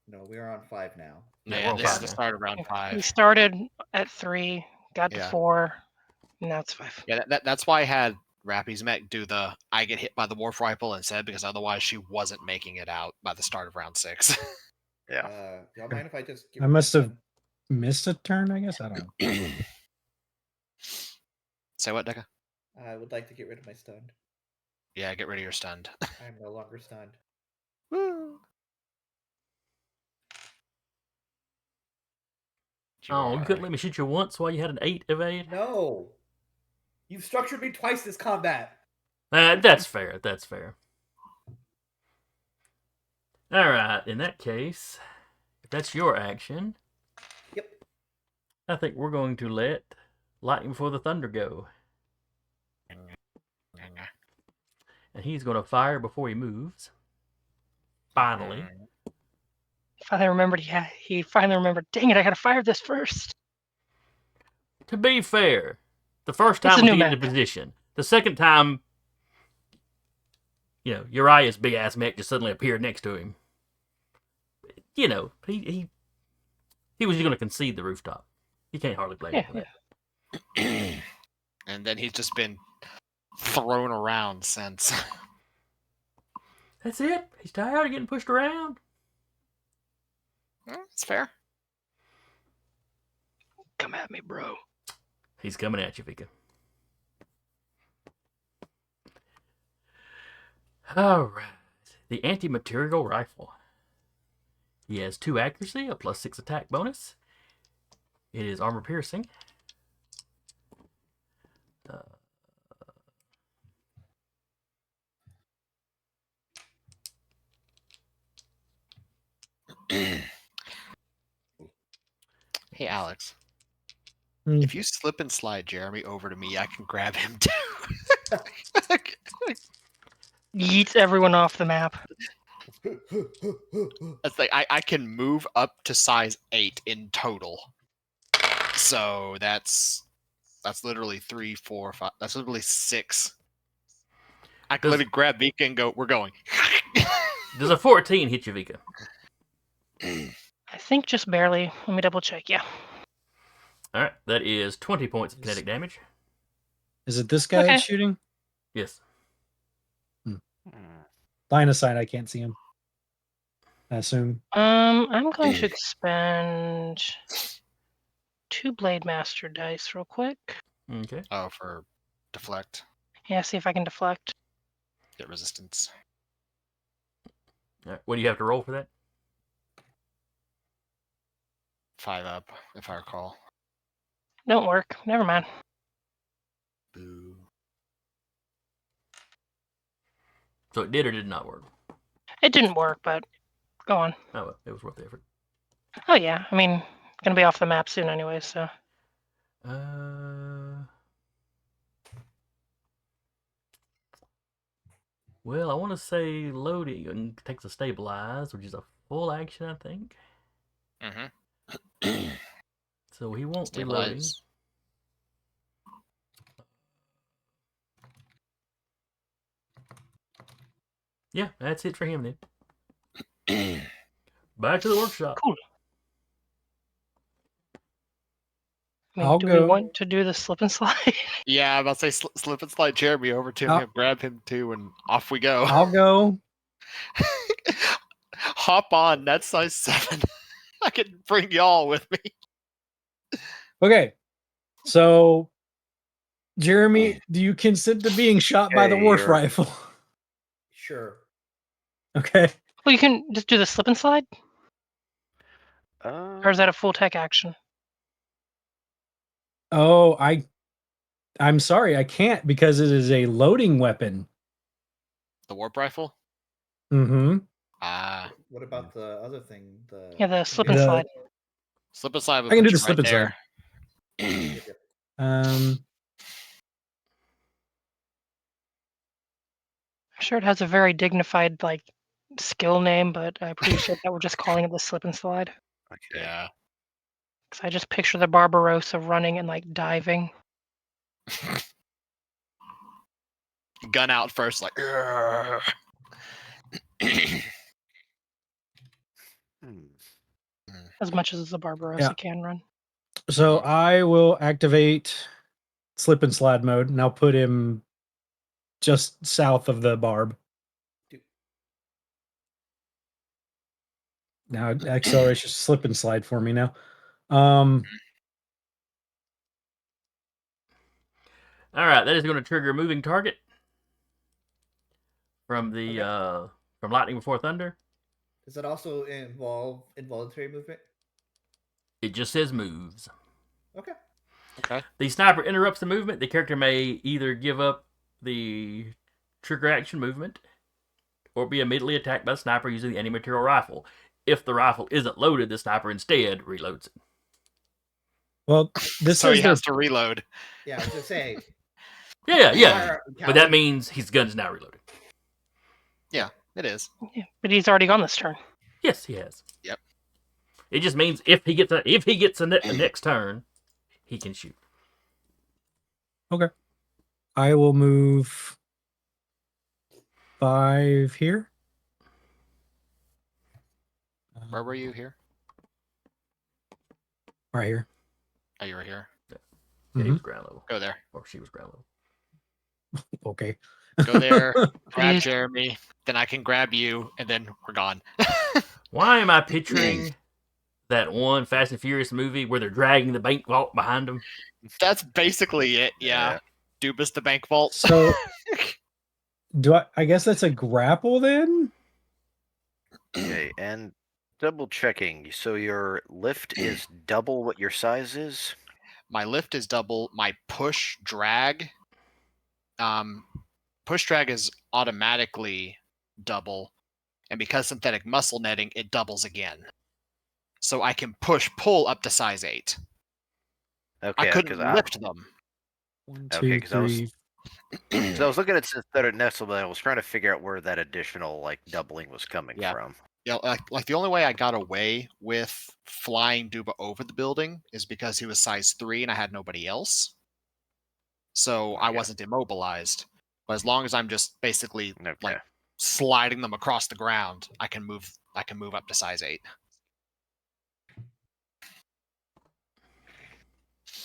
No, we're on 5 now. Yeah, Yeah, we're on this is 5 the now. start of round We 5. started at 3, got to Yeah. 4, and now it's 5. Yeah, that's why I had Rappy's mech do the I get hit by the Wharf Rifle instead, because otherwise she wasn't making it out by the start of round 6. Yeah. Y'all mind if I just I must have missed a turn, I guess. I don't know. Say what, Deca? I would like to get rid of my stunned. Yeah, get rid of your stunned. I'm no longer stunned. Woo! Oh, you couldn't let me shoot you once while you had an 8 evade? No! You've structured me twice this combat. That's fair. That's fair. All right. In that case, if that's your action, Yep. I think we're going to let Lightning Before the Thunder go. And he's going to fire before he moves. Finally. Finally remembered. He finally remembered. Dang it! I gotta fire this first. To be fair, the first It's time a was new to get into mech. position. The second time, Uriah's big ass mech just suddenly appeared next to him. He was just going to concede the rooftop. You can't hardly blame him for that. And then he's just been thrown around since. That's it. He's tired of getting pushed around. It's fair. Come at me, bro. He's coming at you, Vika. All right. The anti-material rifle. He has 2 accuracy, a +6 attack bonus. It is armor piercing. Hey, Alex. Hmm. If you slip and slide Jeremy over to me, I can grab him too. Yeets everyone off the map. That's like I can move up to size 8 in total. So that's literally 3, 4, 5. That's literally 6. I can Does- literally grab Vika and go, we're going. Does a 14 hit you, Vika? I think just barely. Let me double check. Yeah. All right. That is 20 points of kinetic damage. Is it this guy Okay. that's shooting? Yes. Line of sight, I can't see him. I assume. I'm going to expend 2 Blade Master dice real quick. Okay. Oh, for deflect, Yeah, see if I can deflect. get resistance. All right. What do you have to roll for that? 5 up, if I recall. Don't work. Never mind. Boo. So it did or did not work? It didn't work, but go on. Oh, well, it was worth the effort. Oh yeah, I mean, gonna be off the map soon anyway, so. Well, I want to say loading and takes a stabilize, which is a full action, I think. Mm-hmm. So he won't be loading. Stabilize. Yeah, that's it for him then. Back to the workshop. Cool. I mean, I'll do go. we want to do the slip and slide? Yeah, I'm about to say slip and slide Jeremy over to Oh. him, grab him too, and off we go. I'll go. Hop on, that's size 7. I can bring y'all with me. Okay. So, Jeremy, do you consent to being shot by the Hey, Wharf you're- rifle? Sure. Okay. Well, you can just do the slip and slide, or is that a full tech action? Oh, I'm sorry, I can't because it is a loading weapon. The warp rifle? Mm-hmm. Ah. What about the other thing? Yeah, the slip and The- slide. Slip and slide. I can do the put you slip and slide. Yep, yep. I'm sure it has a very dignified like skill name, but I appreciate that we're just calling it the slip and slide. Okay. Yeah. Because I just picture the Barbarossa running and like diving. Gun out first, like. "Urgh." As much as the Barbarossa can run. So I will activate slip and slide mode, and I'll put him just south of the barb. Now acceleration slip and slide for me now. All right, that is going to trigger a moving target from the from lightning before thunder. Does that also involve involuntary movement? It just says moves. Okay. Okay. The sniper interrupts the movement. The character may either give up the trigger action movement or be immediately attacked by the sniper using the anti-material rifle. If the rifle isn't loaded, the sniper instead reloads it. Well, this So he says they're has to reload. Yeah, I was just saying. Yeah. But that means his gun's now reloaded. Yeah, it is. Yeah, but he's already gone this turn. Yes, he has. Yep. It just means if he gets a next turn, he can shoot. okay. I will move 5 here. Where were you here? Right here. Oh, you were here. Yeah, he Mhm. was ground level. Go there. Or she was ground level. Okay. Go there. Grab Please. Jeremy. Then I can grab you, and then we're gone. Why am I picturing that one Fast and Furious movie where they're dragging the bank vault behind them? That's basically it. Yeah. Dubas the bank vault. So I guess that's a grapple then? Okay, and double checking. So your lift is double what your size is? My lift is double. My push drag. Push drag is automatically double, and because synthetic muscle netting, it doubles again. So I can push pull up to size 8. Okay, I couldn't lift them. 1, Okay, 2, 'cause I was- 3. So I was looking at synthetic nestle, but I was trying to figure out where that additional doubling was coming Yeah. from. Yeah, like the only way I got away with flying Duba over the building is because he was size 3 and I had nobody else. So I Okay. wasn't immobilized. But as long as I'm just basically Okay. like sliding them across the ground, I can move up to size 8.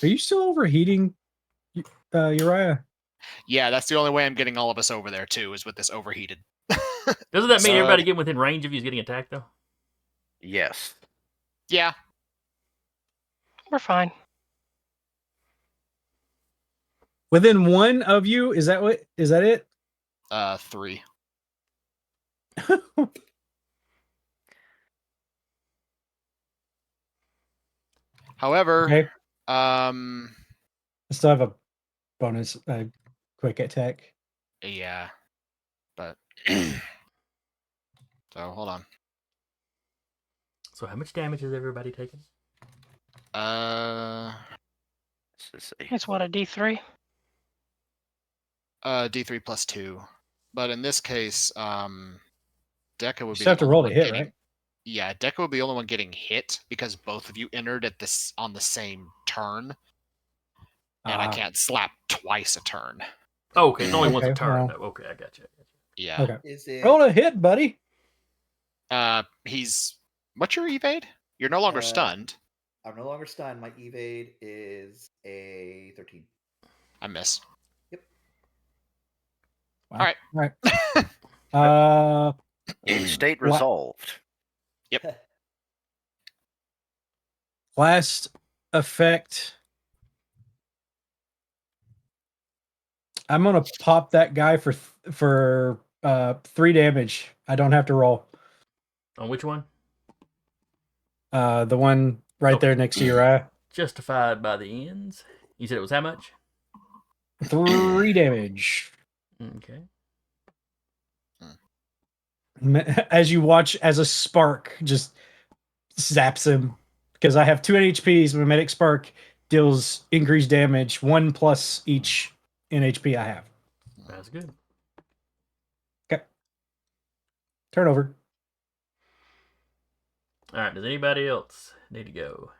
Are you still overheating, Uriah? Yeah, that's the only way I'm getting all of us over there too, is with this overheated. Doesn't that mean So- everybody getting within range of you is getting attacked, though? Yes. Yeah. We're fine. Within one of you? Is that it? 3. However, Okay. I I still have a bonus quick attack. yeah. But So hold on. So how much damage has everybody taken? Let's see. It's what, a D3? D3 plus 2. But in this case, Deca would You be still have the to only roll one to hit, getting- right? Yeah, Deca would be the only one getting hit because both of you entered at this on the same turn, and I can't slap twice a turn. Oh, okay, it's only once a Okay, turn. well. Though. Okay, I got you. Yeah. Okay. Is it? Roll a hit, buddy. He's what's your evade? You're no longer stunned. I'm no longer stunned. My evade is a 13. I miss. Wow. All All right. State What? resolved. Last effect. I'm gonna pop that guy for 3 damage. I don't have to roll. On which one? The one right there next to Uriah. Justified by the ends. You said it was how much? 3 damage. Okay. As you watch as a spark just zaps him. Because I have 2 HPs, my medic spark deals increased damage, 1 plus each in HP I have. That's good. Okay. Turnover. All right. Does anybody else need to go?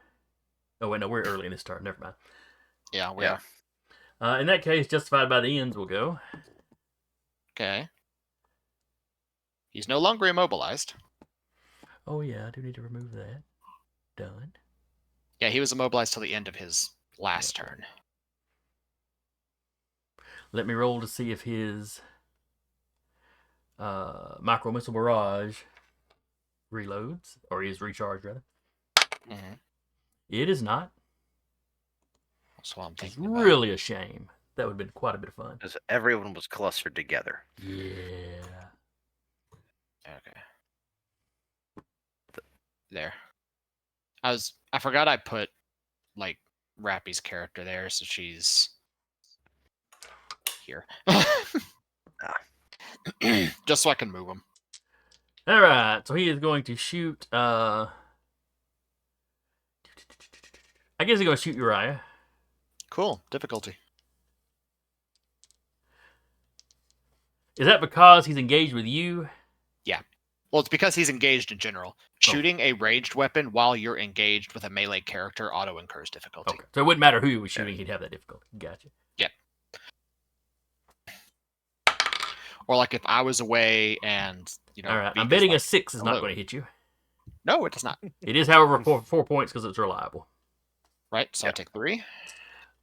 Oh wait, no, we're early in this turn. Never mind. Yeah, we Yeah. are. In that case, justified by the ends will go. Okay. He's no longer immobilized. Oh yeah, I do need to remove that. Done. Yeah, he was immobilized till the end of his last turn. Let me roll to see if his micro missile barrage reloads or is recharged rather. Mm-hmm. It is not. That's what I'm It's thinking. About. really a shame. That would have been quite a bit of fun. Because everyone was clustered together. Yeah. Okay. There. I forgot I put like Rappy's character there, so she's here. Just so I can move him. All right. So he is going to shoot. I guess he's going to shoot Uriah. Cool. Difficulty. Is that because he's engaged with you? Well, it's because he's engaged in general. Shooting a ranged weapon while you're engaged with a melee character auto incurs difficulty. Okay. So it wouldn't matter who he was shooting, he'd have that difficulty. Gotcha. Or like if I was away and All right. I'm Beak is betting like, a 6 is not hello. going to hit you. No, it does not. It is, however, 4 points because it's reliable. Right, so I take 3.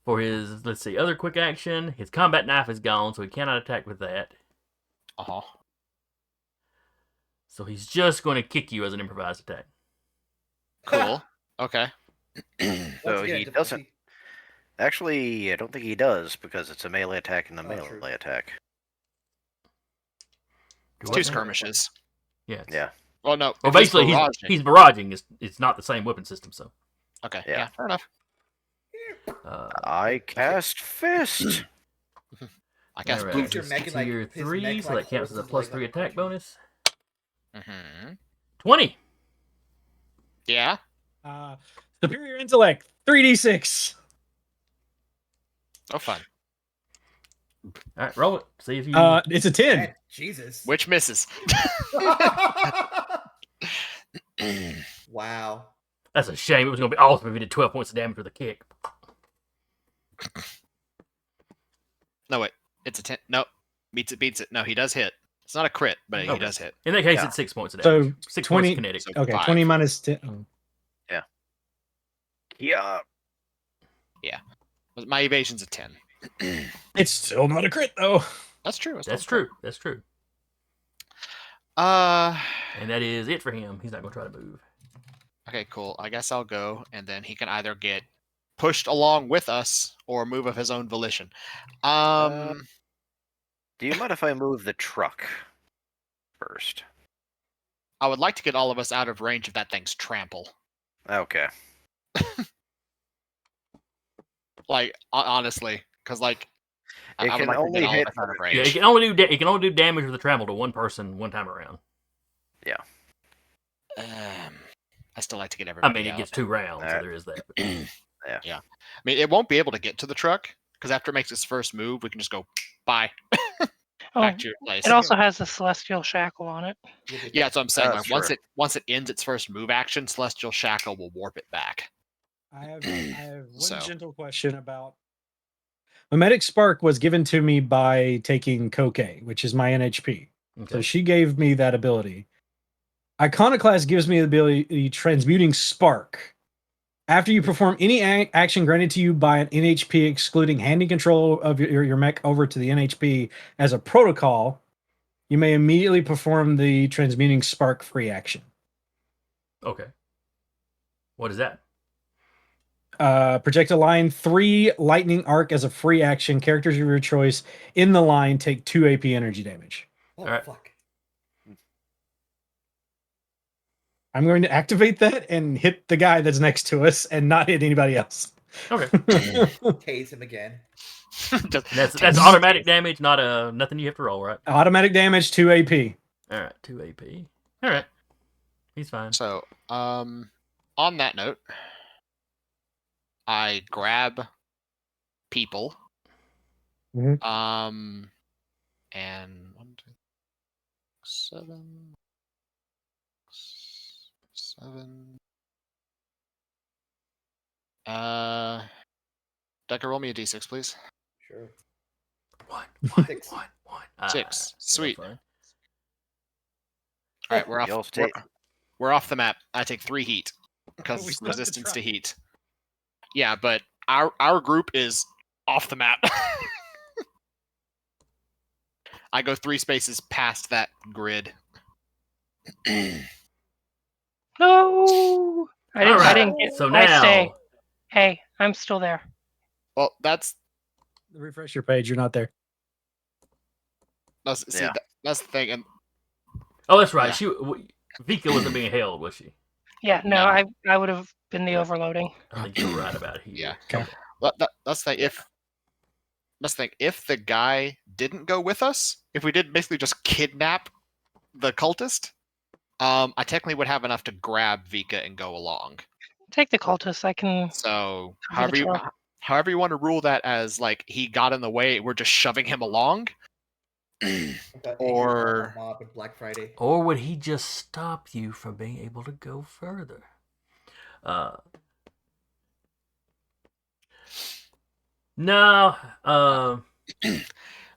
For his, let's see, other quick action, his combat knife is gone, so he cannot attack with that. Uh-huh. So he's just going to kick you as an improvised attack. Cool. Okay. So again, he difficulty. doesn't. Actually, I don't think he does because it's a melee attack and the melee true. attack. It's 2 skirmishes. Yeah. Yeah. Well, no. Well, if he's basically, barraging- he's barraging. It's not the same weapon system, so. Okay, Yeah. yeah, fair enough. I cast Fist. I guess Alright, boot. Your it's mech and, like, tier his 3, mech, so like, that counts as a forces, plus like, 3 like, attack punch you. bonus. Mm-hmm. 20. Yeah. Superior intellect, 3d6. Oh, fun. All right, roll it. See if you. It's a 10. Man, Jesus. Which misses? Wow. That's a shame. It was going to be awesome if he did 12 points of damage with a kick. No, wait. It's a 10. No. Beats it. No, he does hit. It's not a crit, but he Okay. does hit. In that case, Yeah. it's 6 points of So, damage. 6 20 points kinetic. So Okay, 5. 20 minus 10. Oh. Yeah. My evasion's a 10. It's still not a crit, though. That's true. That's true. That's true. Uh, And that is it for him. He's not going to try to move. okay, cool. I guess I'll go, and then he can either get pushed along with us or move of his own volition. Do you mind if I move the truck first? I would like to get all of us out of range of that thing's trample. Okay. Like, honestly, because like I It would can like to only get all hit of us out of for- Yeah, range. it can only do damage with a travel to one person one time around. I still like to get I everybody mean, it out. gets 2 rounds, so Alright. there is that. But I mean, it won't be able to get to the truck because after it makes its first move, we can just go bye Oh, back to your place. it also has the celestial shackle on it. Yeah, that's what I'm saying. That's Like true. once it ends its first move action, Celestial Shackle will warp it back. I have one So- gentle question about. Mimetic Spark was given to me by taking Koke, which is my NHP. So okay. she gave me that ability. Iconoclast gives me the ability Transmuting Spark. After you perform any action granted to you by an NHP, excluding handing control of your mech over to the NHP as a protocol, you may immediately perform the Transmuting Spark free action. Okay. What is that? Project a line 3 lightning arc as a free action. Characters of your choice in the line take 2 AP energy damage. Oh, Alright. fuck. I'm going to activate that and hit the guy that's next to us and not hit anybody else. Okay. Tase him again. Just- That's automatic damage, not nothing you have to roll, right? Automatic damage, 2 AP. All right, 2 AP. All right, he's fine. So, on that note, I grab people. Mhm. And 1, 2, 7, 7. Decker, roll me a d6, please. Sure. One, 6. one. 6. Sweet. Fine. All right, we're off. Y'all stay- We're off the map. I take 3 heat We because still have to resistance to try. heat. Yeah, but our group is off the map. I go 3 spaces past that grid. No, I didn't. All I right, didn't get. so I stay. now Hey, I'm still there. Well, that's Refresh your page. You're not there. see, Yeah. that's the thing. And oh, that's right. Yeah. Vika wasn't being held, was she? Yeah, no, No. I would have been the Yeah. overloading. I think you're right about here. Yeah. Okay. that's the thing. If the guy didn't go with us, if we did basically just kidnap the cultist, I technically would have enough to grab Vika and go along. Take the cultist. I can. So Cover the truck. however you want to rule that as like he got in the way, we're just shoving him along. Or- Mob and Black Friday. Or would he just stop you from being able to go further? No. I'm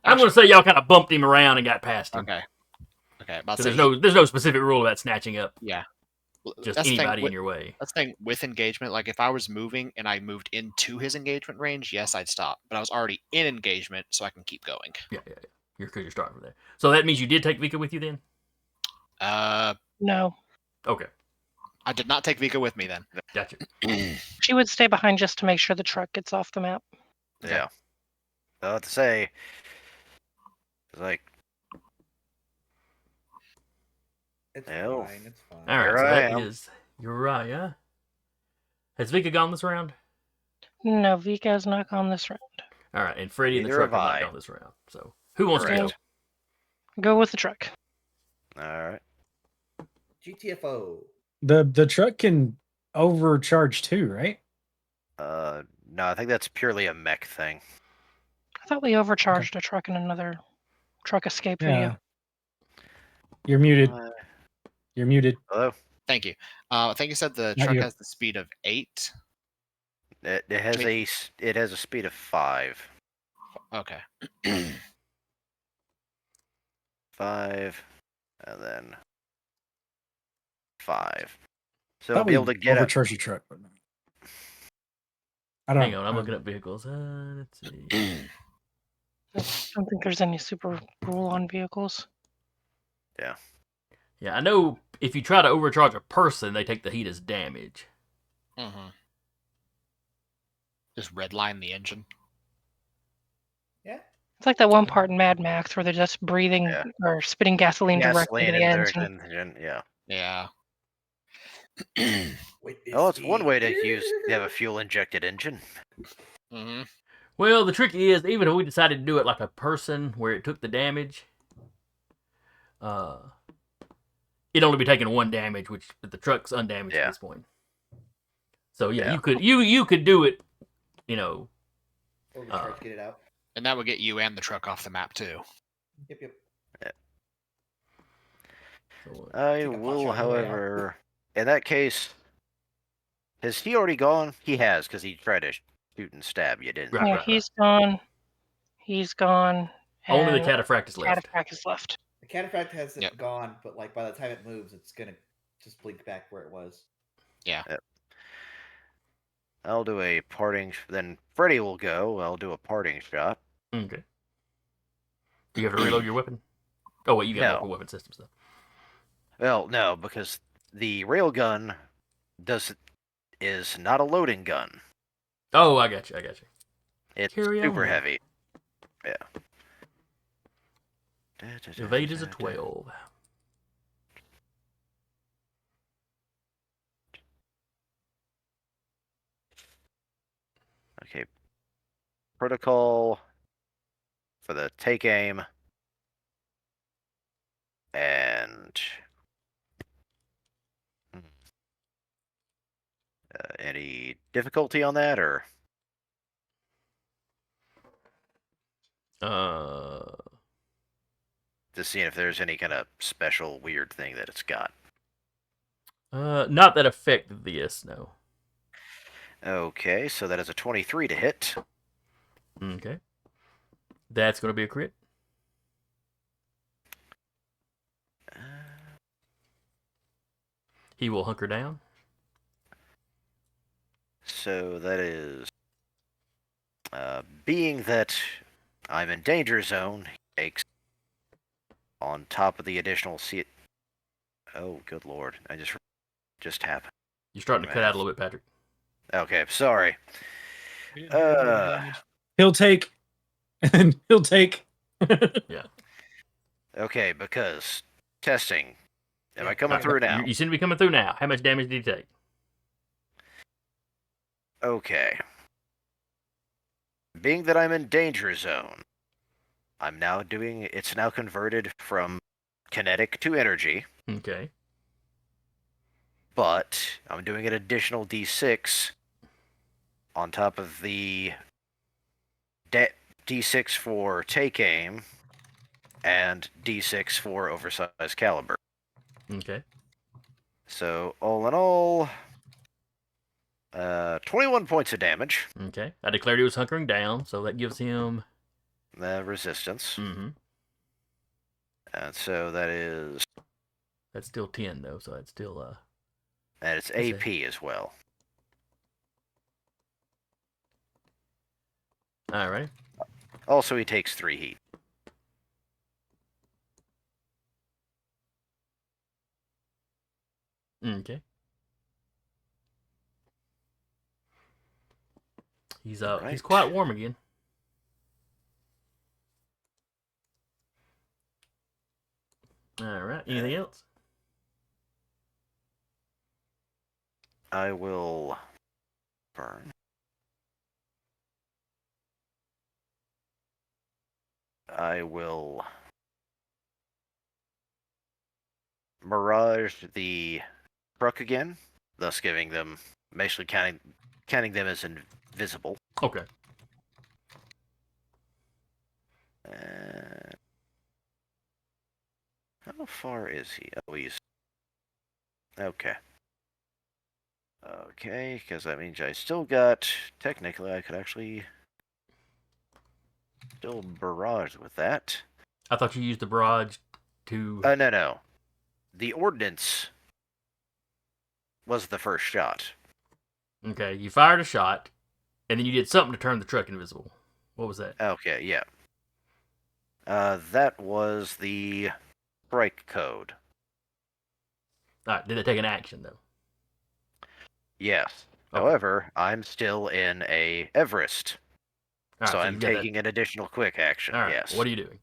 going to say y'all kind of bumped him around and got past him. Okay. About So to there's no specific rule about snatching up yeah. just That's the thing anybody with- in your way. That's the thing with engagement. Like if I was moving and I moved into his engagement range, yes, I'd stop. But I was already in engagement, so I can keep going. Yeah. Because you're starting from there. So that means you did take Vika with you then? No, Okay. I did not take Vika with me then. Gotcha. she would stay behind just to make sure the truck gets off the map. Yeah. I have to say, it's like, It's Hell. fine. It's fine. All right. Here So I that am. is Uriah. Has Vika gone this round? No, Vika has not gone this round. All right. And Freddie and the Neither truck have have not I. gone this round. So who wants to go? Correct. Go with the truck. all right. GTFO. The truck can overcharge too, right? No, I think that's purely a mech thing. I thought we overcharged a truck in another truck escape video. You're muted. Uh, You're muted. hello. Thank you. I think you said the Not truck you. has the speed of 8. It has it has a speed of 5. Okay. 5, and then 5. So Thought I'll be able we to get up. overcharge the truck. But I don't. Hang on. I'm looking up vehicles. Let's see. I don't think there's any super rule on vehicles. Yeah, I know if you try to overcharge a person, they take the heat as damage. Mm-hmm. Just redline the engine. Yeah. It's like that one part in Mad Max where they're just breathing Yeah. or spitting gasoline directly into the engine. Yeah. Yeah. Wait, Oh, it's one way to have a fuel injected engine. Mm-hmm. Well, the trick is, even if we decided to do it like a person where it took the damage, it'd only be taking 1 damage, which the truck's undamaged at this point. So yeah, Yeah. you could do it, you know. Overcharge, get it out. And that would get you and the truck off the map too. Yep. So, I Take a pot will, shot on the way out. however, in that case, has he already gone? He has, because he tried to shoot and stab you, didn't he? Right, Yeah, right. he's gone. He's gone. only the and cataphract is left. Cataphract is left. The cataphract hasn't Yep. gone, but like by the time it moves, it's gonna just blink back where it was. Yeah. I'll do a parting. Then Freddy will go. I'll do a parting shot. Okay. You have to reload your weapon. Oh wait, you got No. multiple weapon systems though. Well, no, because the railgun is not a loading gun. Oh, I got you. It's Carry super on. heavy. Yeah. Evade is a 12. Okay. Protocol for the take aim. And any difficulty on that, or just seeing if there's any kind of special weird thing that it's got. Not that affect this, no. Okay, so that is a 23 to hit. Okay. That's going to be a crit. He will hunker down. So that is, being that I'm in danger zone, he takes on top of the additional seat. Oh, good lord! I just happened. You're starting to cut out a little bit, Patrick. Okay, sorry. He'll take, and he'll take. Okay, because testing. Am I coming Alright, through now? You seem to be coming through now. How much damage did he take? Okay. Being that I'm in danger zone, I'm now doing. It's now converted from kinetic to energy, Okay. but I'm doing an additional D6 on top of the D6 for take aim and D6 for oversized caliber. Okay. So all in all, 21 points of damage. Okay. I declared he was hunkering down, so that gives him Resistance. Mm-hmm. And so that is. That's still 10 though, so that's still And it's AP as well. Alright. Also, he takes 3 heat. Okay. He's Right. he's quite warm again. Alright. Anything else? I will burn. I will mirage the truck again, thus giving them, basically counting them as invisible. Okay. How far is he? Oh, he's okay. Okay, because that means I still got. Technically, I could actually still barrage with that. I thought you used the barrage to No. The ordnance was the first shot. Okay, you fired a shot, and then you did something to turn the truck invisible. What was that? Okay, yeah. That was the strike code. Alright, did it take an action though? Yes. Okay. However, I'm still in a Everest, Alright, so I'm you've got that- taking an additional quick action. Alright, Yes. what are you doing?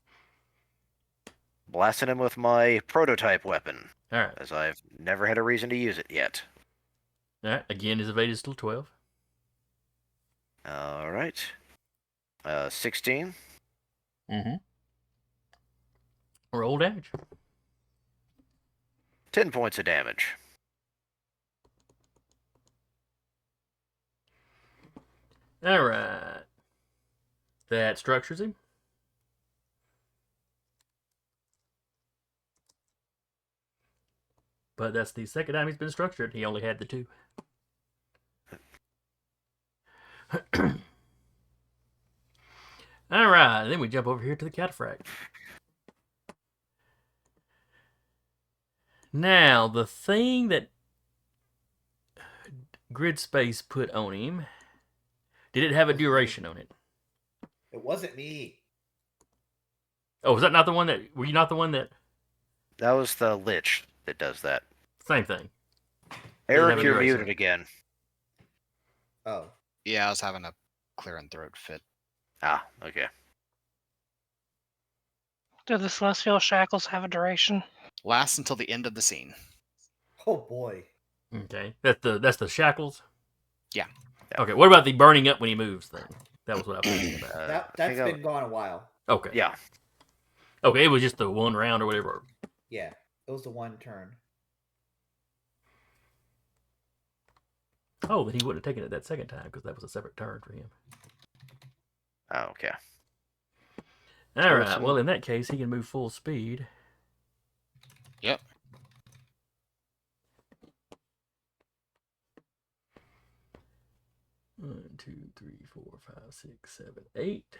Blasting him with my prototype weapon, Alright. as I've never had a reason to use it yet. Alright, again, his evade is still 12. All right. 16. Mm-hmm. Roll damage. 10 points of damage. All right. That structures him. But that's the second time he's been structured. He only had the 2. All right. Then we jump over here to the cataphract. Now, the thing that Grid Space put on him, did it have a duration on it? It wasn't me. Oh, was that not the one that... Were you not the one that... That was the Lich that does that. Same thing. Eric, have a you're duration. muted again. Oh. Yeah, I was having a clearing throat fit. Ah, okay. Do the celestial shackles have a duration? Lasts until the end of the scene. Oh boy. Okay. That's the shackles? Yeah. Okay, what about the burning up when he moves thing? That was what I was thinking about. I That's think been gone a while. Okay. Yeah. Okay, it was just the one round or whatever. Yeah. It was the one turn. Oh, then he wouldn't have taken it that second time because that was a separate turn for him. Oh, okay. All So right. some- Well, in that case, he can move full speed. Yep. One, 2, 3, 4, 5, 6, 7, 8.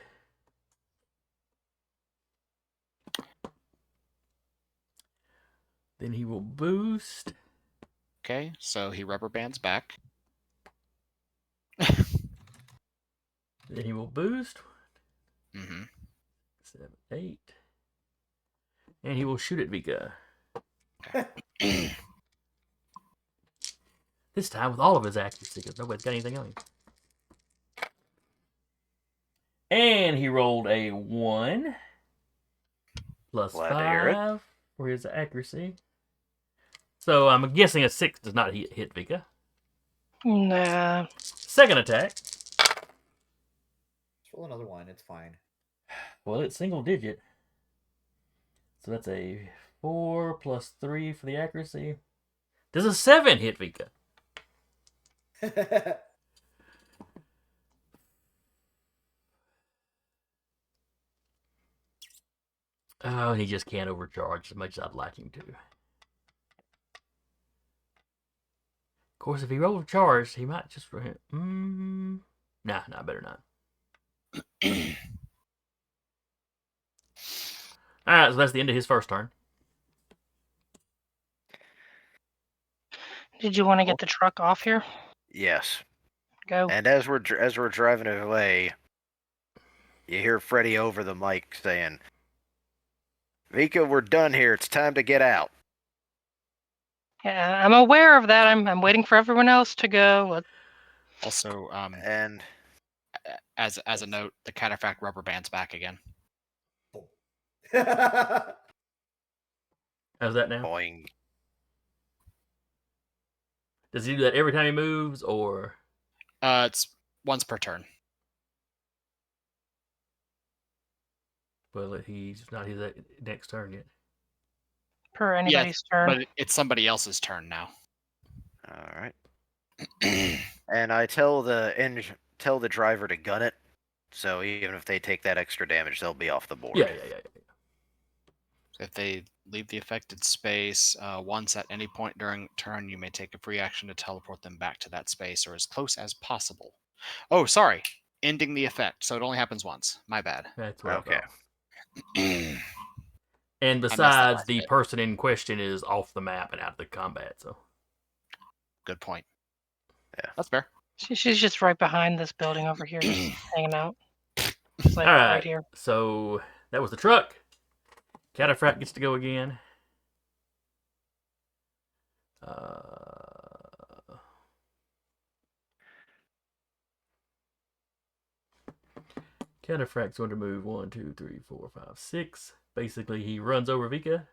Then he will boost. Okay, so he rubber bands back. Then he will boost. Mm-hmm. 7, 8. And he will shoot at Vika. This time with all of his accuracy because nobody's got anything on him. And he rolled a 1 plus Glad to hear it. 5 for his accuracy. So I'm guessing a 6 does not hit Vika. Nah. Second attack. Let's roll another one. It's fine. Well, it's single digit. So that's a 4 plus 3 for the accuracy. Does a 7 hit Vika? Oh, he just can't overcharge as much as I'd like him to. Of course, if he overcharged, he might just... Nah, better not. Alright, so that's the end of his first turn. Did you want to get the truck off here? Yes. Go. And as we're driving away, you hear Freddy over the mic saying, "Vika, we're done here. It's time to get out." Yeah, I'm aware of that. I'm waiting for everyone else to go. Also, And as a note, the cataphract rubber bands back again. How's that now? boing. Does he do that every time he moves, or... It's once per turn. Well, he's not his next turn yet. Per anybody's turn. But it's somebody else's turn now. All right. And I tell the driver to gun it, so even if they take that extra damage, they'll be off the board. Yeah. If they leave the affected space once at any point during turn, you may take a free action to teleport them back to that space or as close as possible. Oh, sorry. Ending the effect, so it only happens once. My bad. That's what Okay. I thought. And messed that besides, last the bit. person in question is off the map and out of the combat, so... Good point. Yeah. That's fair. She's just right behind this building over here, just hanging out. It's like All right right. here. So, that was the truck. Cataphract gets to go again. Cataphract's going to move 1, 2, 3, 4, 5, 6. Basically, he runs over Vika,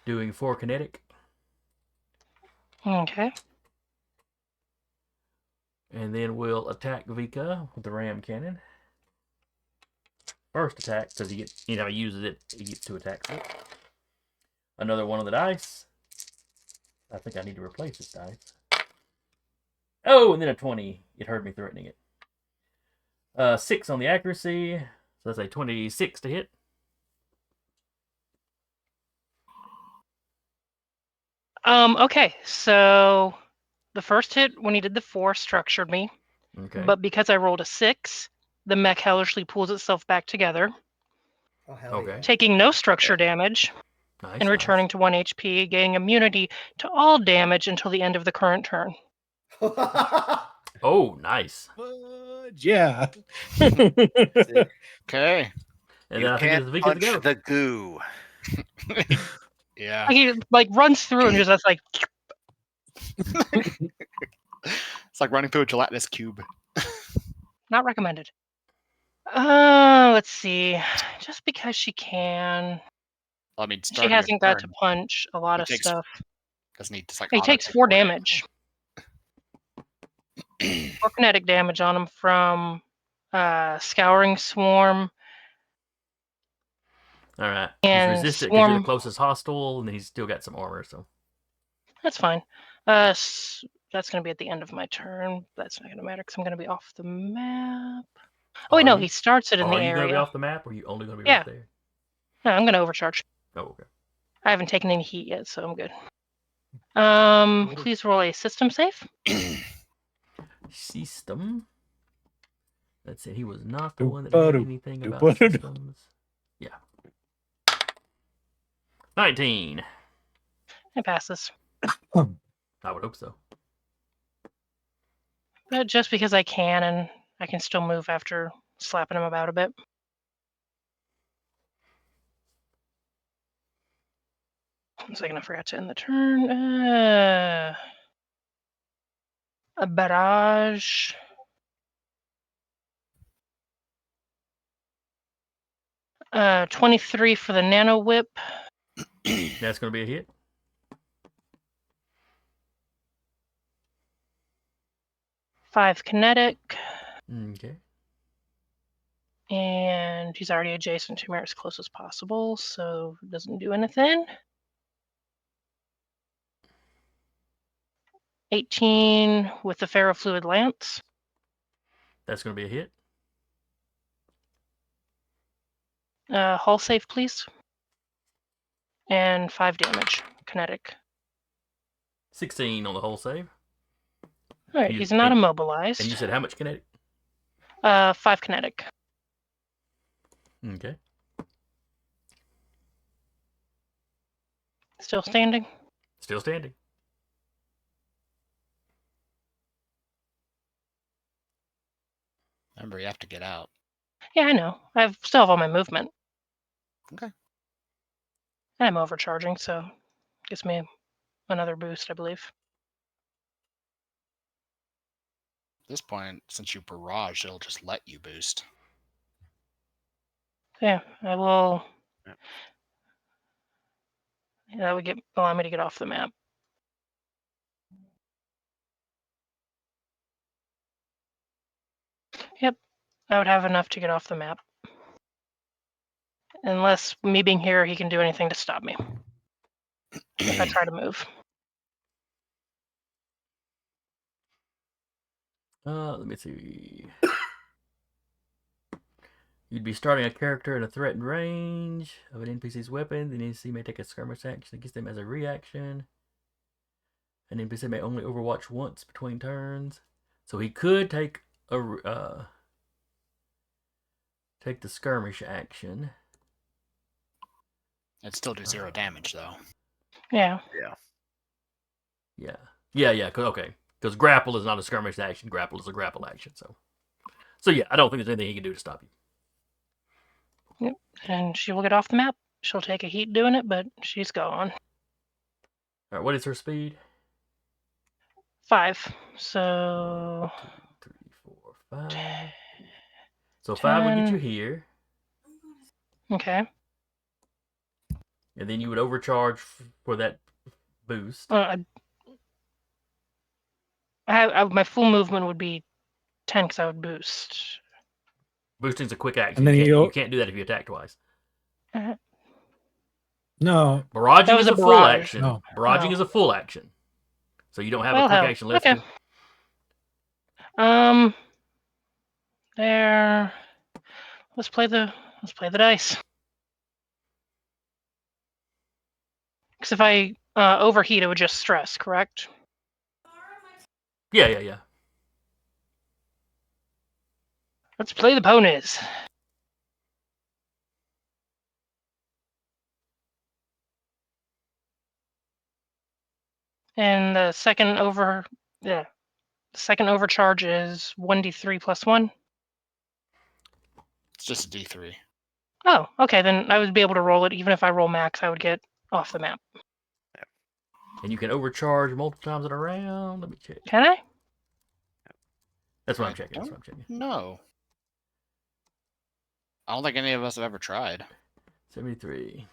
doing 4 kinetic. Okay. And then we'll attack Vika with the ram cannon. First attack, because anytime he uses it, he gets 2 attacks. Another one on the dice. I think I need to replace this dice. Oh, and then a 20. It heard me threatening it. 6 on the accuracy. So that's a 26 to hit. Okay, so the first hit when he did the 4 structured me, Okay. but because I rolled a 6, the mech hellishly pulls itself back together, Oh hell Okay. taking no structure damage Nice. and returning to 1 HP, gaining immunity to all damage until the end of the current turn. yeah. Oh, nice. Fudge, yeah. Okay. And You then I think can't it's Vika's punch go. the goo. Yeah. He runs through and just that's like It's like running through a gelatinous cube. not recommended. Let's see. Just because she can, I mean, she starting your hasn't got to turn, punch a lot He of takes stuff. doesn't he just like He auto takes take 4 4 damage. 4 kinetic damage on him from Scouring Swarm. All right. He's And resistant because you're the Swarm. closest hostile, and he's still got some armor. So That's fine. That's going to be at the end of my turn. That's not going to matter because I'm going to be off the map. Oh, wait, Are no, you- he starts it in the Are you going to be area. off the map, or are you only going to be Yeah. right there? No, I'm going to overcharge. Oh, okay. I haven't taken any heat yet, so I'm good. Please roll a system save. System. Let's see. He was not the one that had anything about systems. Yeah. 19. It passes. I would hope so. But just because I can, and I can still move after slapping him about a bit. One second, I forgot to end the turn. A barrage. Uh, 23 for the nano whip. That's going to be a hit. Five kinetic. Okay. And he's already adjacent to me as close as possible, so it doesn't do anything. 18 with the ferrofluid lance. That's going to be a hit. Hull save, please. And 5 damage, kinetic. 16 on the whole save. All right, he's not immobilized. And you said how much kinetic? 5 kinetic. Okay. Still standing? Still standing. Remember, you have to get out. Yeah, I know. I still have all my movement. Okay. And I'm overcharging, so gives me another boost, I believe. At this point, since you barrage, it'll just let you boost. Yeah, I will. Yep. Yeah, that would allow me to get off the map. Yep, I would have enough to get off the map. Unless me being here, he can do anything to stop me if I try to move. Let me see. You'd be starting a character in a threatened range of an NPC's weapon. The NPC may take a skirmish action against them as a reaction. An NPC may only overwatch once between turns. So he could take the skirmish action. It'd still do 0 damage, though. Yeah. Yeah. Okay. Because grapple is not a skirmish action. Grapple is a grapple action. So yeah, I don't think there's anything he can do to stop you. Yep. And she will get off the map. She'll take a heat doing it, but she's gone. All right. What is her speed? 5. So 1, 2, 3, 4, 5. So 10. 5 would get you here, Okay. and then you would overcharge for that boost. I My full movement would be 10 because I would boost. Boosting's a quick action. And then You can't do that if you attack twice. No. Barraging That was is a a full barrage. action. No. Barraging Oh. is a full action. So you don't have Well, a quick hell. action left. Okay. To... There. Let's play the dice. Because if I overheat, it would just stress, correct? Yeah. Let's play the ponies. And the second overcharge is 1d3 plus 1. It's just a D3. Oh, okay, then I would be able to roll it. Even if I roll max, I would get off the map. And you can overcharge multiple times in a round. Let me check. Can I? That's what I I'm checking. That's what I'm checking. No. I don't think any of us have ever tried. 73.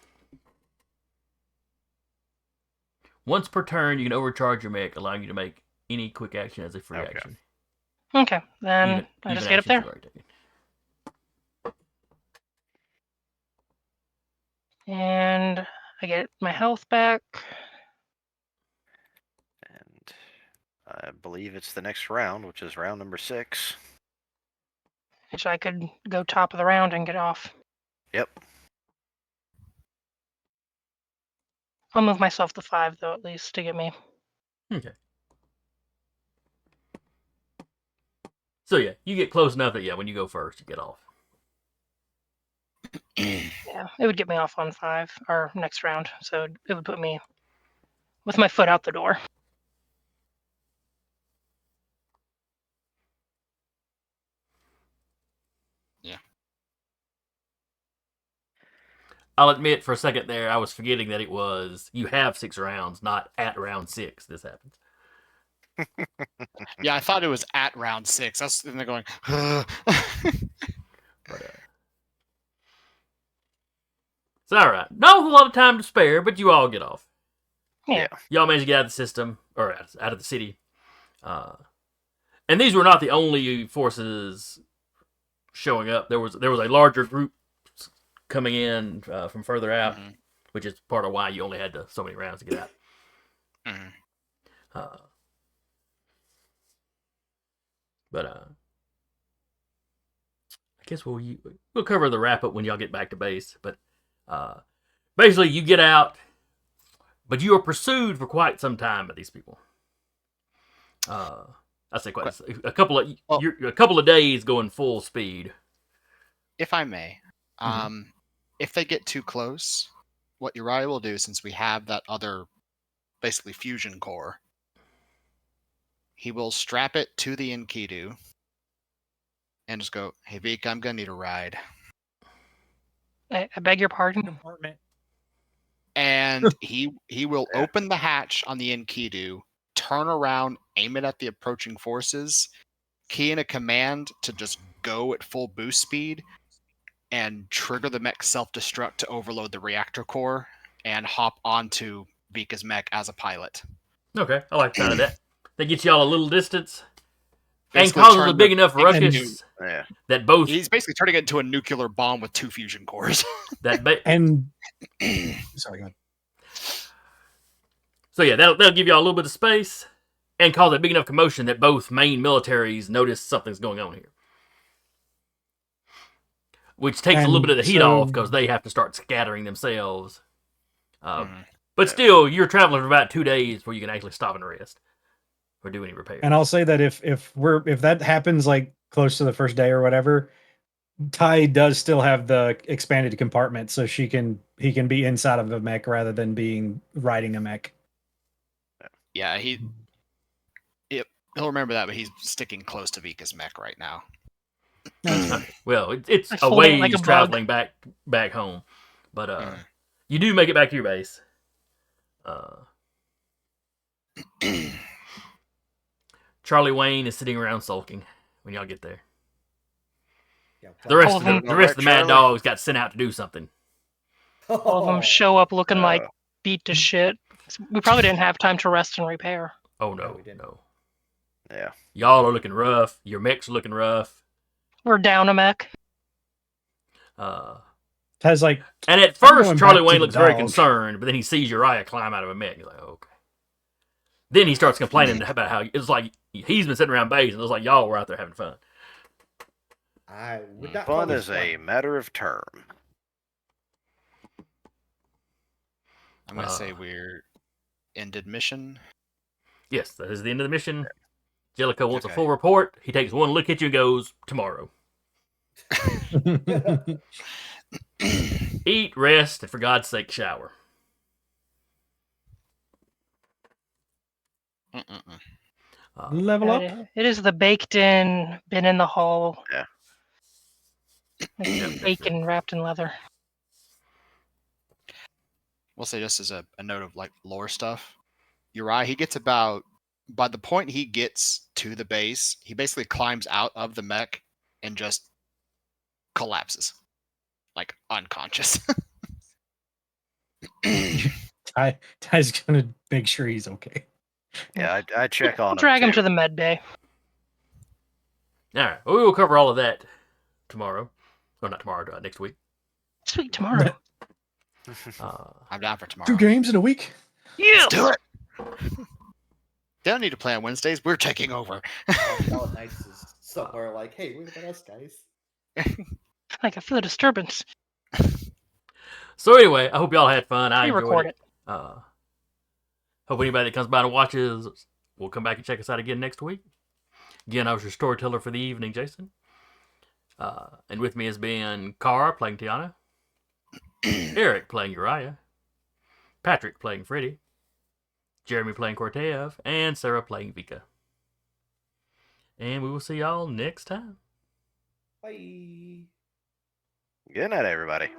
Once per turn, you can overcharge your mech, allowing you to make any quick action as a free Okay. action. Okay, then Even I just get up actions there. you've already taken. And I get my health back. And I believe it's the next round, which is round number 6. Which I could go top of the round and get off. Yep. I'll move myself to 5, though, at least, to get me. Okay. So yeah, you get close enough that when you go first, you get off. Yeah, it would get me off on 5, or next round. So it would put me with my foot out the door. Yeah. I'll admit for a second there, I was forgetting that it was you have 6 rounds, not at round 6 this happens. Yeah, I thought it was at round 6. That's and they're going. But, it's all right. Not with a lot of time to spare, but you all get off. Yeah. Y'all managed to get out of the system, or out of the city. And these were not the only forces showing up. There was a larger group coming in from further out, Mhm. which is part of why you only had so many rounds to get out. Mhm. But I guess we'll cover the wrap up when y'all get back to base. But basically, you get out, but you are pursued for quite some time by these people. I say quite a couple of days going full speed. If I may, if they get too close, what Uriah will do, since we have that other, basically fusion core, he will strap it to the Enkidu and just go, "Hey Vika, I'm gonna need a ride." I beg your pardon? Compartment. And he will open the hatch on the Enkidu, turn around, aim it at the approaching forces, key in a command to just go at full boost speed, and trigger the mech self-destruct to overload the reactor core and hop onto Vika's mech as a pilot. Okay, I like the sound of that. That gets y'all a little distance and Basically causes turn a big enough ruckus Yeah. that both He's basically turning it into a nuclear bomb with 2 fusion cores. And sorry, go ahead. So yeah, that'll give y'all a little bit of space and cause a big enough commotion that both main militaries notice something's going on here. Which takes a little bit of the heat off because they have to start scattering themselves. But still, you're traveling for about 2 days before you can actually stop and rest or do any repairs. And I'll say that if that happens like close to the first day or whatever, Ty does still have the expanded compartment, so he can be inside of a mech rather than riding a mech. Yeah, he'll remember that, but he's sticking close to Vika's mech right now. Well, it's Like a folding it ways like a bug. traveling back home, but you do make it back to your base. Charlie Wayne is sitting around sulking when y'all get there. Yeah, The rest of them- the rest of the Mad Charlie? Dogs got sent out to do something. All of them show up looking like Uh, beat to shit. We probably didn't have time to rest and repair. Oh No, no, we didn't. no. Yeah. Y'all are looking rough. Your mech's looking rough. We're down a mech. Has like And at I'm first, going Charlie back to Wayne the looks very dog. concerned, but then he sees Uriah climb out of a mech. He's like, okay. Then he starts complaining about how it's like he's been sitting around base, and it's like y'all were out there having fun. I would not call Fun this is a fun. matter of term. I'm gonna say we're ended mission. Yes, that is the end of the mission. Jellicoe wants a Okay. full report. He takes one look at you and goes, tomorrow. Eat, rest, and for God's sake, shower. Mm-mm-mm. Level up. It is the baked in, been in the hall. Yeah. Like bacon wrapped in leather. We'll say just as a note of like lore stuff. Uriah, he gets about by the point he gets to the base, he basically climbs out of the mech and just collapses, like unconscious. Ty's gonna make sure he's okay. Yeah, I check on We'll drag him too. to the med bay. All right, well, we will cover all of that tomorrow. Well, not tomorrow, next week. Sweet, tomorrow. I'm down for tomorrow. 2 games in a week. Yeah. Let's do it. They don't need to play on Wednesdays. We're taking over. All Nights is somewhere like, hey, what about us, guys? Like I feel a disturbance. So anyway, I hope y'all had fun. I enjoyed Pre-record it. Hope anybody that comes by and watches will come back and check us out again next week. Again, I was your storyteller for the evening, Jason. And with me has been Cara playing Tiana, Eric playing Uriah, Patrick playing Freddy, Jeremy playing Cortev, and Sarah playing Vika. And we will see y'all next time. Bye. Good night, everybody.